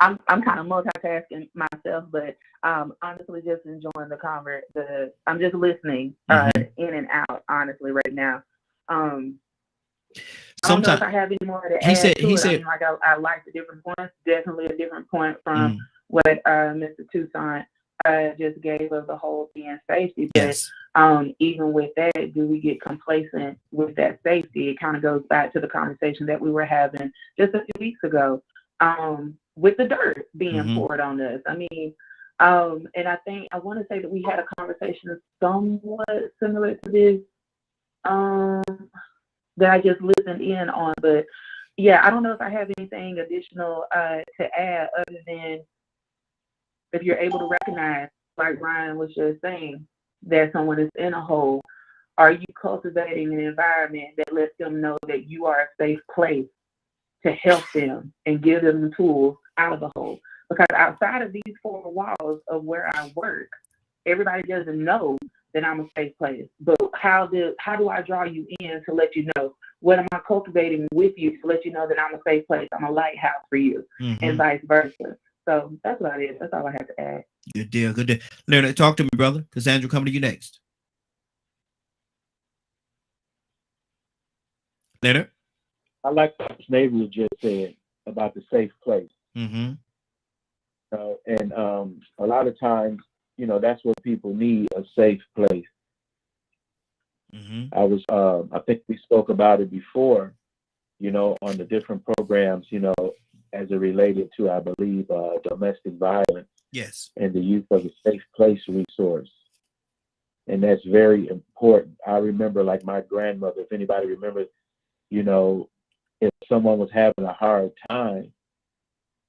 [SPEAKER 12] kind of multitasking myself, but honestly just enjoying I'm just listening in and out, honestly, right now. I don't know if I have any more to add to it. I mean, like, I like the different points. Definitely a different point from what Mr. Toussaint just gave of the whole being safety. But even with that, do we get complacent with that safety? It kind of goes back to the conversation that we were having just a few weeks ago with the dirt being poured on us. I mean, and I think I want to say that we had a conversation somewhat similar to this that I just listened in on. But yeah, I don't know if I have anything additional to add other than if you're able to recognize, like Ryan was just saying, that someone is in a hole, are you cultivating an environment that lets them know that you are a safe place to help them and give them the tools out of the hole? Because outside of these four walls of where I work, everybody doesn't know that I'm a safe place. But how do I draw you in to let you know? What am I cultivating with you to let you know that I'm a safe place? I'm a lighthouse for you, and vice versa. So that's about it. That's all I have to add.
[SPEAKER 1] Good deal. Good deal. Leonard, talk to me, brother. Cassandra, coming to you next. Leonard?
[SPEAKER 5] I like what Navy just said about the safe place.
[SPEAKER 1] Mm-hmm.
[SPEAKER 5] And a lot of times, you know, that's what people need, a safe place.
[SPEAKER 1] Mm-hmm.
[SPEAKER 5] I think we spoke about it before, you know, on the different programs, you know, as it related to, I believe, domestic violence.
[SPEAKER 1] Yes.
[SPEAKER 5] And the use of a safe place resource. And that's very important. I remember, like, my grandmother, if anybody remembers, you know, if someone was having a hard time,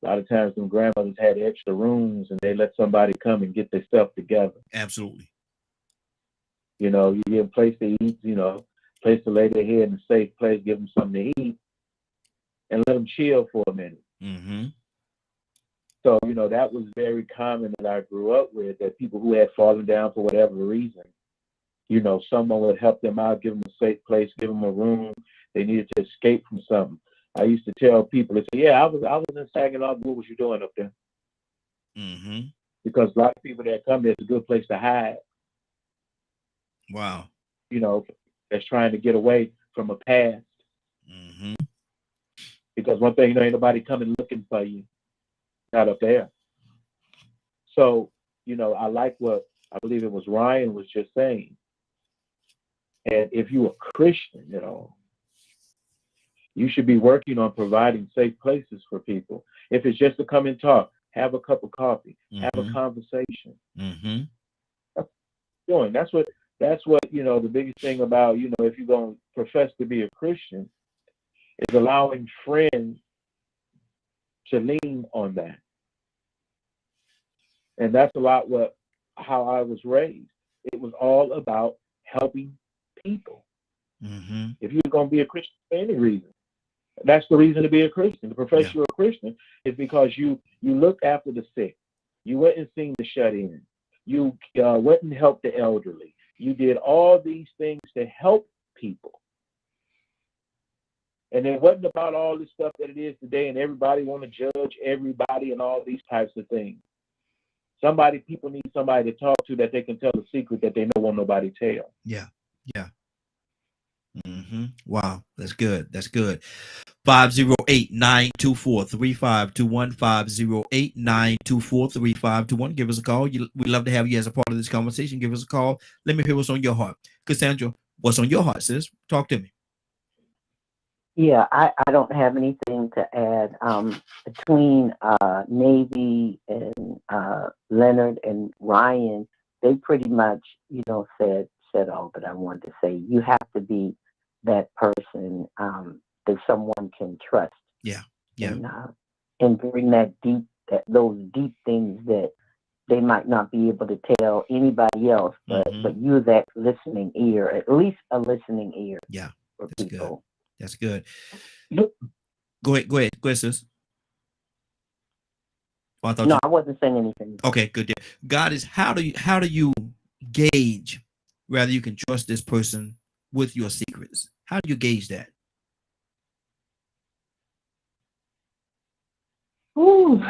[SPEAKER 5] a lot of times them grandmothers had extra rooms and they let somebody come and get themselves together.
[SPEAKER 1] Absolutely.
[SPEAKER 5] You know, you give them a place to eat, you know, place to lay their head in a safe place, give them something to eat, and let them chill for a minute.
[SPEAKER 1] Mm-hmm.
[SPEAKER 5] So, you know, that was very common that I grew up with, that people who had fallen down for whatever reason, you know, someone would help them out, give them a safe place, give them a room. They needed to escape from something. I used to tell people, they say, yeah, I was in Saginaw. What was you doing up there?
[SPEAKER 1] Mm-hmm.
[SPEAKER 5] Because a lot of people that come there, it's a good place to hide.
[SPEAKER 1] Wow.
[SPEAKER 5] You know, that's trying to get away from a past.
[SPEAKER 1] Mm-hmm.
[SPEAKER 5] Because one thing, you know, ain't nobody coming looking for you. Not up there. So, you know, I like what I believe it was Ryan was just saying. And if you're a Christian, you know, you should be working on providing safe places for people. If it's just to come and talk, have a cup of coffee, have a conversation.
[SPEAKER 1] Mm-hmm.
[SPEAKER 5] That's what, you know, the biggest thing about, you know, if you're going to profess to be a Christian, is allowing friends to lean on that. And that's a lot how I was raised. It was all about helping people.
[SPEAKER 1] Mm-hmm.
[SPEAKER 5] If you're going to be a Christian for any reason, that's the reason to be a Christian. To profess you're a Christian is because you look after the sick. You went and seen the shut-in. You went and helped the elderly. You did all these things to help people. And it wasn't about all this stuff that it is today, and everybody want to judge everybody and all these types of things. People need somebody to talk to that they can tell a secret that they don't want nobody tell.
[SPEAKER 1] Yeah. Wow, that's good. That's good. 508-924-3521. 508-924-3521. Give us a call. We'd love to have you as a part of this conversation. Give us a call. Let me hear what's on your heart. Cassandra, what's on your heart, sis? Talk to me.
[SPEAKER 6] Yeah, I don't have anything to add. Between Navy and Leonard and Ryan, they pretty much, said all that I wanted to say. You have to be that person that someone can trust.
[SPEAKER 1] Yeah.
[SPEAKER 6] And bring those deep things that they might not be able to tell anybody else, but you're that listening ear, at least a listening ear.
[SPEAKER 1] Yeah,
[SPEAKER 6] for
[SPEAKER 1] that's
[SPEAKER 6] people.
[SPEAKER 1] good. That's good. Go ahead, sis.
[SPEAKER 6] I wasn't saying anything.
[SPEAKER 1] Okay, good deal. God is how do you gauge whether you can trust this person with your secrets? How do you gauge that?
[SPEAKER 11] Ooh,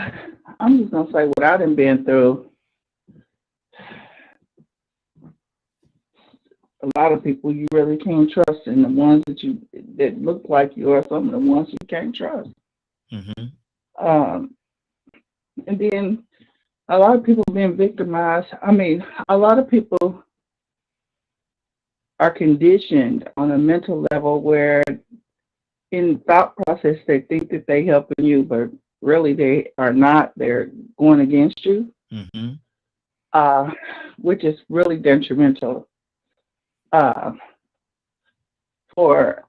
[SPEAKER 11] I'm just gonna say what I done been through. A lot of people you really can't trust, and the ones that look like you are some of the ones you can't trust. And then a lot of people being victimized. I mean, a lot of people are conditioned on a mental level where in thought process they think that they helping you, but really they are not. They're going against you, which is really detrimental for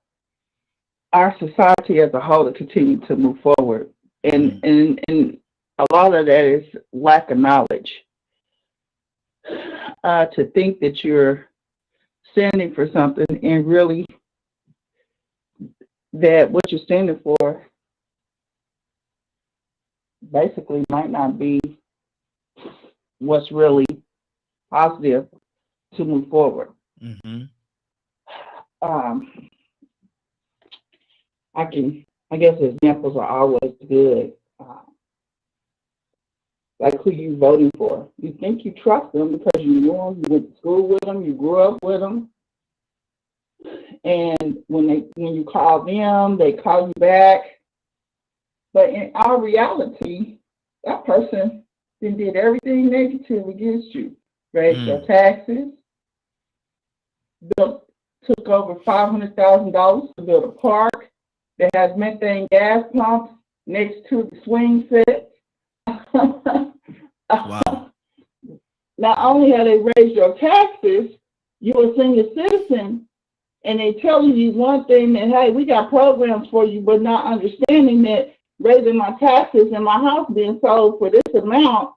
[SPEAKER 11] our society as a whole to continue to move forward. And a lot of that is lack of knowledge. To think that you're standing for something and really that what you're standing for basically might not be what's really positive to move forward. I guess examples are always good. Like who you voting for. You think you trust them because you know them, you went to school with them, you grew up with them. And when you call them, they call you back. But in our reality, that person did everything negative against you. Raised your taxes, took over $500,000 to build a park that has methane gas pumps next to the swing set.
[SPEAKER 1] Wow.
[SPEAKER 11] Not only have they raised your taxes, you're a senior citizen, and they telling you one thing that, hey, we got programs for you, but not understanding that raising my taxes and my house being sold for this amount,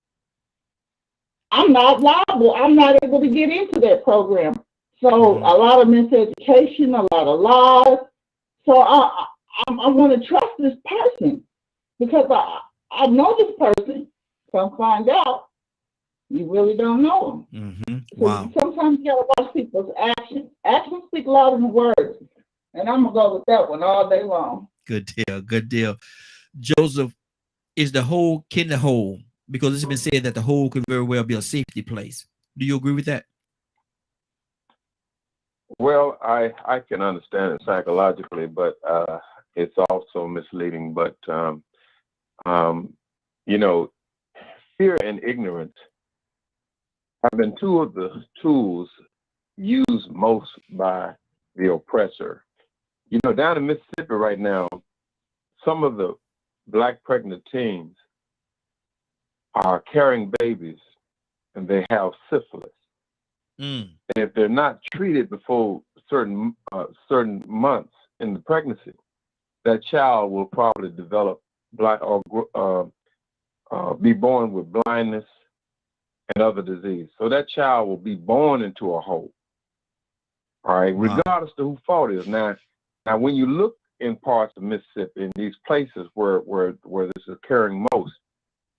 [SPEAKER 11] I'm not liable. I'm not able to get into that program. So a lot of miseducation, a lot of lies. So I want to trust this person because I know this person. Come find out, you really don't know them.
[SPEAKER 1] Wow.
[SPEAKER 11] So sometimes you gotta watch people's actions. Actions speak louder than words, and I'm gonna go with that one all day long.
[SPEAKER 1] Good deal. Good deal. Joseph, is the hole in the hole? Because it's been said that the hole could very well be a safety place. Do you agree with that?
[SPEAKER 9] Well, I can understand it psychologically, but it's also misleading. But fear and ignorance have been two of the tools used most by the oppressor. Down in Mississippi right now, some of the Black pregnant teens are carrying babies and they have syphilis. And if they're not treated before certain months in the pregnancy, that child will probably develop be born with blindness and other disease. So that child will be born into a hole. All right, regardless of who fault is. Now when you look in parts of Mississippi, in these places where this is occurring most,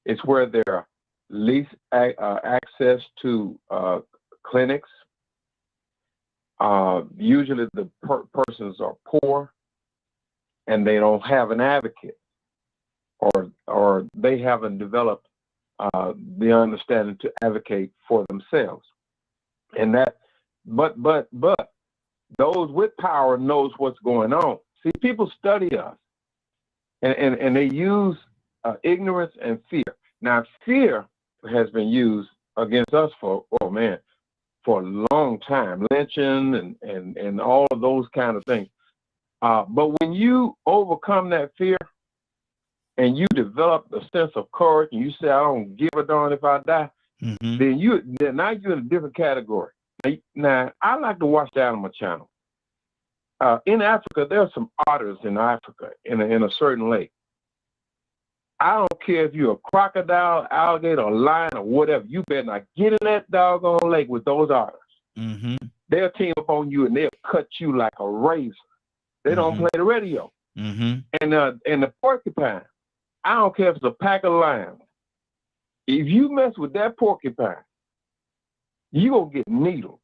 [SPEAKER 9] it's where there are least access to clinics. Usually the persons are poor and they don't have an advocate, or they haven't developed the understanding to advocate for themselves. And that, but those with power knows what's going on. See, people study us, and they use ignorance and fear. Now, fear has been used against us for a long time, lynching and all of those kind of things. But when you overcome that fear and you develop a sense of courage, and you say, "I don't give a darn if I die," then now you're in a different category. Now, I like to watch the Animal Channel. In Africa, there are some otters in Africa in a certain lake. I don't care if you're a crocodile, alligator, or lion, or whatever. You better not get in that doggone lake with those otters. They'll team up on you and they'll cut you like a razor. They don't play the radio. And the porcupine, I don't care if it's a pack of lions. If you mess with that porcupine, you gonna get needled.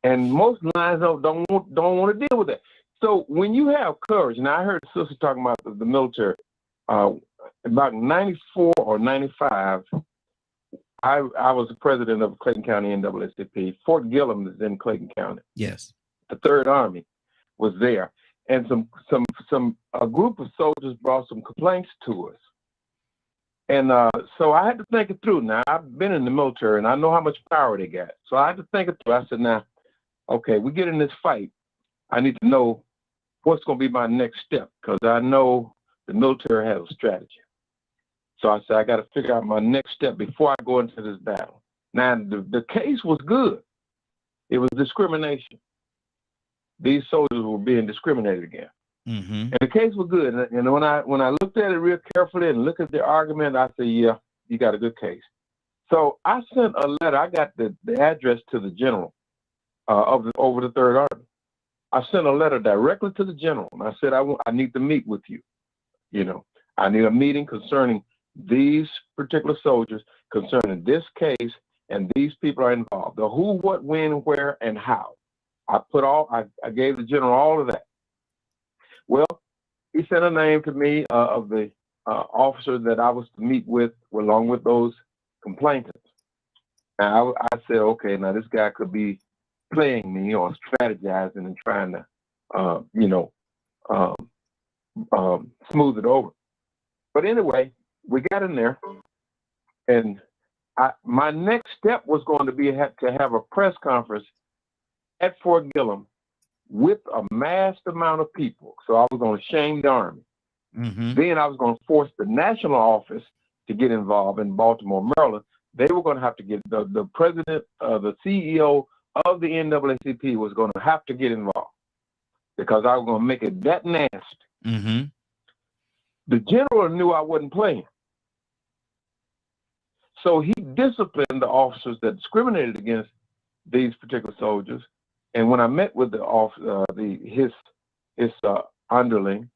[SPEAKER 9] And most lions don't want to deal with that. So when you have courage, and I heard the sister talking about the military, about 94 or 95, I was the president of Clayton County NAACP. Fort Gillem is in Clayton County.
[SPEAKER 1] Yes.
[SPEAKER 9] The Third Army was there, and a group of soldiers brought some complaints to us. And so I had to think it through. Now, I've been in the military, and I know how much power they got. So I had to think it through. I said, now, okay, we get in this fight. I need to know what's going to be my next step, because I know the military has a strategy. So I said, I got to figure out my next step before I go into this battle. Now, the case was good. It was discrimination. These soldiers were being discriminated against. And the case was good. And when I looked at it real carefully and looked at the argument, I said, yeah, you got a good case. So I sent a letter. I got the address to the general over the Third Army. I sent a letter directly to the general, and I said, I need to meet with you. You know, I need a meeting concerning these particular soldiers, concerning this case, and these people are involved. The who, what, when, where, and how. I gave the general all of that. Well, he sent a name to me of the officer that I was to meet with, along with those complainants. Now, I said, okay, now this guy could be playing me or strategizing and trying to, smooth it over. But anyway, we got in there, and my next step was going to be to have a press conference at Fort Gillem with a massed amount of people. So I was going to shame the Army. Then I was going to force the national office to get involved in Baltimore, Maryland. They were going to have to get the president, the CEO of the NAACP was going to have to get involved, because I was going to make it that nasty. The general knew I wasn't playing. So he disciplined the officers that discriminated against these particular soldiers. And when I met with his underling,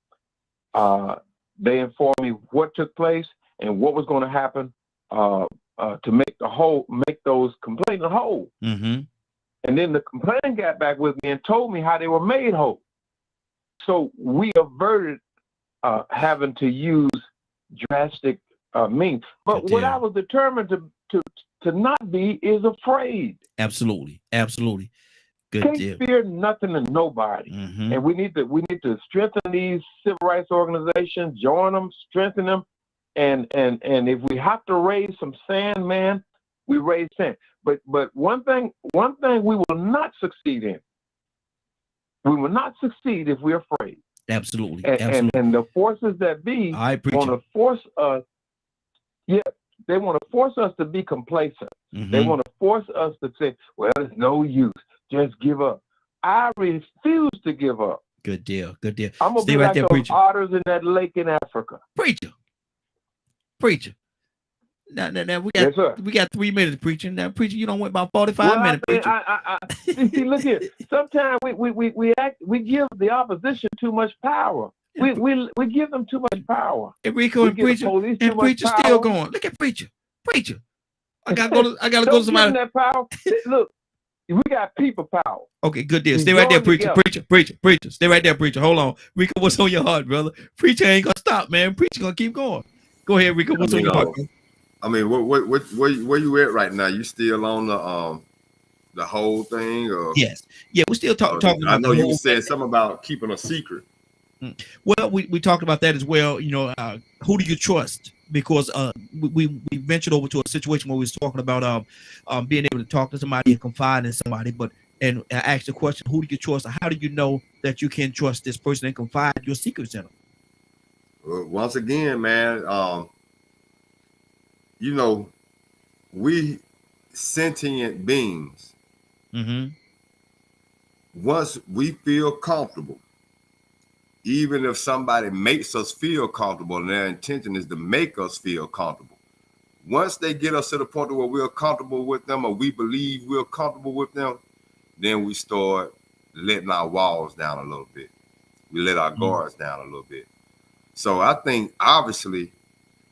[SPEAKER 9] they informed me what took place and what was going to happen to make those complainants whole. And then the complainant got back with me and told me how they were made whole. So we averted having to use drastic means. But what I was determined to not be is afraid.
[SPEAKER 1] Absolutely.
[SPEAKER 9] Can't fear nothing and nobody. And we need to strengthen these civil rights organizations, join them, strengthen them, and if we have to raise some sand, man, we raise sand. But one thing we will not succeed in. We will not succeed if we're afraid.
[SPEAKER 1] Absolutely.
[SPEAKER 9] And the forces that be want to force us. Yeah, they want to force us to be complacent. They want to force us to say, well, it's no use. Just give up. I refuse to give up.
[SPEAKER 1] Good deal.
[SPEAKER 9] I'm going to be like those otters in that lake in Africa.
[SPEAKER 1] Preacher. Now we got 3 minutes, preacher. Now, preacher, you don't wait about 45 minutes, preacher.
[SPEAKER 9] See, look here. Sometimes we give the opposition too much power. We give them too much power.
[SPEAKER 1] And Rico and preacher still going. Look at preacher. I gotta go to somebody.
[SPEAKER 9] That power. Look, we got people power.
[SPEAKER 1] Okay, good deal. Stay right there, preacher. Preacher. Stay right there, preacher. Hold on, Rico. What's on your heart, brother? Preacher ain't gonna stop, man. Preacher gonna keep going. Go ahead, Rico. What's on your heart?
[SPEAKER 8] I mean, where you at right now? You still on the whole thing? Or
[SPEAKER 1] Yes. Yeah, we're still talking about.
[SPEAKER 8] I know
[SPEAKER 1] the
[SPEAKER 8] you
[SPEAKER 1] whole
[SPEAKER 8] said something about keeping a secret.
[SPEAKER 1] Well, we talked about that as well. You know, who do you trust? Because we ventured over to a situation where we was talking about being able to talk to somebody and confide in somebody, and I asked the question, who do you trust? How do you know that you can trust this person and confide your secrets in them?
[SPEAKER 8] Once again, man, you know, we sentient beings. Once we feel comfortable, even if somebody makes us feel comfortable and their intention is to make us feel comfortable, once they get us to the point where we're comfortable with them, or we believe we're comfortable with them, then we start letting our walls down a little bit. We let our guards down a little bit. So I think obviously,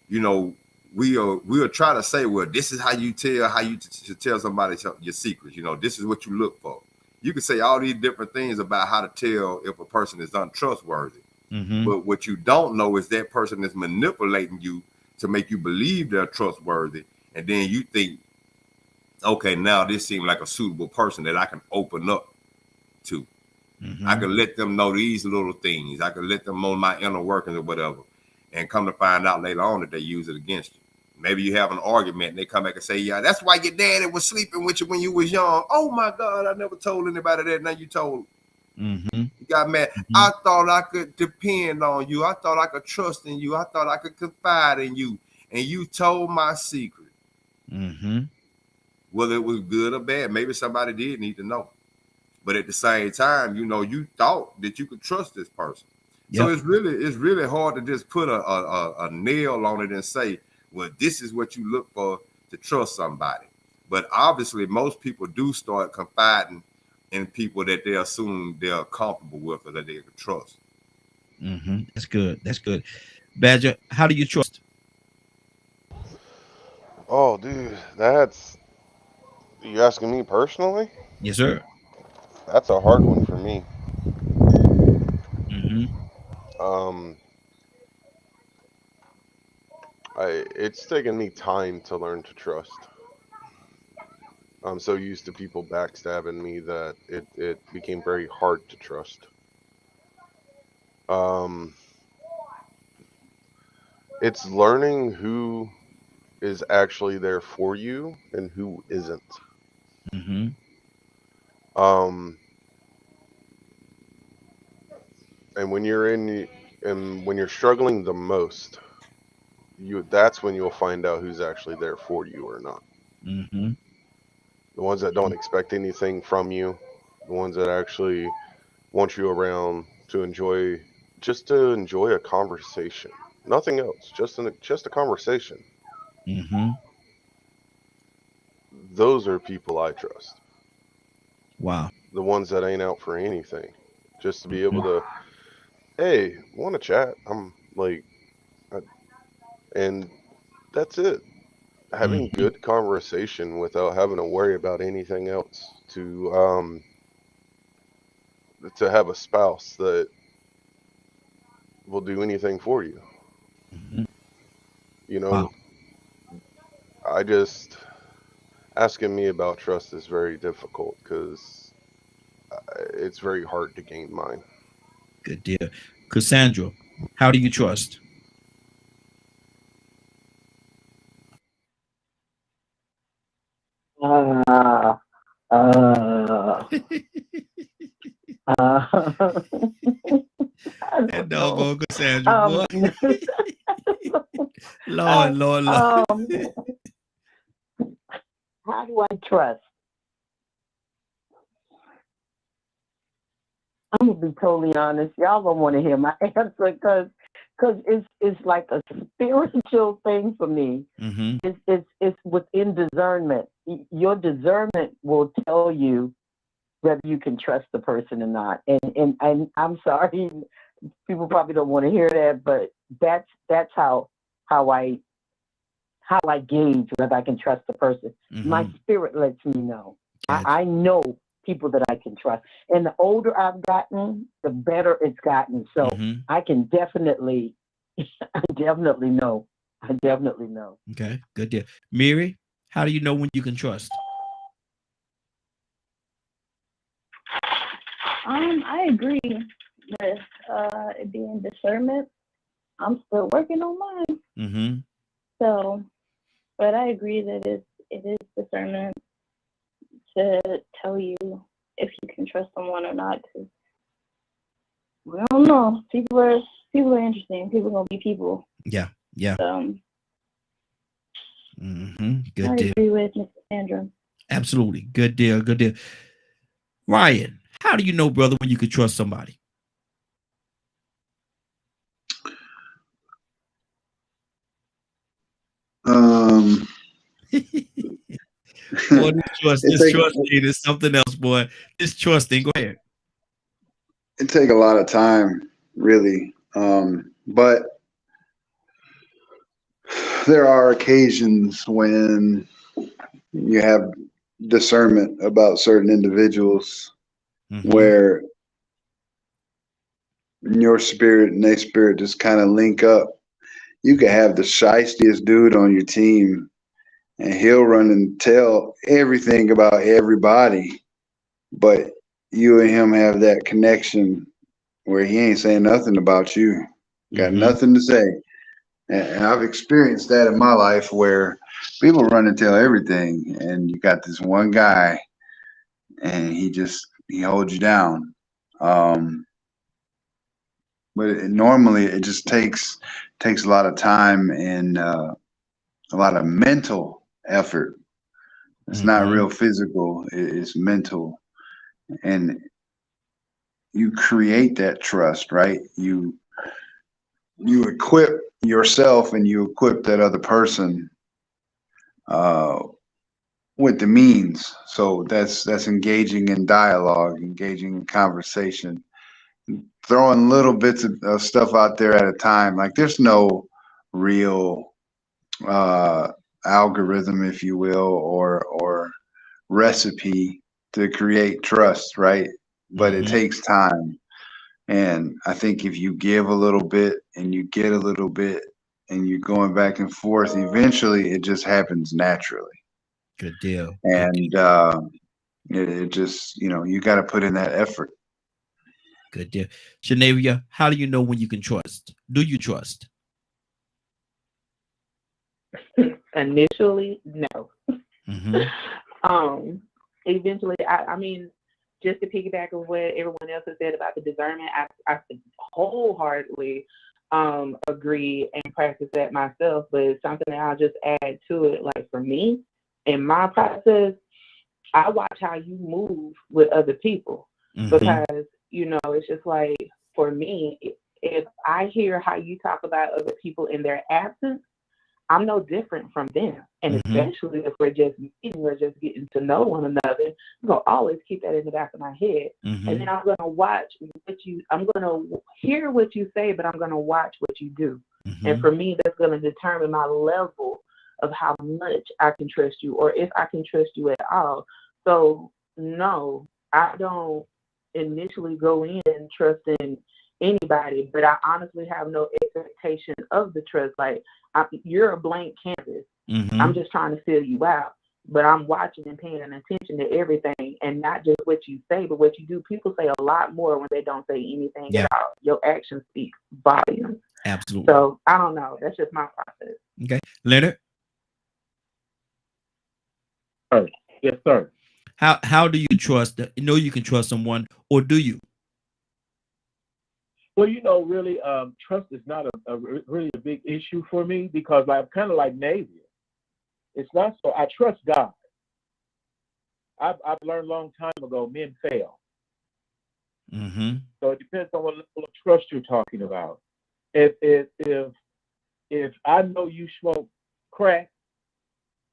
[SPEAKER 8] you know, we'll try to say, well, this is how you should tell somebody your secrets. You know, this is what you look for. You can say all these different things about how to tell if a person is untrustworthy. But what you don't know is that person is manipulating you to make you believe they're trustworthy. And then you think, okay, now this seems like a suitable person that I can open up to. I can let them know these little things. I can let them know my inner workings or whatever. And come to find out later on that they use it against you. Maybe you have an argument and they come back and say, yeah, that's why your daddy was sleeping with you when you was young. Oh my God, I never told anybody that. Now you told. You got mad. I thought I could depend on you. I thought I could trust in you. I thought I could confide in you. And you told my secret. Whether it was good or bad, maybe somebody did need to know. But at the same time, you know, you thought that you could trust this person. So it's really hard to just put a nail on it and say, well, this is what you look for to trust somebody. But obviously, most people do start confiding in people that they assume they're comfortable with or that they can trust.
[SPEAKER 1] That's good. That's good. Badger, how do you trust?
[SPEAKER 2] Oh, dude, you asking me personally?
[SPEAKER 1] Yes, sir.
[SPEAKER 2] That's a hard one for me. It's taken me time to learn to trust. I'm so used to people backstabbing me that it became very hard to trust. It's learning who is actually there for you and who isn't. And when you're struggling the most, that's when you'll find out who's actually there for you or not. The ones that don't expect anything from you, the ones that actually want you around to enjoy a conversation, nothing else, just a conversation. Those are people I trust.
[SPEAKER 1] Wow.
[SPEAKER 2] The ones that ain't out for anything, just to be able to, hey, want to chat? I'm like, and that's it. Having good conversation without having to worry about anything else. To have a spouse that will do anything for you. You know, asking me about trust is very difficult because it's very hard to gain mine.
[SPEAKER 1] Good deal. Cassandra, how do you trust? That doggone Cassandra, boy. Lord.
[SPEAKER 6] How do I trust? I'm gonna be totally honest. Y'all don't want to hear my answer because it's like a spiritual thing for me. It's within discernment. Your discernment will tell you whether you can trust the person or not. And I'm sorry, people probably don't want to hear that, but that's how I gauge whether I can trust the person. My spirit lets me know. I know people that I can trust. And the older I've gotten, the better it's gotten. So I can definitely know I definitely know.
[SPEAKER 1] Okay, good deal. Mary, how do you know when you can trust?
[SPEAKER 7] I agree with it being discernment. I'm still working on mine.
[SPEAKER 1] Mm-hmm.
[SPEAKER 7] So, but I agree that it is discernment to tell you if you can trust someone or not. Cause we don't know. People are interesting. People are gonna be people.
[SPEAKER 1] Yeah. Mm-hmm. Good
[SPEAKER 7] I
[SPEAKER 1] deal.
[SPEAKER 7] agree with Mr. Sandra.
[SPEAKER 1] Absolutely. Good deal. Good deal. Ryan, how do you know, brother, when you can trust somebody? Boy, this trusting is something else, boy. This trusting. Go ahead.
[SPEAKER 4] It take a lot of time, really. But there are occasions when you have discernment about certain individuals where your spirit and their spirit just kind of link up. You could have the shystiest dude on your team and he'll run and tell everything about everybody, but you and him have that connection where he ain't saying nothing about you. Got nothing to say. And I've experienced that in my life where people run and tell everything, and you got this one guy, and he holds you down. But normally it just takes a lot of time and a lot of mental effort. It's not real physical; it's mental, and you create that trust, right? You equip yourself and you equip that other person with the means. So that's engaging in dialogue, engaging in conversation, throwing little bits of stuff out there at a time. Like there's no real algorithm, if you will, or recipe to create trust, right? But it takes time. And I think if you give a little bit and you get a little bit and you're going back and forth, eventually it just happens naturally.
[SPEAKER 1] Good deal.
[SPEAKER 4] And it just, you got to put in that effort.
[SPEAKER 1] Good deal. Shanavia, how do you know when you can trust? Do you trust?
[SPEAKER 12] Initially, no. Eventually, I mean, just to piggyback on what everyone else has said about the discernment, I wholeheartedly agree and practice that myself, but it's something that I'll just add to it. Like for me, in my process, I watch how you move with other people because, it's just like, for me, if I hear how you talk about other people in their absence, I'm no different from them. And especially if we're just meeting, we're just getting to know one another, I'm going to always keep that in the back of my head. And then I'm going to watch I'm going to hear what you say, but I'm going to watch what you do. And for me, that's going to determine my level of how much I can trust you or if I can trust you at all. So no, I don't initially go in trusting anybody, but I honestly have no expectation of the trust. Like you're a blank canvas. I'm just trying to fill you out, but I'm watching and paying attention to everything and not just what you say, but what you do. People say a lot more when they don't say anything at all. Your actions speak volumes.
[SPEAKER 1] Absolutely.
[SPEAKER 12] So I don't know. That's just my process.
[SPEAKER 1] Okay. Leonard?
[SPEAKER 5] Yes, sir.
[SPEAKER 1] How do you trust you can trust someone, or do you?
[SPEAKER 5] Well, really, trust is not really a big issue for me because I'm kind of like Navia. It's not so. I trust God. I've learned a long time ago, men fail. So it depends on what level of trust you're talking about. If I know you smoke crack,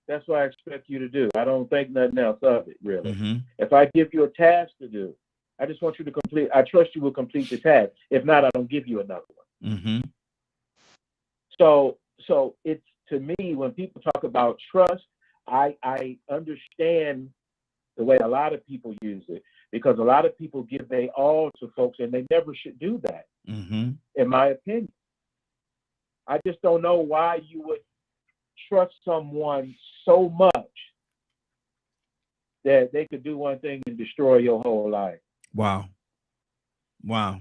[SPEAKER 5] that's what I expect you to do. I don't think nothing else of it, really. If I give you a task to do, I just want you to complete. I trust you will complete the task. If not, I don't give you another one. So it's, to me, when people talk about trust, I understand the way a lot of people use it because a lot of people give their all to folks and they never should do that, in my opinion. I just don't know why you would trust someone so much that they could do one thing and destroy your whole life.
[SPEAKER 1] Wow.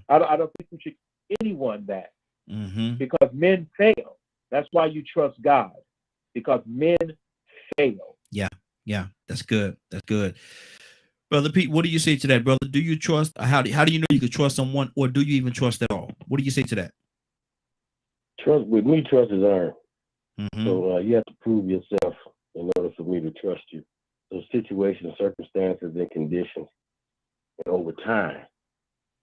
[SPEAKER 5] I don't think we should give anyone that, because men fail. That's why you trust God, because men fail.
[SPEAKER 1] Yeah, that's good. Brother Pete, what do you say to that, brother? Do you trust? How do you know you can trust someone, or do you even trust at all? What do you say to that?
[SPEAKER 3] Trust with me, trust is earned. So you have to prove yourself in order for me to trust you. So situations, circumstances, and conditions, and over time,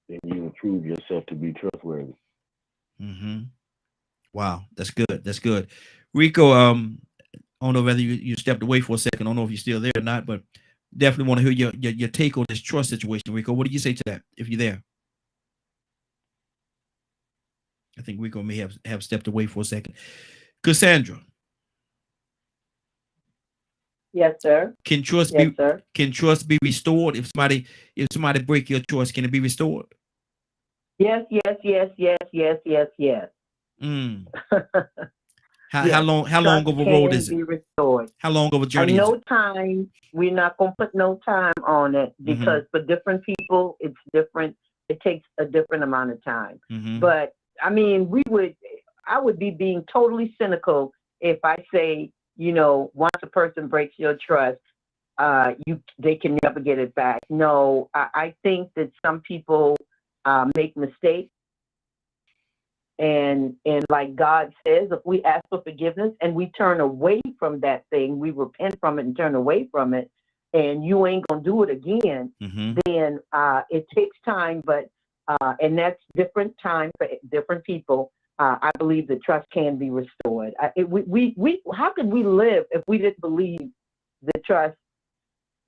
[SPEAKER 3] then you will prove yourself to be trustworthy.
[SPEAKER 1] Wow, that's good. Rico, I don't know whether you stepped away for a second. I don't know if you're still there or not, but definitely want to hear your take on this trust situation, Rico. What do you say to that, if you're there? I think Rico may have stepped away for a second. Cassandra.
[SPEAKER 6] Yes, sir.
[SPEAKER 1] Can trust be restored? If somebody break your trust, can it be restored?
[SPEAKER 6] Yes.
[SPEAKER 1] How long of a road is it?
[SPEAKER 6] Be restored.
[SPEAKER 1] How long of a journey is it?
[SPEAKER 6] No time. We're not gonna put no time on it, because for different people it's different. It takes a different amount of time. But I mean, I would be being totally cynical if I say, once a person breaks your trust, they can never get it back. No, I think that some people make mistakes. And like God says, if we ask for forgiveness and we turn away from that thing, we repent from it and turn away from it, and you ain't gonna do it again, then it takes time, but and that's different time for different people. I believe the trust can be restored. How could we live if we didn't believe the trust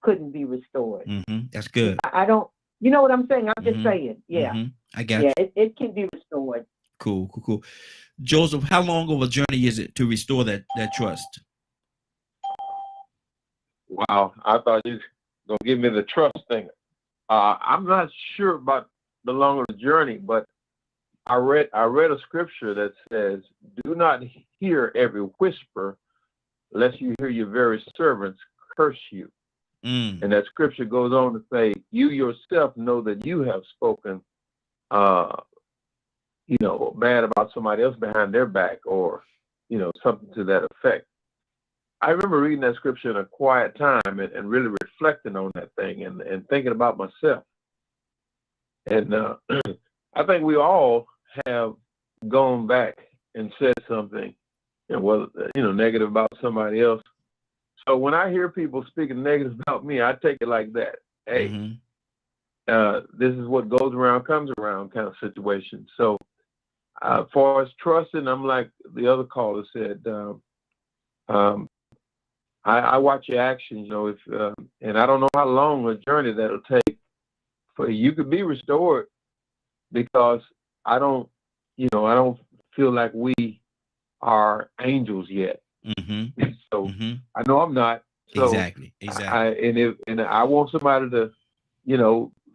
[SPEAKER 6] couldn't be restored?
[SPEAKER 1] That's good.
[SPEAKER 6] I don't. You know what I'm saying? I'm just saying. Yeah.
[SPEAKER 1] I got you.
[SPEAKER 6] It can be restored.
[SPEAKER 1] Cool. Joseph, how long of a journey is it to restore that trust?
[SPEAKER 9] Wow, I thought you were gonna give me the trust thing. I'm not sure about the longer journey, but I read a scripture that says, "Do not hear every whisper, lest you hear your very servants curse you." And that scripture goes on to say, "You yourself know that you have spoken, bad about somebody else behind their back," or, something to that effect. I remember reading that scripture in a quiet time and really reflecting on that thing and thinking about myself. And I think we all have gone back and said something, negative about somebody else. So when I hear people speaking negative about me, I take it like that. Hey, this is what goes around comes around kind of situation. So as far as trusting, I'm like the other caller said, I watch your actions, and I don't know how long a journey that'll take for you could be restored, because I don't feel like we are angels yet. So I know I'm not. So
[SPEAKER 1] exactly.
[SPEAKER 9] I want somebody to,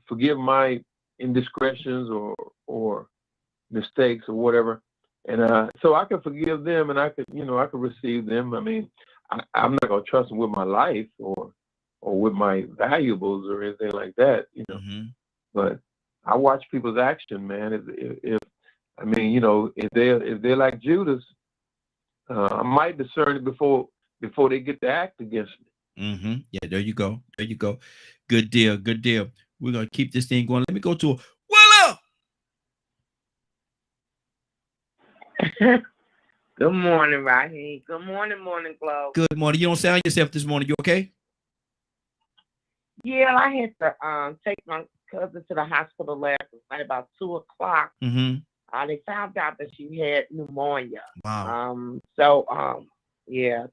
[SPEAKER 9] forgive my indiscretions or mistakes or whatever, and so I can forgive them, and I could receive them. I mean, I'm not gonna trust them with my life or with my valuables or anything like that, But I watch people's action, man. If they're like Judas, I might discern it before they get to act against me.
[SPEAKER 1] Yeah, there you go. Good deal. We're gonna keep this thing going. Let me go to Willow.
[SPEAKER 13] Good morning, Raheem. Good morning, Morning Glow.
[SPEAKER 1] Good morning. You don't sound yourself this morning. You okay?
[SPEAKER 13] Yeah, I had to take my cousin to the hospital last night about 2:00. They found out that she had pneumonia.
[SPEAKER 1] Wow.
[SPEAKER 13] So it's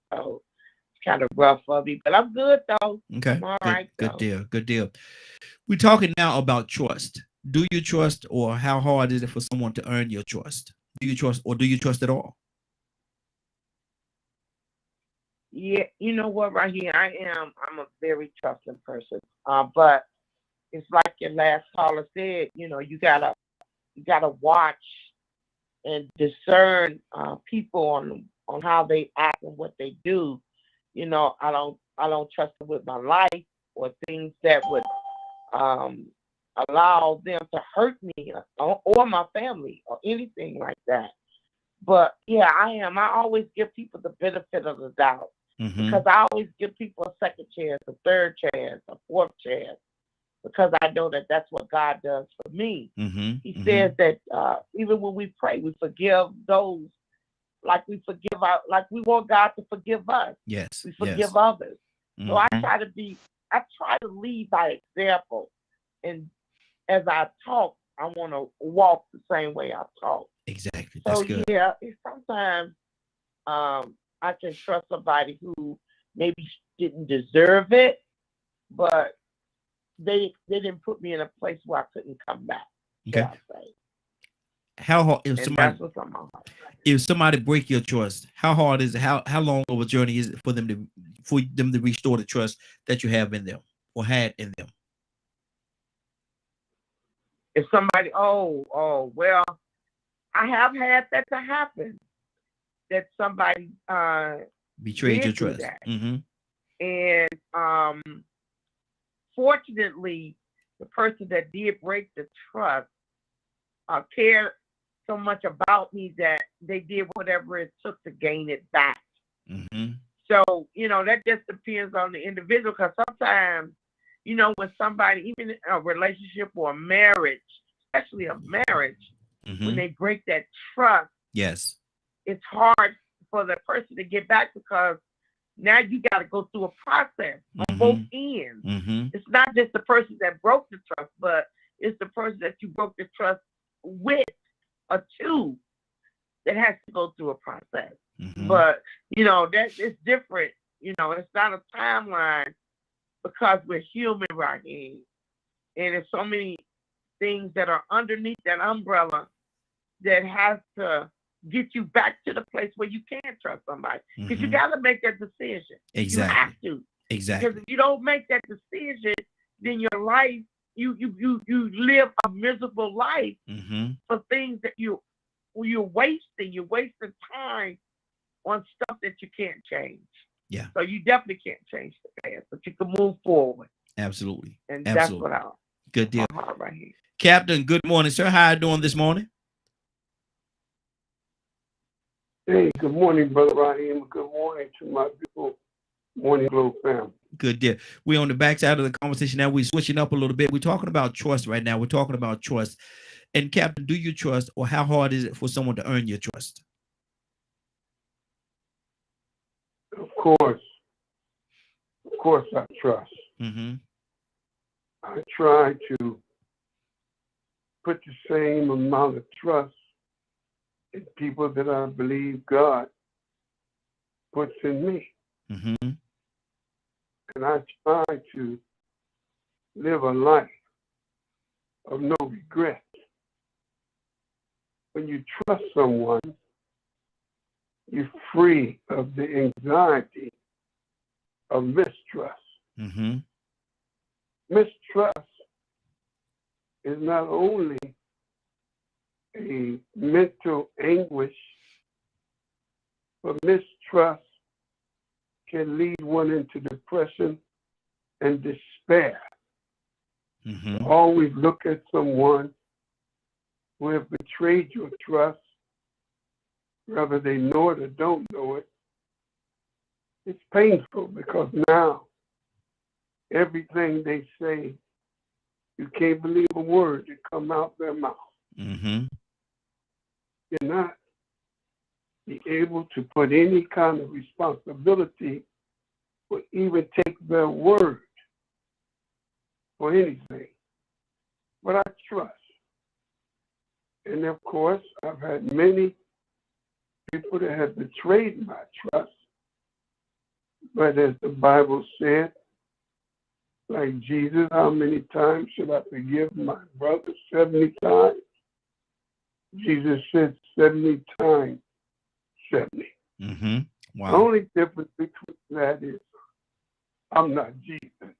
[SPEAKER 13] kind of rough for me, but I'm good though.
[SPEAKER 1] Okay.
[SPEAKER 13] I'm all right.
[SPEAKER 1] Good deal. We're talking now about trust. Do you trust, or how hard is it for someone to earn your trust? Do you trust, or do you trust at all?
[SPEAKER 13] Yeah, you know what, right here, I'm a very trusting person. But it's like your last caller said, you gotta watch and discern people on how they act and what they do. You know, I don't trust them with my life or things that would allow them to hurt me or my family or anything like that. But yeah, I always give people the benefit of the doubt, because I always give people a second chance, a third chance, a fourth chance, because I know that that's what God does for me. He says that even when we pray, we forgive those like we want God to forgive us.
[SPEAKER 1] Yes.
[SPEAKER 13] We forgive others. So I try to lead by example. And as I talk, I want to walk the same way I talk.
[SPEAKER 1] Exactly. That's good.
[SPEAKER 13] Yeah, sometimes I can trust somebody who maybe didn't deserve it, but they didn't put me in a place where I couldn't come back.
[SPEAKER 1] Okay. How hard if somebody break your trust? How hard is it? How long of a journey is it for them to restore the trust that you have in them or had in them?
[SPEAKER 13] If somebody, well, I have had that to happen. That somebody
[SPEAKER 1] betrayed your trust.
[SPEAKER 13] And fortunately, the person that did break the trust cared so much about me that they did whatever it took to gain it back. So, that just depends on the individual, because sometimes, when somebody, even in a relationship or a marriage, especially a marriage, when they break that trust,
[SPEAKER 1] yes,
[SPEAKER 13] it's hard for the person to get back, because now you got to go through a process on both ends. It's not just the person that broke the trust, but it's the person that you broke the trust with or to that has to go through a process. But, that it's different. It's not a timeline, because we're human right here. And there's so many things that are underneath that umbrella that has to get you back to the place where you can trust somebody. Because you got to make that decision.
[SPEAKER 1] Exactly.
[SPEAKER 13] You have to.
[SPEAKER 1] Exactly.
[SPEAKER 13] Because if you don't make that decision, then your life, you live a miserable life for things that you're wasting. You're wasting time on stuff that you can't change.
[SPEAKER 1] Yeah.
[SPEAKER 13] So you definitely can't change the past, but you can move forward.
[SPEAKER 1] Absolutely.
[SPEAKER 13] And
[SPEAKER 1] Absolutely.
[SPEAKER 13] that's what
[SPEAKER 1] good deal.
[SPEAKER 13] Right here.
[SPEAKER 1] Captain, good morning, sir. How are you doing this morning?
[SPEAKER 10] Hey, good morning, Brother Raheem. Good morning to my beautiful Morning Glow family.
[SPEAKER 1] Good deal. We're on the backside of the conversation now. We're switching up a little bit. We're talking about trust right now. We're talking about trust. And Captain, do you trust, or how hard is it for someone to earn your trust?
[SPEAKER 10] Of course I trust. I try to put the same amount of trust in people that I believe God puts in me. And I try to live a life of no regret. When you trust someone, you're free of the anxiety of mistrust. Mistrust is not only a mental anguish, but mistrust can lead one into depression and despair. Always look at someone who have betrayed your trust, whether they know it or don't know it. It's painful, because now everything they say, you can't believe a word that come out their mouth. You're not be able to put any kind of responsibility or even take their word for anything. But I trust. And of course, I've had many people that have betrayed my trust. But as the Bible said, like Jesus, how many times should I forgive my brother? 70 times? Jesus said 70 times 70.
[SPEAKER 1] Wow.
[SPEAKER 10] The only difference between that is I'm not Jesus.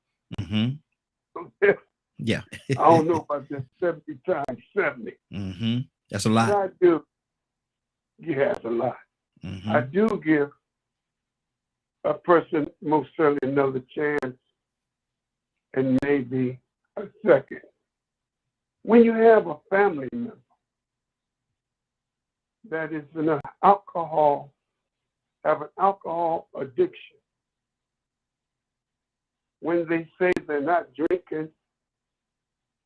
[SPEAKER 1] Yeah.
[SPEAKER 10] I don't know about that 70 times 70.
[SPEAKER 1] That's a lot.
[SPEAKER 10] What I do, you have to lie.
[SPEAKER 1] Mm-hmm.
[SPEAKER 10] I do give a person most certainly another chance and maybe a second. When you have a family member that is have an alcohol addiction, when they say they're not drinking,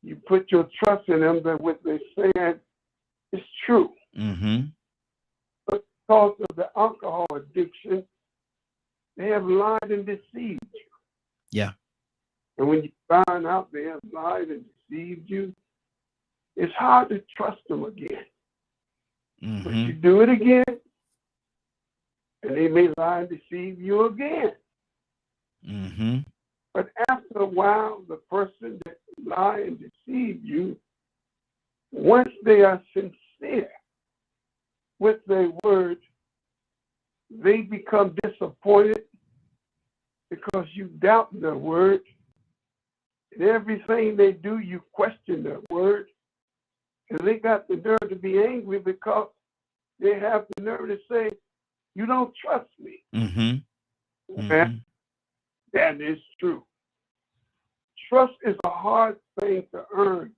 [SPEAKER 10] you put your trust in them that what they're saying is true.
[SPEAKER 1] Mm-hmm.
[SPEAKER 10] But because of the alcohol addiction, they have lied and deceived you.
[SPEAKER 1] Yeah.
[SPEAKER 10] And when you find out they have lied and deceived you, it's hard to trust them again.
[SPEAKER 1] Mm-hmm.
[SPEAKER 10] But you do it again, and they may lie and deceive you again.
[SPEAKER 1] Mm-hmm.
[SPEAKER 10] But after a while, the person that lie and deceive you, once they are sincere with their words, they become disappointed because you doubt their word. And everything they do, you question their word. And they got the nerve to be angry because they have the nerve to say, you don't trust me.
[SPEAKER 1] Mm-hmm.
[SPEAKER 10] Mm-hmm. That is true. Trust is a hard thing to earn.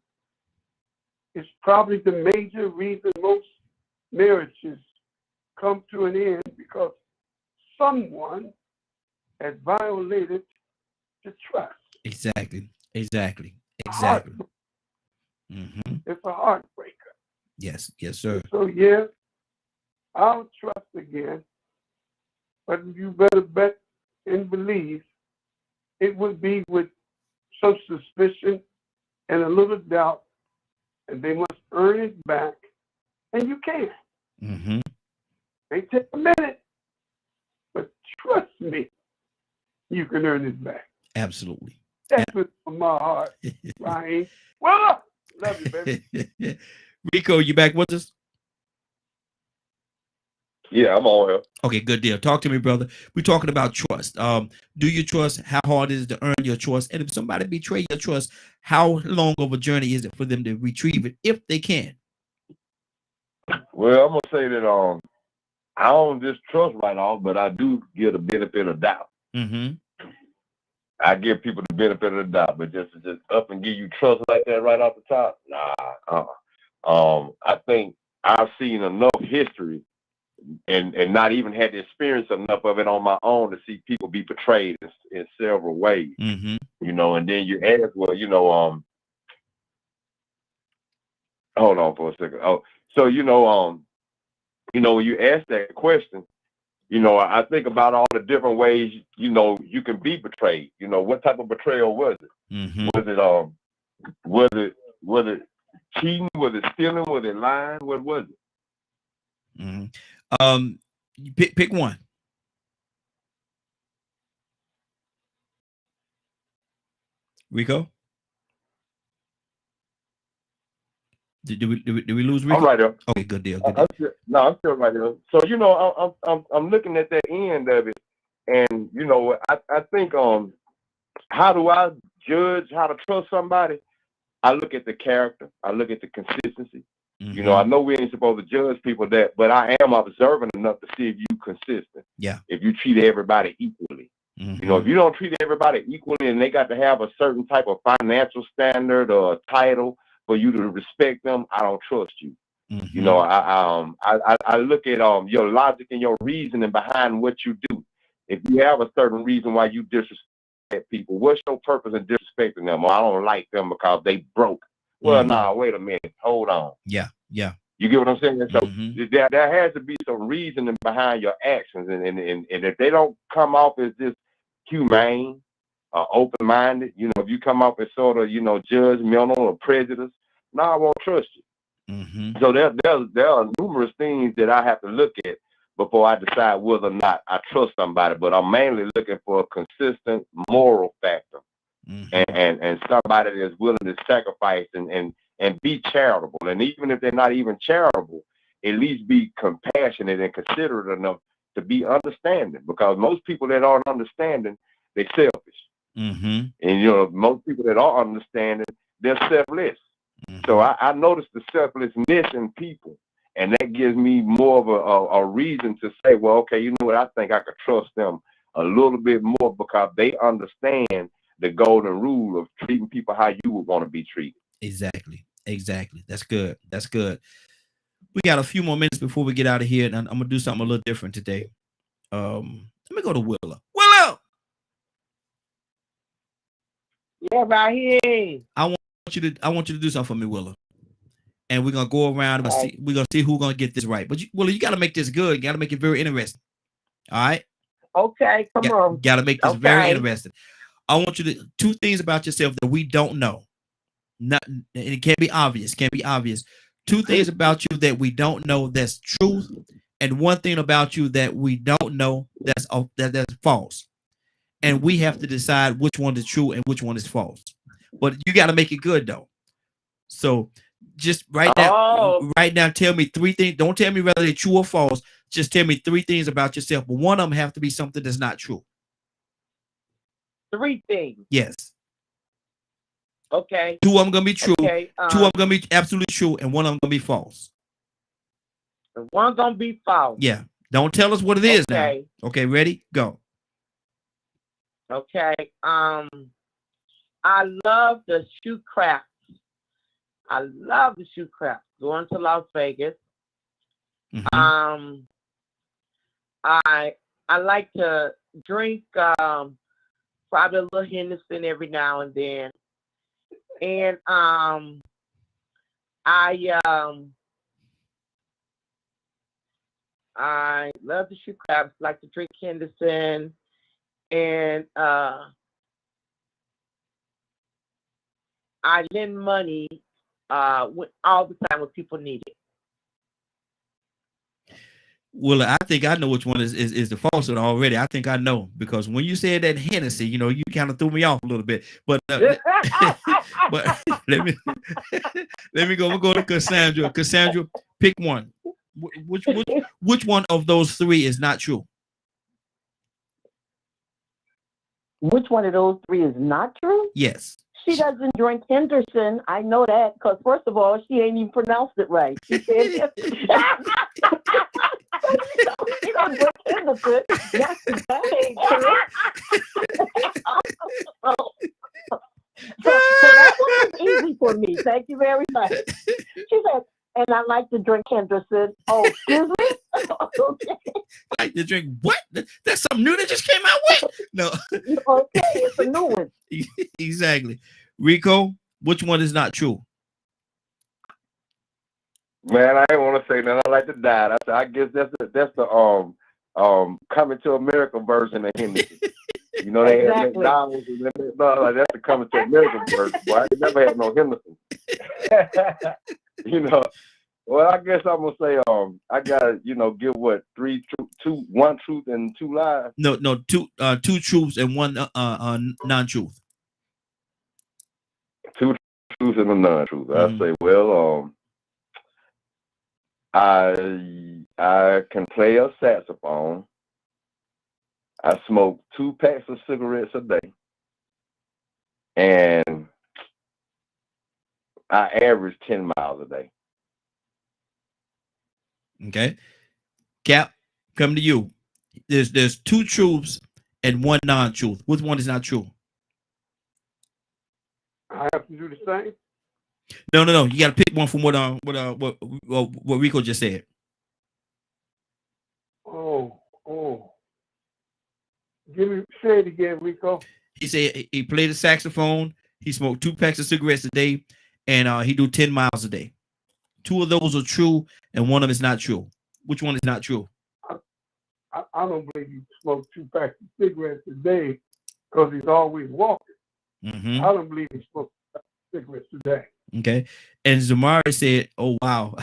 [SPEAKER 10] It's probably the major reason most marriages come to an end because someone has violated the trust.
[SPEAKER 1] Exactly.
[SPEAKER 10] Mm-hmm. It's a heartbreaker.
[SPEAKER 1] Yes, sir.
[SPEAKER 10] So yeah, I'll trust again, but you better bet and believe it would be with some suspicion and a little doubt, and they must earn it back, and you can.
[SPEAKER 1] Mm-hmm.
[SPEAKER 10] They take a minute, but trust me, you can earn it back.
[SPEAKER 1] Absolutely.
[SPEAKER 10] That's what's on my heart, Ryan. Well, love you, baby.
[SPEAKER 1] Rico, you back with us?
[SPEAKER 14] Yeah, I'm on here.
[SPEAKER 1] Okay, good deal. Talk to me, brother. We're talking about trust. Do you trust? How hard is it to earn your trust? And if somebody betray your trust, how long of a journey is it for them to retrieve it if they can?
[SPEAKER 14] Well, I'm gonna say that I don't distrust right off, but I do give the benefit of doubt.
[SPEAKER 1] Mm-hmm.
[SPEAKER 14] I give people the benefit of the doubt, but just up and give you trust like that right off the top, nah. I think I've seen enough history and not even had to experience enough of it on my own to see people be betrayed in several ways.
[SPEAKER 1] Mm-hmm.
[SPEAKER 14] You know, and then you ask, well, you know, hold on for a second. Oh, so you know, when you ask that question, you know, I think about all the different ways, you know, you can be betrayed. You know, what type of betrayal was it?
[SPEAKER 1] Mm-hmm.
[SPEAKER 14] Was it cheating? Was it stealing? Was it lying? What was it?
[SPEAKER 1] Mm-hmm. Pick one. Rico? Did we lose Rico?
[SPEAKER 14] I'm right there.
[SPEAKER 1] Okay, good deal.
[SPEAKER 14] I'm still right there. So you know, I'm looking at that end of it, and you know, I think how do I judge how to trust somebody? I look at the character. I look at the consistency.
[SPEAKER 1] Mm-hmm.
[SPEAKER 14] You know, I know we ain't supposed to judge people but I am observant enough to see if you consistent.
[SPEAKER 1] Yeah.
[SPEAKER 14] If you treat everybody equally.
[SPEAKER 1] Mm-hmm.
[SPEAKER 14] You know, if you don't treat everybody equally and they got to have a certain type of financial standard or a title for you to respect them, I don't trust you.
[SPEAKER 1] Mm-hmm.
[SPEAKER 14] You know, I look at your logic and your reasoning behind what you do. If you have a certain reason why you disrespect people, what's your purpose in disrespecting them? Or I don't like them because they broke. Well, nah, wait a minute. Hold on.
[SPEAKER 1] Yeah.
[SPEAKER 14] You get what I'm saying? So there has to be some reasoning behind your actions. And if they don't come off as just humane, open-minded, you know, if you come off as sort of, you know, judgmental or prejudiced, I won't trust you.
[SPEAKER 1] Mm-hmm.
[SPEAKER 14] So there are numerous things that I have to look at before I decide whether or not I trust somebody. But I'm mainly looking for a consistent moral factor. Mm-hmm. and somebody that's willing to sacrifice and be charitable. And even if they're not even charitable, at least be compassionate and considerate enough to be understanding. Because most people that aren't understanding, they're selfish.
[SPEAKER 1] Mm-hmm.
[SPEAKER 14] And you know, most people that are understanding, they're selfless. Mm-hmm. So I noticed the selflessness in people, And that gives me more of a reason to say, well, okay, you know what? I think I could trust them a little bit more because they understand the golden rule of treating people how you would want to be treated.
[SPEAKER 1] Exactly. That's good. We got a few more minutes before we get out of here, and I'm gonna do something a little different today. Let me go to Willa. Willa,
[SPEAKER 13] yeah, right here.
[SPEAKER 1] I want you to do something for me, Willa. And we're gonna go around. We're gonna see who's gonna get this right. But Willa, you gotta make this good. You gotta make it very interesting. All right.
[SPEAKER 13] Okay, come on.
[SPEAKER 1] Gotta make this very interesting. I want you to two things about yourself that we don't know. Not, and it can't be obvious. Two things about you that we don't know that's truth, and one thing about you that we don't know that's false. And we have to decide which one is true and which one is false. But you got to make it good though. So just right now, tell me three things. Don't tell me whether they're true or false. Just tell me three things about yourself. But one of them have to be something that's not true.
[SPEAKER 13] Three things.
[SPEAKER 1] Yes.
[SPEAKER 13] Okay.
[SPEAKER 1] Two of them gonna be true.
[SPEAKER 13] Okay,
[SPEAKER 1] two of them gonna be absolutely true, and one of them gonna be false.
[SPEAKER 13] One gonna be false.
[SPEAKER 1] Yeah. Don't tell us what it is now. Okay. Ready? Go.
[SPEAKER 13] Okay. I love the shoe crafts. Going to Las Vegas.
[SPEAKER 1] Mm-hmm.
[SPEAKER 13] I like to drink probably a little Henderson every now and then. And I love the shoe crafts, like to drink Henderson, and I lend money all the time when people need it.
[SPEAKER 1] Well, I think I know which one is the false one already. I think I know, because when you said that Hennessy, you kind of threw me off a little bit. But but let me go. We'll go to Cassandra. Cassandra, pick one. Which one of those three is not true?
[SPEAKER 6] Which one of those three is not true?
[SPEAKER 1] Yes.
[SPEAKER 6] She doesn't drink Henderson. I know that because, first of all, she ain't even pronounced it right. She said she don't drink Henderson. That ain't true. So that was easy for me. Thank you very much. She said, and I like to drink Henderson. Oh, excuse me? Okay.
[SPEAKER 1] I like to drink what? That's something new that just came out with? No.
[SPEAKER 6] Okay, it's a new one.
[SPEAKER 1] Exactly. Rico, which one is not true?
[SPEAKER 14] Man, I ain't want to say nothing. I like to die. I guess that's the Coming to America version of Henderson. You know, they have McDonald's and that's the Coming to America version. Boy, I never had no Henderson. Well, I guess I'm gonna say I gotta give what one truth and two lies.
[SPEAKER 1] No, two truths and one non-truth.
[SPEAKER 14] Two truths and a non-truth. I say, well, I can play a saxophone. I smoke 2 packs of cigarettes a day, and I average 10 miles a day.
[SPEAKER 1] Okay. Cap, come to you. There's 2 truths and 1 non-truth. Which one is not true?
[SPEAKER 10] I have to do the same.
[SPEAKER 1] No. You got to pick one from what Rico just said.
[SPEAKER 10] Oh. Say it again, Rico.
[SPEAKER 1] He said he played the saxophone. He smoked 2 packs of cigarettes a day, and he do 10 miles a day. 2 of those are true, and 1 of them is not true. Which one is not true?
[SPEAKER 10] I don't believe he smoked 2 packs of cigarettes a day because he's always walking.
[SPEAKER 1] Mm-hmm.
[SPEAKER 10] I don't believe he smoked cigarettes a day.
[SPEAKER 1] Okay. And Zamari said, oh, wow.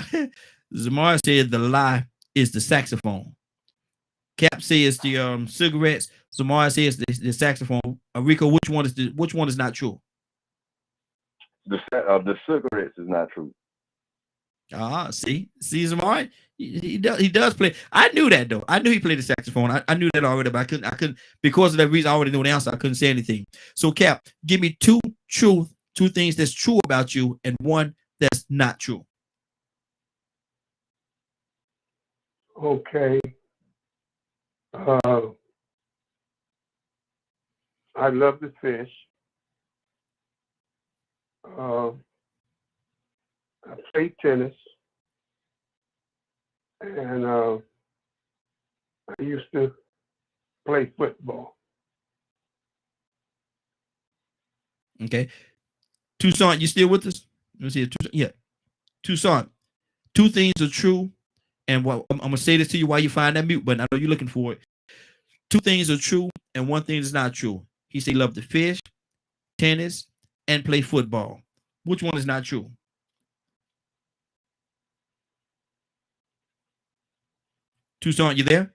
[SPEAKER 1] Zamari said the lie is the saxophone. Cap says the cigarettes. Zamari says the saxophone. Rico, which one is not true?
[SPEAKER 14] The cigarettes is not true.
[SPEAKER 1] See, Zamari, he does play. I knew that though. I knew he played the saxophone. I knew that already, but I couldn't because of that reason. I already knew the answer. I couldn't say anything. So, Cap, give me 2 things that's true about you, and 1 that's not true.
[SPEAKER 10] Okay. I love to fish. I play tennis, and I used to play football.
[SPEAKER 1] Okay. Toussaint, you still with us? Let me see. Yeah. Toussaint, two things are true. And what I'm gonna say this to you while you find that mute button. I know you're looking for it. Two things are true, and one thing is not true. He said he loved to fish, tennis, and play football. Which one is not true? Toussaint, you there?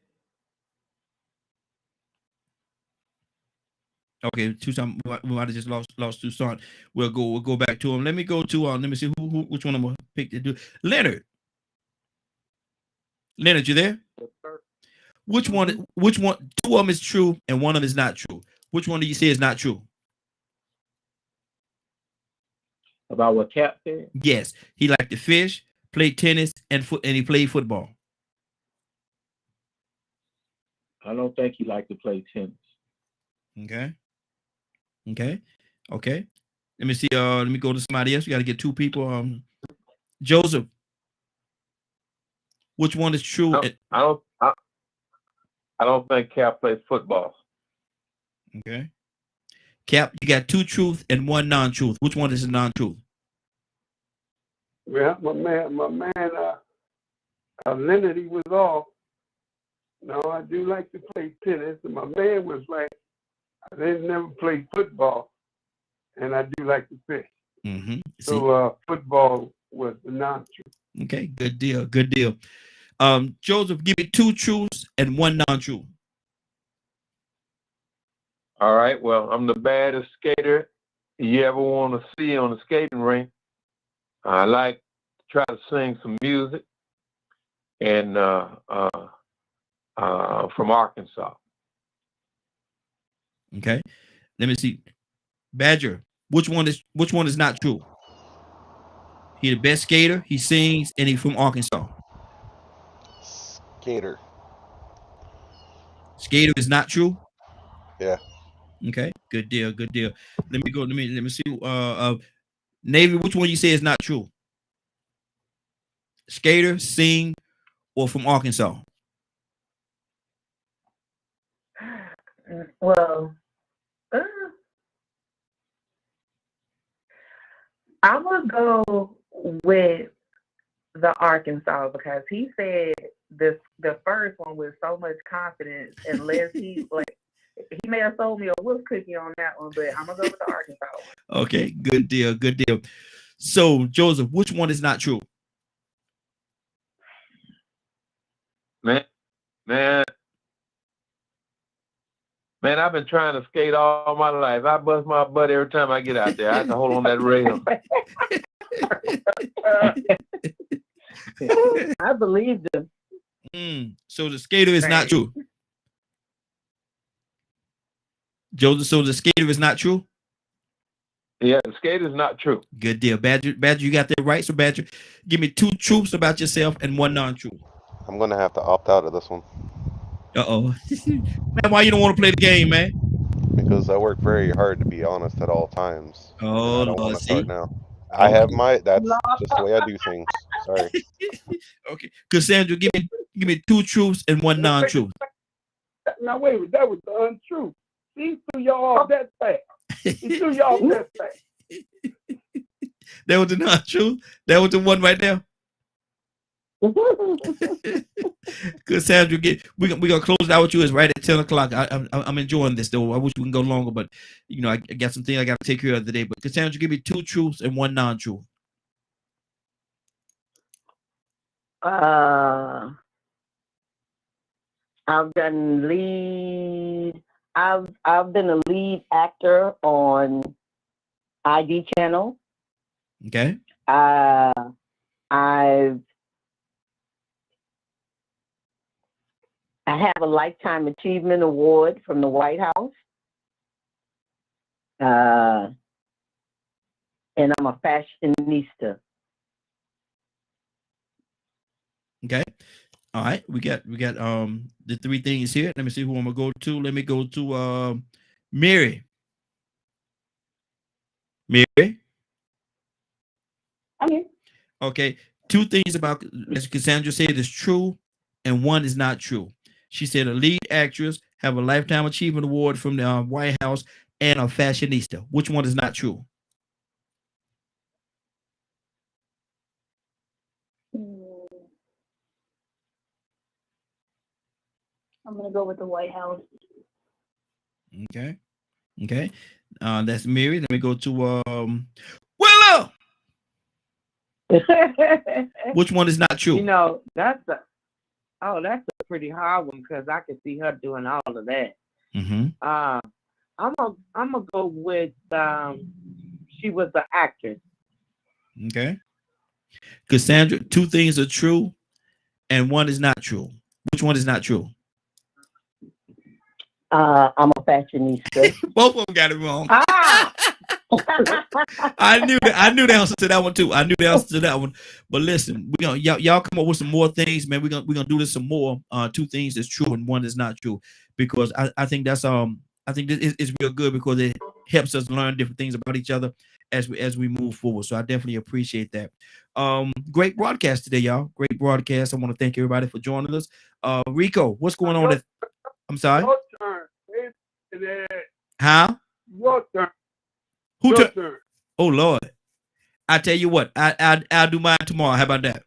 [SPEAKER 1] Okay, Toussaint, we might have just lost Toussaint. We'll go back to him. Let me go to let me see which one I'm gonna pick to do. Leonard, you there?
[SPEAKER 5] Yes, sir.
[SPEAKER 1] Which one? Two of them is true and one of them is not true. Which one do you say is not true?
[SPEAKER 5] About what Cap said?
[SPEAKER 1] Yes, he liked to fish, play tennis, and he played football.
[SPEAKER 5] I don't think he liked to play tennis.
[SPEAKER 1] Okay. Let me see. Let me go to somebody else. We got to get two people. Joseph, which one is true?
[SPEAKER 9] I don't think Cap plays football.
[SPEAKER 1] Okay. Cap, you got two truth and one non-truth. Which one is a non-truth?
[SPEAKER 10] Well, my man, Leonard, he was off. No, I do like to play tennis, and my man was like, I didn't never play football, and I do like to fish.
[SPEAKER 1] Mm-hmm.
[SPEAKER 10] So football was the non-truth.
[SPEAKER 1] Okay, good deal. Joseph, give me two truths and one non-truth.
[SPEAKER 9] All right. Well, I'm the baddest skater you ever want to see on the skating rink. I like to try to sing some music, and from Arkansas.
[SPEAKER 1] Okay. Let me see. Badger, which one is not true? He the best skater, he sings, and he's from Arkansas. Skater is not true?
[SPEAKER 2] Yeah.
[SPEAKER 1] Okay, good deal. Let me see. Navy, which one you say is not true? Skater, sing, or from Arkansas?
[SPEAKER 12] Well, I'm gonna go with the Arkansas because he said the first one with so much confidence, unless he may have sold me a wolf cookie on that one, but I'm gonna go with the Arkansas one.
[SPEAKER 1] Okay, good deal. So, Joseph, which one is not true?
[SPEAKER 9] Man, I've been trying to skate all my life. I bust my butt every time I get out there. I have to hold on that rail.
[SPEAKER 6] I believe them.
[SPEAKER 1] So the skater is not true. Joseph, so the skater is not true?
[SPEAKER 9] Yeah, the skater is not true.
[SPEAKER 1] Good deal. Badger, you got that right. So Badger, give me two truths about yourself and one non-truth.
[SPEAKER 2] I'm going to have to opt out of this one.
[SPEAKER 1] Uh-oh. Man, why you don't want to play the game, man?
[SPEAKER 2] Because I work very hard to be honest at all times.
[SPEAKER 1] Oh,
[SPEAKER 2] I don't want to start now.
[SPEAKER 1] Okay.
[SPEAKER 2] I have that's just the way I do things. Sorry.
[SPEAKER 1] Okay. Cassandra, give me two truths and one non-truth.
[SPEAKER 10] Now wait a minute, that was the untruth. He threw y'all off that fast. He threw y'all off that fast.
[SPEAKER 1] That was the non-truth. That was the one right there. Cassandra, we're gonna close out with you. It's right at 10 o'clock. I'm enjoying this though. I wish we can go longer, but I got some things I got to take care of today. But Cassandra, give me two truths and one non-truth.
[SPEAKER 6] I've been a lead actor on ID Channel.
[SPEAKER 1] Okay.
[SPEAKER 6] I have a Lifetime Achievement Award from the White House. And I'm a fashionista.
[SPEAKER 1] Okay. All right, we got the three things here. Let me see who I'm gonna go to. Let me go to Mary. Mary.
[SPEAKER 13] I'm here.
[SPEAKER 1] Okay, two things about, as Cassandra said, is true, and one is not true. She said a lead actress have a lifetime achievement award from the White House and a fashionista. Which one is not true?
[SPEAKER 7] I'm gonna go with the White House.
[SPEAKER 1] Okay. That's Mary. Let me go to Willow. Which one is not true?
[SPEAKER 13] You know, that's a pretty hard one because I can see her doing all of that. I'm gonna go with she was an actress.
[SPEAKER 1] Okay. Cassandra, two things are true and one is not true. Which one is not true?
[SPEAKER 6] I'm a fashionista.
[SPEAKER 1] Both of them got it wrong. I knew the answer to that one too. But listen, we gonna y'all come up with some more things, man. We're gonna do this some more. Two things is true and one is not true, because I think that's I think this is real good because it helps us learn different things about each other as we move forward. So I definitely appreciate that. Great broadcast today, y'all. Great broadcast. I want to thank everybody for joining us. Rico, what's going on? I'm sorry.
[SPEAKER 10] Your turn.
[SPEAKER 1] How?
[SPEAKER 10] Your turn.
[SPEAKER 1] Who
[SPEAKER 10] Your
[SPEAKER 1] turn?
[SPEAKER 10] turn.
[SPEAKER 1] Oh Lord. I tell you what, I'll do mine tomorrow. How about that?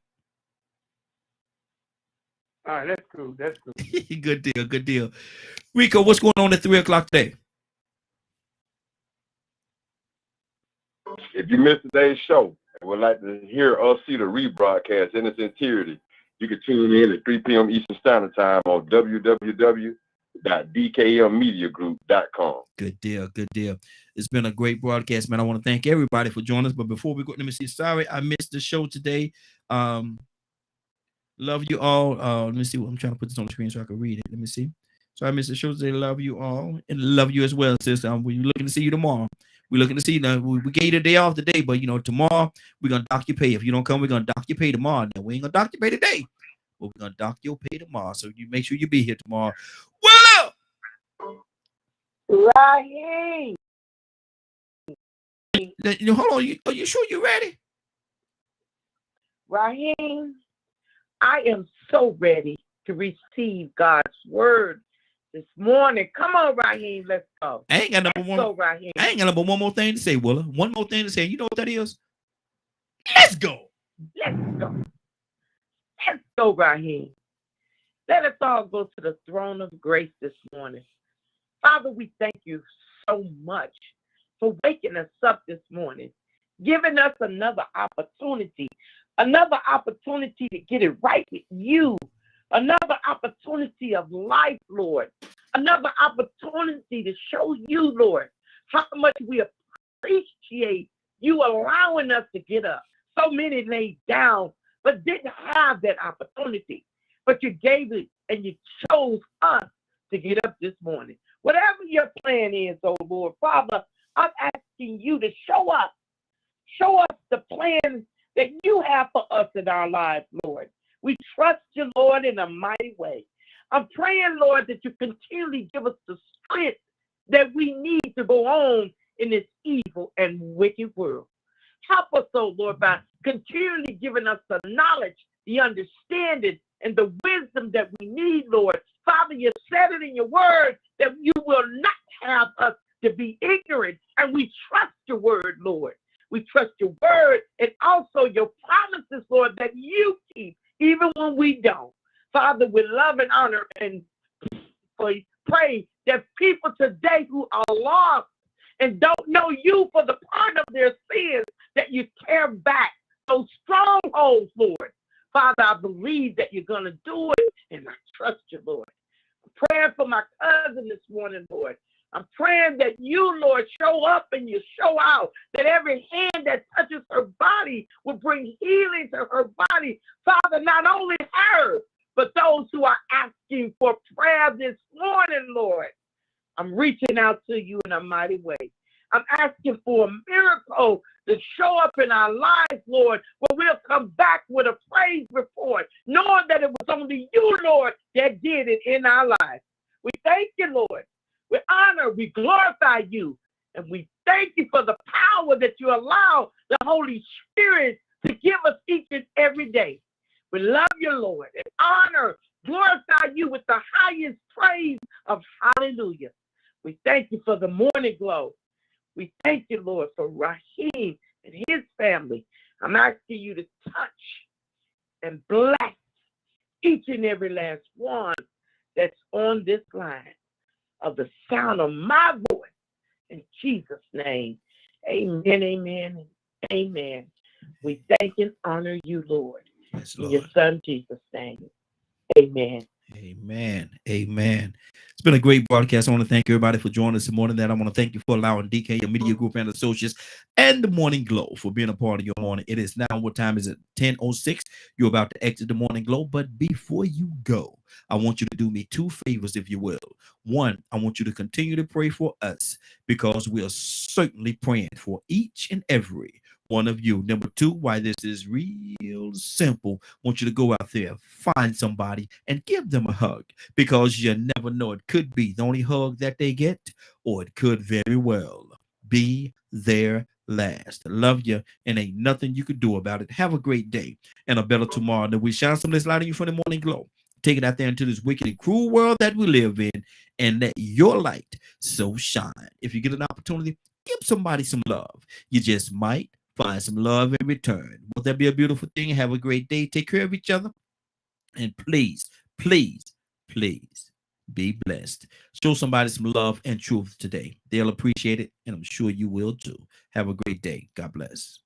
[SPEAKER 10] All right, that's cool. That's cool.
[SPEAKER 1] Good deal. Rico, what's going on at 3 o'clock today?
[SPEAKER 14] If you missed today's show and would like to hear or see the rebroadcast in its entirety, you can tune in at 3 p.m. Eastern Standard Time on www.dkmmediagroup.com.
[SPEAKER 1] Good deal. It's been a great broadcast, man. I want to thank everybody for joining us. But before we go, let me see. Sorry, I missed the show today. Love you all. Let me see. I'm trying to put this on the screen so I can read it. Let me see. So I missed the show today. Love you all and love you as well, sis. We're looking to see you tomorrow. We're looking to see you. We gave you the day off today, but tomorrow we're gonna dock your pay. If you don't come, we're gonna dock your pay tomorrow. Now we ain't gonna dock your pay today, but we're gonna dock your pay tomorrow. So you make sure you be here tomorrow. Willow!
[SPEAKER 13] Raheem!
[SPEAKER 1] Hold on. Are you sure you're ready?
[SPEAKER 13] Raheem, I am so ready to receive God's word this morning. Come on, Raheem, let's go.
[SPEAKER 1] I ain't got number one more thing to say, Willa. One more thing to say. You know what that is? Let's go.
[SPEAKER 13] Let's go, Raheem. Let us all go to the throne of grace this morning. Father, we thank you so much for waking us up this morning, giving us another opportunity to get it right with you, another opportunity of life, Lord, another opportunity to show you, Lord, how much we appreciate you allowing us to get up. So many laid down, but didn't have that opportunity, but you gave it and you chose us to get up this morning. Whatever your plan is, oh Lord, Father, I'm asking you to show us the plan that you have for us in our lives, Lord. We trust you, Lord, in a mighty way. I'm praying, Lord, that you continually give us the strength that we need to go on in this evil and wicked world. Help us, oh Lord, by continually giving us the knowledge, the understanding, and the wisdom that we need, Lord. Father, you said it in your word that you will not have us to be ignorant, and we trust your word, Lord. We trust your word and also your promises, Lord, that you keep, even when we don't. Father, we love and honor and pray that people today who are lost and don't know you for the pardon of their sins, that you tear back those strongholds, Lord. Father, I believe that you're going to do it, and I trust you, Lord. I'm praying for my cousin this morning, Lord. I'm praying that you, Lord, show up and you show out, that every hand that touches her body will bring healing to her body. Father, not only her, but those who are asking for prayer this morning, Lord. I'm reaching out to you in a mighty way. I'm asking for a miracle to show up in our lives, Lord, where we'll come back with a praise report, knowing that it was only you, Lord, that did it in our lives. We thank you, Lord. We honor, we glorify you, and we thank you for the power that you allow the Holy Spirit to give us each and every day. We love you, Lord, and honor, glorify you with the highest praise of hallelujah. We thank you for the morning glow. We thank you, Lord, for Raheem and his family. I'm asking you to touch and bless each and every last one that's on this line of the sound of my voice. In Jesus' name, amen, amen, and amen. We thank and honor you, Lord.
[SPEAKER 1] Yes,
[SPEAKER 13] in
[SPEAKER 1] Lord.
[SPEAKER 13] your son Jesus' name. Amen.
[SPEAKER 1] Amen. Amen. It's been a great broadcast. I want to thank everybody for joining us this morning. That I want to thank you for allowing DK, your media group and associates, and the Morning Glow for being a part of your morning. It is now, what time is it? 10:06. You're about to exit the Morning Glow. But before you go, I want you to do me two favors, if you will. One, I want you to continue to pray for us, because we are certainly praying for each and every one of you. Number two, why this is real simple, I want you to go out there, find somebody, and give them a hug, because you never know. It could be the only hug that they get, or it could very well be their last. I love you, and ain't nothing you could do about it. Have a great day and a better tomorrow. And we shine some of this light on you from the Morning Glow. Take it out there into this wicked and cruel world that we live in, and let your light so shine. If you get an opportunity, give somebody some love. You just might find some love in return. Won't that be a beautiful thing? Have a great day. Take care of each other. And please, please, please be blessed. Show somebody some love and truth today. They'll appreciate it, and I'm sure you will too. Have a great day. God bless.